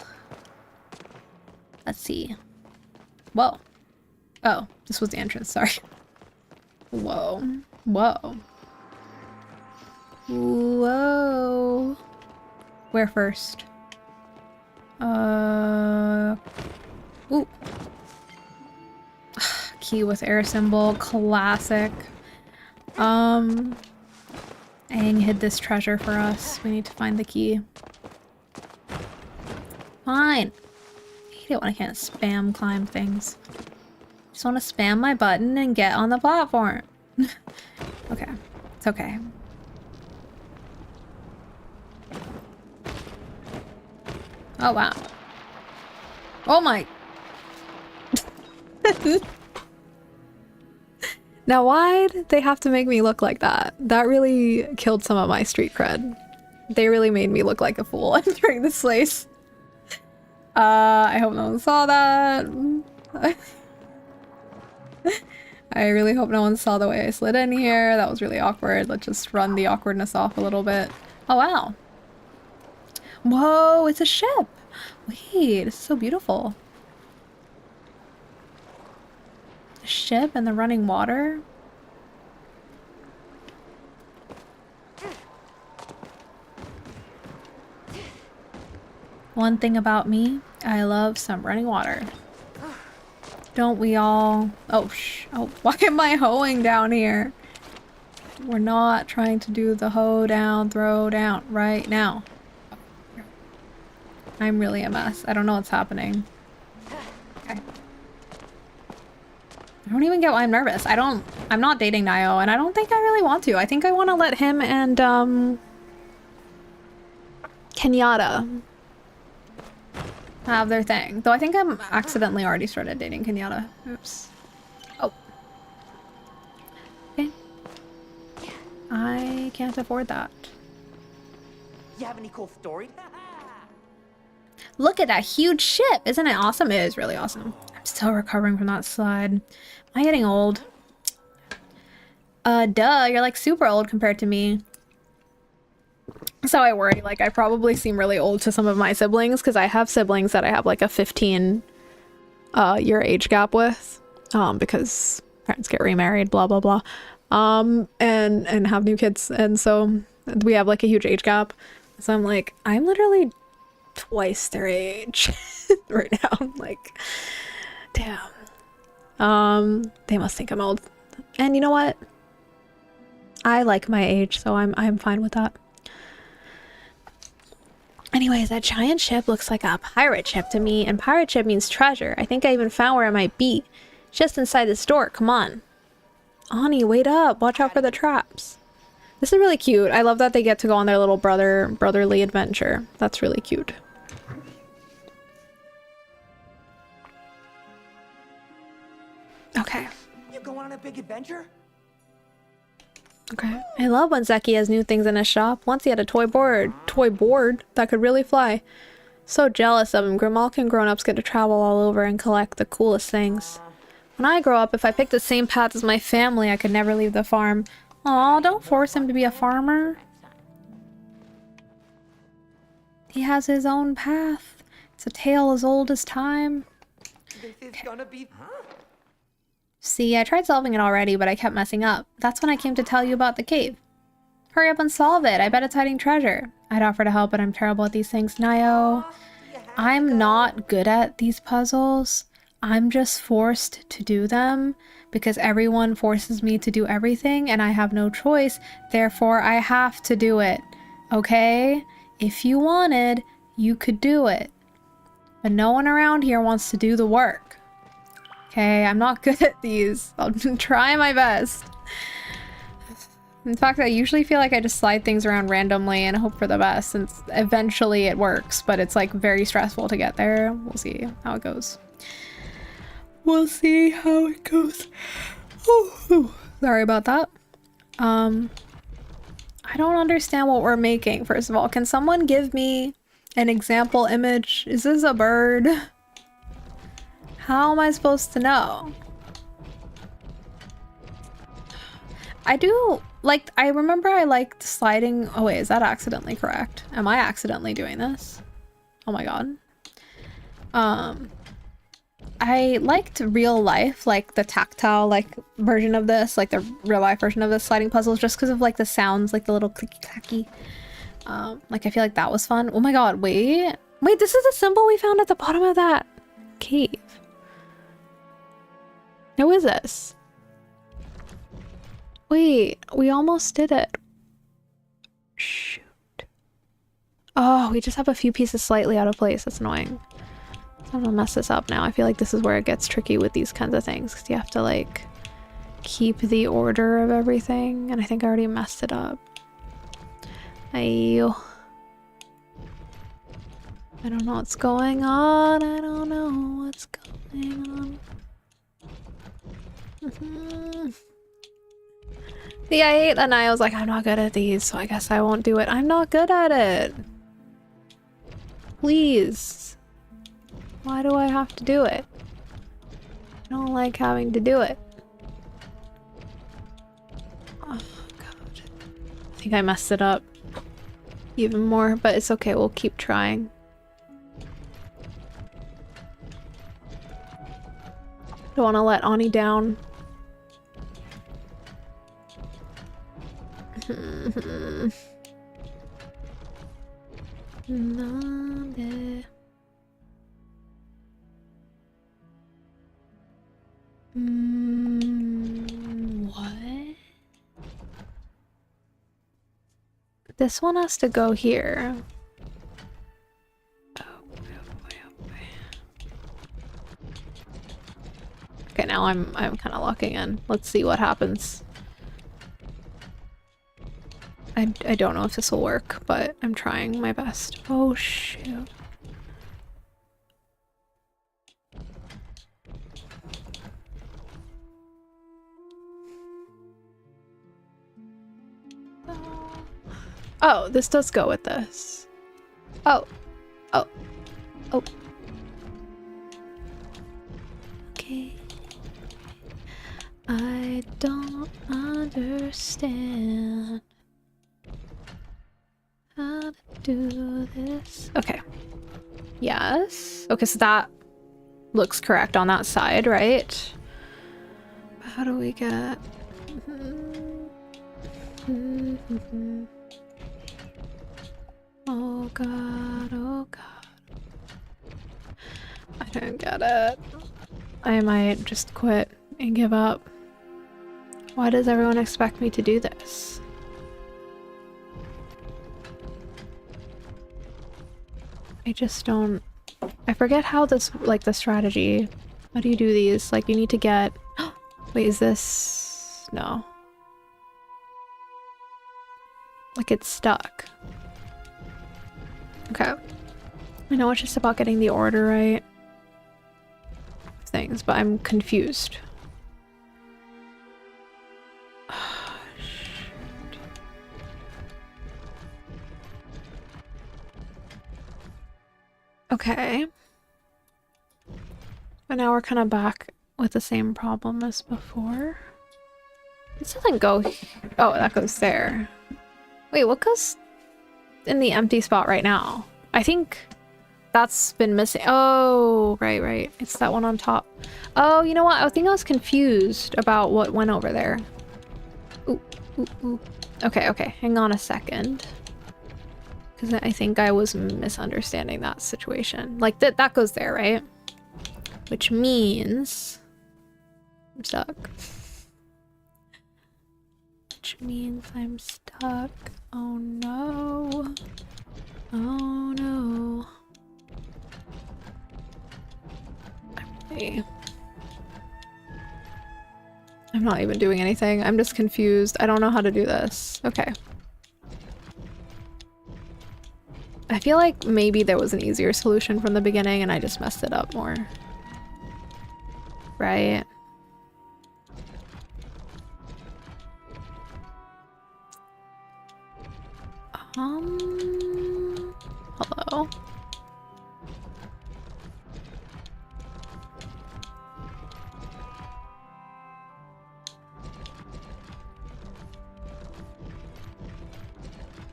Speaker 1: Let's see. Whoa. Oh, this was the entrance, sorry. Whoa. Whoa. Whoa. Where first? Ooh. Key with air symbol. Classic. Aang hid this treasure for us. We need to find the key. Fine. I hate it when I can't spam climb things. Just want to spam my button and get on the platform. Okay. It's okay. Oh, wow. Oh my. Now, why'd they have to make me look like that? That really killed some of my street cred. They really made me look like a fool entering this place. I hope no one saw that. I really hope no one saw the way I slid in here. That was really awkward. Let's just run the awkwardness off a little bit. Oh, wow. Whoa, it's a ship. Wait, it's so beautiful. A ship and the running water. One thing about me, I love some running water. Don't we all? Oh, oh, why am I hoeing down here? We're not trying to do the hoe down, throw down right now. I'm really a mess. I don't know what's happening. Okay. I don't even get why I'm nervous. I'm not dating Nio, and I don't think I really want to. I think I want to let him and, Kenyatta have their thing. Though I think I'm accidentally already started dating Kenyatta. Oops. Oh. Okay. I can't afford that.
Speaker 5: You have any cool stories?
Speaker 1: Look at that huge ship! Isn't it awesome? It is really awesome. I'm still recovering from that slide. Am I getting old? Duh, you're like super old compared to me. So I worry, like I probably seem really old to some of my siblings because I have siblings that I have like a 15 year age gap with because parents get remarried, blah blah blah, and have new kids, and so we have like a huge age gap. So I'm like, I'm literally twice their age right now. I'm like, damn. They must think I'm old, and you know what? I like my age, so I'm fine with that. Anyways, that giant ship looks like a pirate ship to me, and pirate ship means treasure. I think I even found where it might be. Just inside this door, come on. Ani, wait up. Watch out for the traps. This is really cute. I love that they get to go on their little brotherly adventure. That's really cute. Okay.
Speaker 5: You going on a big adventure?
Speaker 1: Okay. I love when Zeki has new things in his shop. Once he had a toy board that could really fly. So jealous of him. Grimalkin and grown-ups get to travel all over and collect the coolest things. When I grow up, if I picked the same path as my family, I could never leave the farm. Aw, don't force him to be a farmer. He has his own path. It's a tale as old as time.
Speaker 5: This is gonna be...
Speaker 1: See, I tried solving it already, but I kept messing up. That's when I came to tell you about the cave. Hurry up and solve it. I bet it's hiding treasure. I'd offer to help, but I'm terrible at these things. Nio, I'm not good at these puzzles. I'm just forced to do them because everyone forces me to do everything and I have no choice. Therefore, I have to do it. Okay? If you wanted, you could do it. But no one around here wants to do the work. Okay, I'm not good at these. I'll try my best. In fact, I usually feel like I just slide things around randomly and hope for the best, since eventually it works, but it's like very stressful to get there. We'll see how it goes. We'll see how it goes. Ooh, sorry about that. I don't understand what we're making, first of all. Can someone give me an example image? Is this a bird? How am I supposed to know? I remember I liked sliding. Oh wait, is that accidentally correct? Am I accidentally doing this? Oh my god. I liked real life, like the tactile like version of this, like the real life version of this sliding puzzles, just because of like the sounds, like the little clicky clacky. Like I feel like that was fun. Oh my god, wait, this is a symbol we found at the bottom of that cave. Who is this? Wait, we almost did it. Shoot. Oh, we just have a few pieces slightly out of place. That's annoying. I'm gonna mess this up now. I feel like this is where it gets tricky with these kinds of things, because you have to like keep the order of everything, and I think I already messed it up. Ayo. I don't know what's going on. I don't know what's going on. See, I hate that I was like, I'm not good at these, so I guess I won't do it. I'm not good at it. Please. Why do I have to do it? I don't like having to do it. Oh, God. I think I messed it up even more, but it's okay. We'll keep trying. Don't want to let Ani down. What? This one has to go here. Oh boy. Okay, now I'm kind of locking in. Let's see what happens. I don't know if this will work, but I'm trying my best. Oh shoot. Oh, this does go with this. Oh. Okay. I don't understand how to do this. Okay. Yes. Okay, so that looks correct on that side, right? How do we get... Oh god, oh god. I don't get it. I might just quit and give up. Why does everyone expect me to do this? I just don't... I forget how this, like, the strategy. How do you do these? Like, you need to get... Wait, is this... No. Like, it's stuck. Okay. I know it's just about getting the order right of things, but I'm confused. Oh, shoot. Okay. But now we're kind of back with the same problem as before. This doesn't go... Oh, that goes there. Wait, what goes in the empty spot right now? I think that's been missing. Oh, right. It's that one on top. Oh, you know what? I think I was confused about what went over there. Ooh. Okay. Hang on a second. Because I think I was misunderstanding that situation. Like, that goes there, right? Which means... I'm stuck. Which means I'm stuck. Oh no. Oh no. I'm not even doing anything. I'm just confused. I don't know how to do this. Okay. I feel like maybe there was an easier solution from the beginning and I just messed it up more. Right? Hello?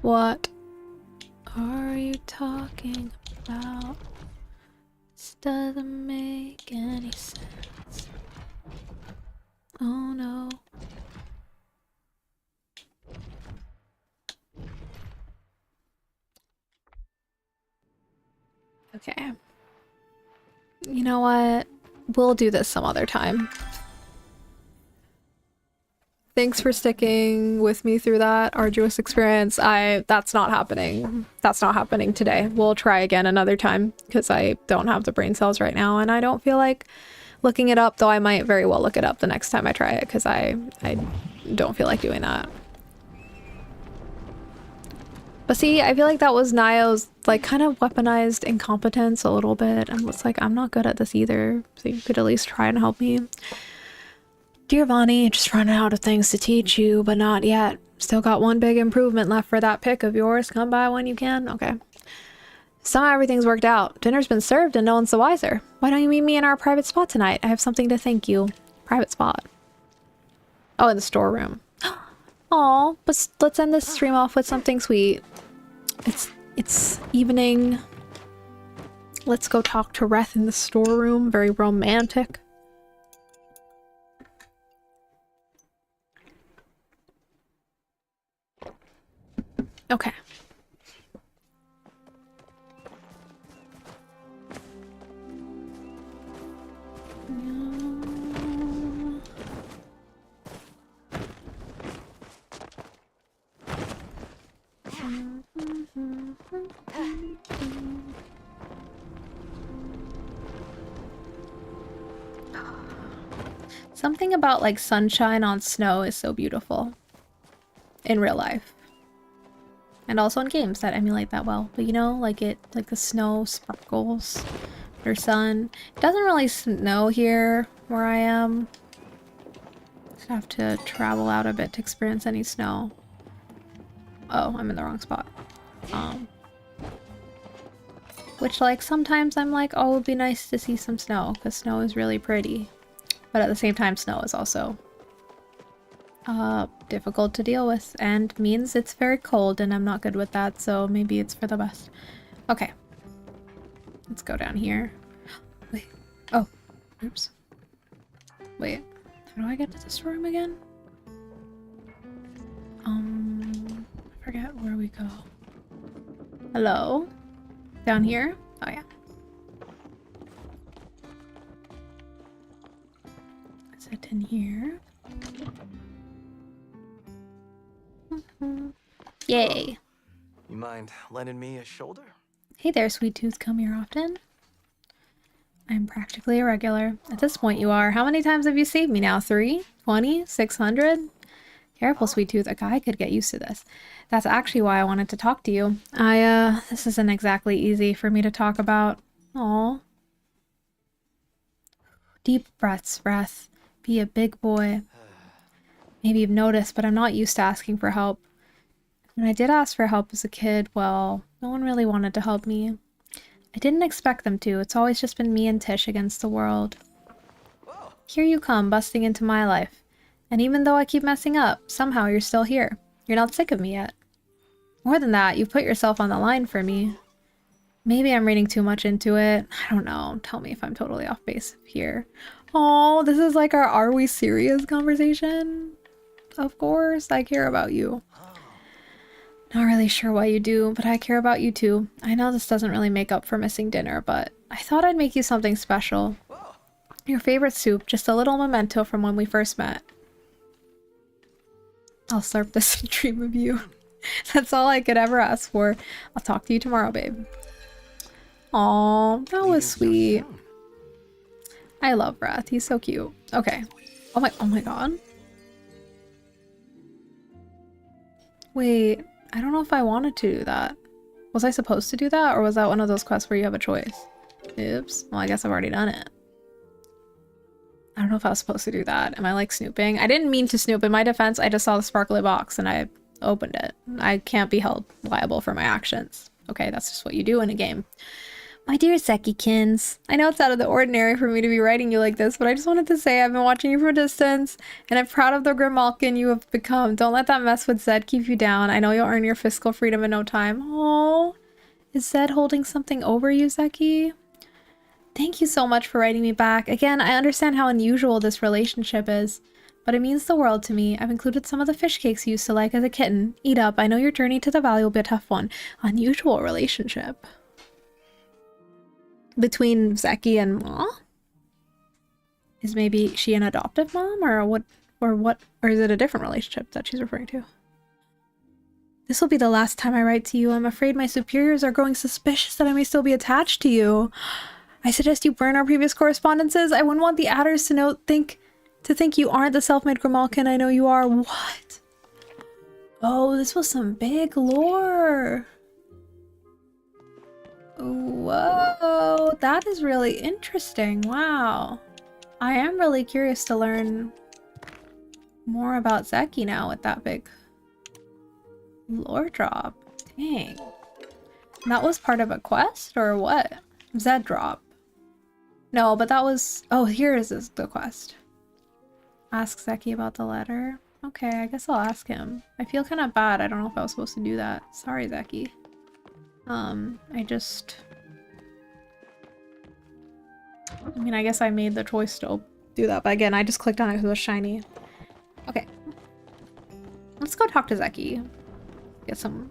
Speaker 1: What are you talking about? It's doesn't make any sense. Oh no. Okay. You know what? We'll do this some other time. Thanks for sticking with me through that arduous experience. That's not happening. That's not happening today. We'll try again another time because I don't have the brain cells right now and I don't feel like looking it up, though I might very well look it up the next time I try it because I don't feel like doing that. But see, I feel like that was Nio's like kind of weaponized incompetence a little bit. And it's like, I'm not good at this either. So you could at least try and help me. Dear Vonnie, just running out of things to teach you, but not yet. Still got one big improvement left for that pick of yours. Come by when you can. Okay. Somehow everything's worked out. Dinner's been served and no one's the wiser. Why don't you meet me in our private spot tonight? I have something to thank you. Private spot. Oh, in the storeroom. Aw, but let's end this stream off with something sweet. It's evening. Let's go talk to Reth in the storeroom. Very romantic. Okay. Something about like sunshine on snow is so beautiful in real life. And also in games that emulate that well. But you know, like the snow sparkles or sun. It doesn't really snow here where I am. Just have to travel out a bit to experience any snow. Oh, I'm in the wrong spot. Which like sometimes I'm like, oh, it would be nice to see some snow because snow is really pretty. But at the same time, snow is also difficult to deal with and means it's very cold and I'm not good with that, so maybe it's for the best. Okay. Let's go down here. Wait. Oh. Oops. Wait. How do I get to this room again? I forget where we go. Hello? Down here? Oh yeah. Is it in here? Yay.
Speaker 2: You mind lending me a shoulder?
Speaker 1: Hey there, Sweet Tooth. Come here often? I'm practically a regular. At this point you are. How many times have you saved me now? 3? 20? 600? Careful, Sweet Tooth. A guy could get used to this. That's actually why I wanted to talk to you. This isn't exactly easy for me to talk about. Aw. Deep breaths, Breath. Be a big boy. Maybe you've noticed, but I'm not used to asking for help. When I did ask for help as a kid, well, no one really wanted to help me. I didn't expect them to. It's always just been me and Tish against the world. Here you come, busting into my life. And even though I keep messing up, somehow you're still here. You're not sick of me yet. More than that, you've put yourself on the line for me. Maybe I'm reading too much into it. I don't know. Tell me if I'm totally off base here. Oh, this is like our Are We Serious conversation? Of course, I care about you. Not really sure why you do, but I care about you too. I know this doesn't really make up for missing dinner, but I thought I'd make you something special. Your favorite soup, just a little memento from when we first met. I'll slurp this and dream of you. That's all I could ever ask for. I'll talk to you tomorrow, babe. Aw, that was sweet. I love Wrath. He's so cute. Okay. Oh my god. Wait, I don't know if I wanted to do that. Was I supposed to do that, or was that one of those quests where you have a choice? Oops. Well, I guess I've already done it. I don't know if I was supposed to do that. Am I like snooping? I didn't mean to snoop. In my defense, I just saw the sparkly box and I opened it. I can't be held liable for my actions. Okay, that's just what you do in a game. My dear Sekikins, I know it's out of the ordinary for me to be writing you like this, but I just wanted to say I've been watching you from a distance, and I'm proud of the Grimalkin you have become. Don't let that mess with Zed keep you down. I know you'll earn your fiscal freedom in no time. Oh, is Zed holding something over you, Zeki? Thank you so much for writing me back. Again, I understand how unusual this relationship is, but it means the world to me. I've included some of the fish cakes you used to like as a kitten. Eat up. I know your journey to the valley will be a tough one. Unusual relationship. Between Zeki and Ma? Is maybe she an adoptive mom, or what, or is it a different relationship that she's referring to? This will be the last time I write to you. I'm afraid my superiors are growing suspicious that I may still be attached to you. I suggest you burn our previous correspondences. I wouldn't want the adders to think you aren't the self-made Grimalkin I know you are. What? Oh, this was some big lore. Whoa, that is really interesting. Wow. I am really curious to learn more about Zeki now with that big lore drop. Dang. That was part of a quest or what? Zed drop. No, but that was... Oh, here is the quest. Ask Zeki about the letter. Okay, I guess I'll ask him. I feel kind of bad. I don't know if I was supposed to do that. Sorry, Zeki. I mean, I guess I made the choice to do that, but again, I just clicked on it because it was shiny. Okay. Let's go talk to Zeki. Get some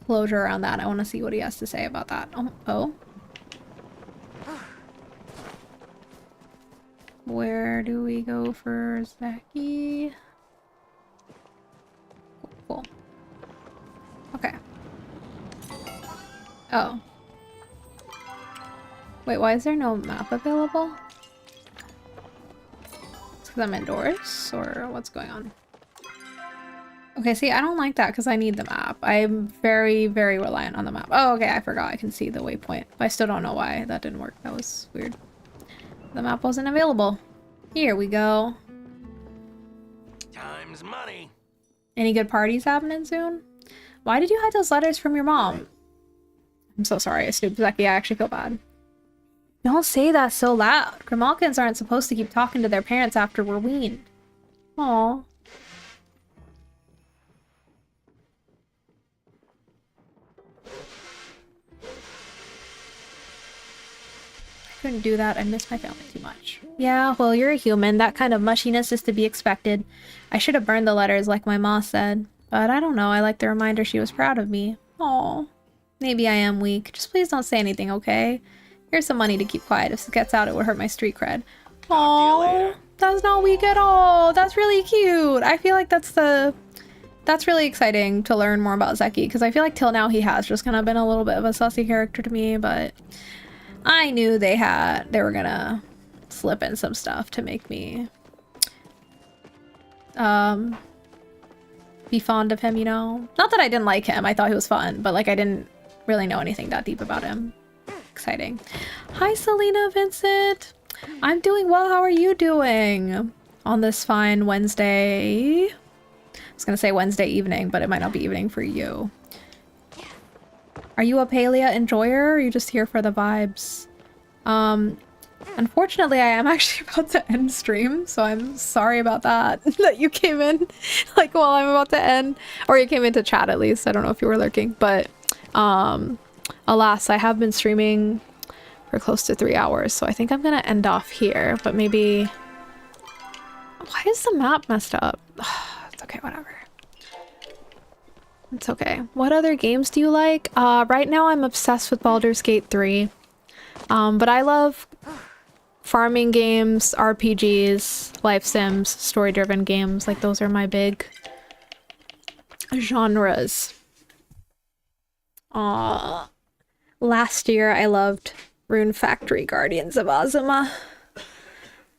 Speaker 1: closure around that. I want to see what he has to say about that. Oh. Where do we go for Zeki? Cool. Okay. Oh. Wait, why is there no map available? It's because I'm indoors? Or what's going on? Okay, see, I don't like that because I need the map. I'm very, very reliant on the map. Oh, okay, I forgot I can see the waypoint. But I still don't know why that didn't work. That was weird. The map wasn't available. Here we go.
Speaker 2: Time's money.
Speaker 1: Any good parties happening soon? Why did you hide those letters from your mom? I'm so sorry, I snooped Zeki. I actually feel bad. Don't say that so loud. Grimalkins aren't supposed to keep talking to their parents after we're weaned. Aww. Couldn't do that. I miss my family too much. Yeah, well, you're a human. That kind of mushiness is to be expected. I should have burned the letters like my ma said. But I don't know. I like the reminder she was proud of me. Aw. Maybe I am weak. Just please don't say anything, okay? Here's some money to keep quiet. If it gets out, it would hurt my street cred. Aw. That's not weak at all. That's really cute. I feel like that's really exciting to learn more about Zeki. Because I feel like till now he has just kind of been a little bit of a sussy character to me. But I knew they were gonna slip in some stuff to make me be fond of him, you know? Not that I didn't like him, I thought he was fun, but like I didn't really know anything that deep about him. Exciting. Hi Selena Vincent! I'm doing well, how are you doing? On this fine Wednesday... I was gonna say Wednesday evening, but it might not be evening for you. Are you a Palia enjoyer, or are you just here for the vibes? Unfortunately, I am actually about to end stream, so I'm sorry about that, that you came in, like, while I'm about to end. Or you came into chat, at least. I don't know if you were lurking, but, alas, I have been streaming for close to 3 hours, so I think I'm gonna end off here, but maybe... Why is the map messed up? It's okay, whatever. It's okay. What other games do you like? Right now I'm obsessed with Baldur's Gate 3. But I love farming games, RPGs, life sims, story-driven games. Like, those are my big genres. Last year I loved Rune Factory Guardians of Azuma.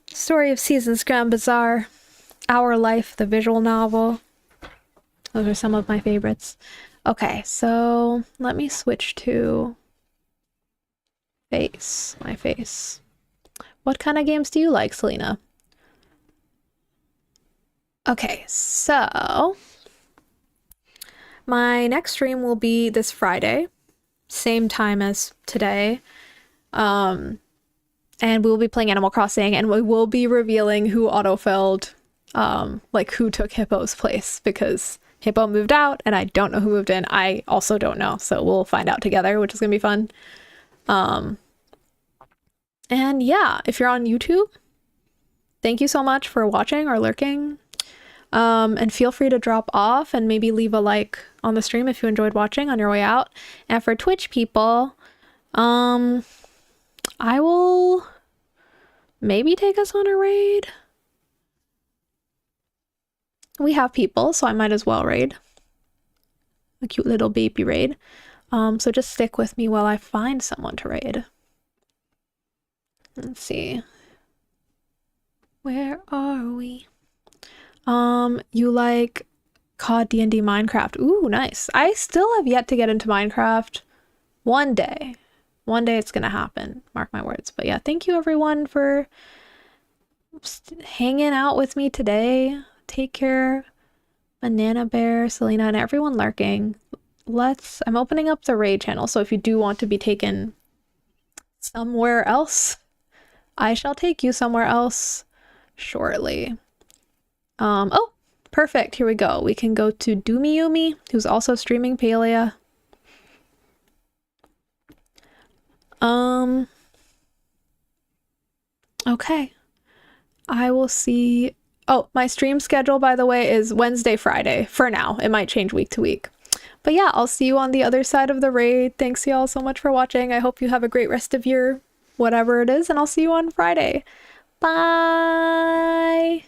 Speaker 1: Story of Seasons Grand Bazaar. Our Life, the visual novel. Those are some of my favorites. Okay, so let me switch to my face. What kind of games do you like, Selena? Okay, so my next stream will be this Friday, same time as today. And we will be playing Animal Crossing, and we will be revealing who autofilled, like who took Hippo's place, because Hippo moved out and I don't know who moved in. I also don't know, so we'll find out together, which is gonna be fun. And yeah, if you're on YouTube, thank you so much for watching or lurking. And feel free to drop off and maybe leave a like on the stream if you enjoyed watching on your way out. And for Twitch people, I will maybe take us on a raid. We have people, so I might as well raid. A cute little baby raid. So just stick with me while I find someone to raid. Let's see. Where are we? You like COD, D&D, Minecraft. Ooh, nice. I still have yet to get into Minecraft. One day. One day it's gonna happen. Mark my words. But yeah, thank you everyone for hanging out with me today. Take care. Banana Bear, Selena, and everyone lurking. I'm opening up the raid channel, so if you do want to be taken somewhere else, I shall take you somewhere else shortly. Oh, perfect. Here we go. We can go to Doomiyumi, who's also streaming Palia. Okay. I will see. Oh, my stream schedule, by the way, is Wednesday, Friday. For now. It might change week to week. But yeah, I'll see you on the other side of the raid. Thanks y'all so much for watching. I hope you have a great rest of your whatever it is, and I'll see you on Friday. Bye!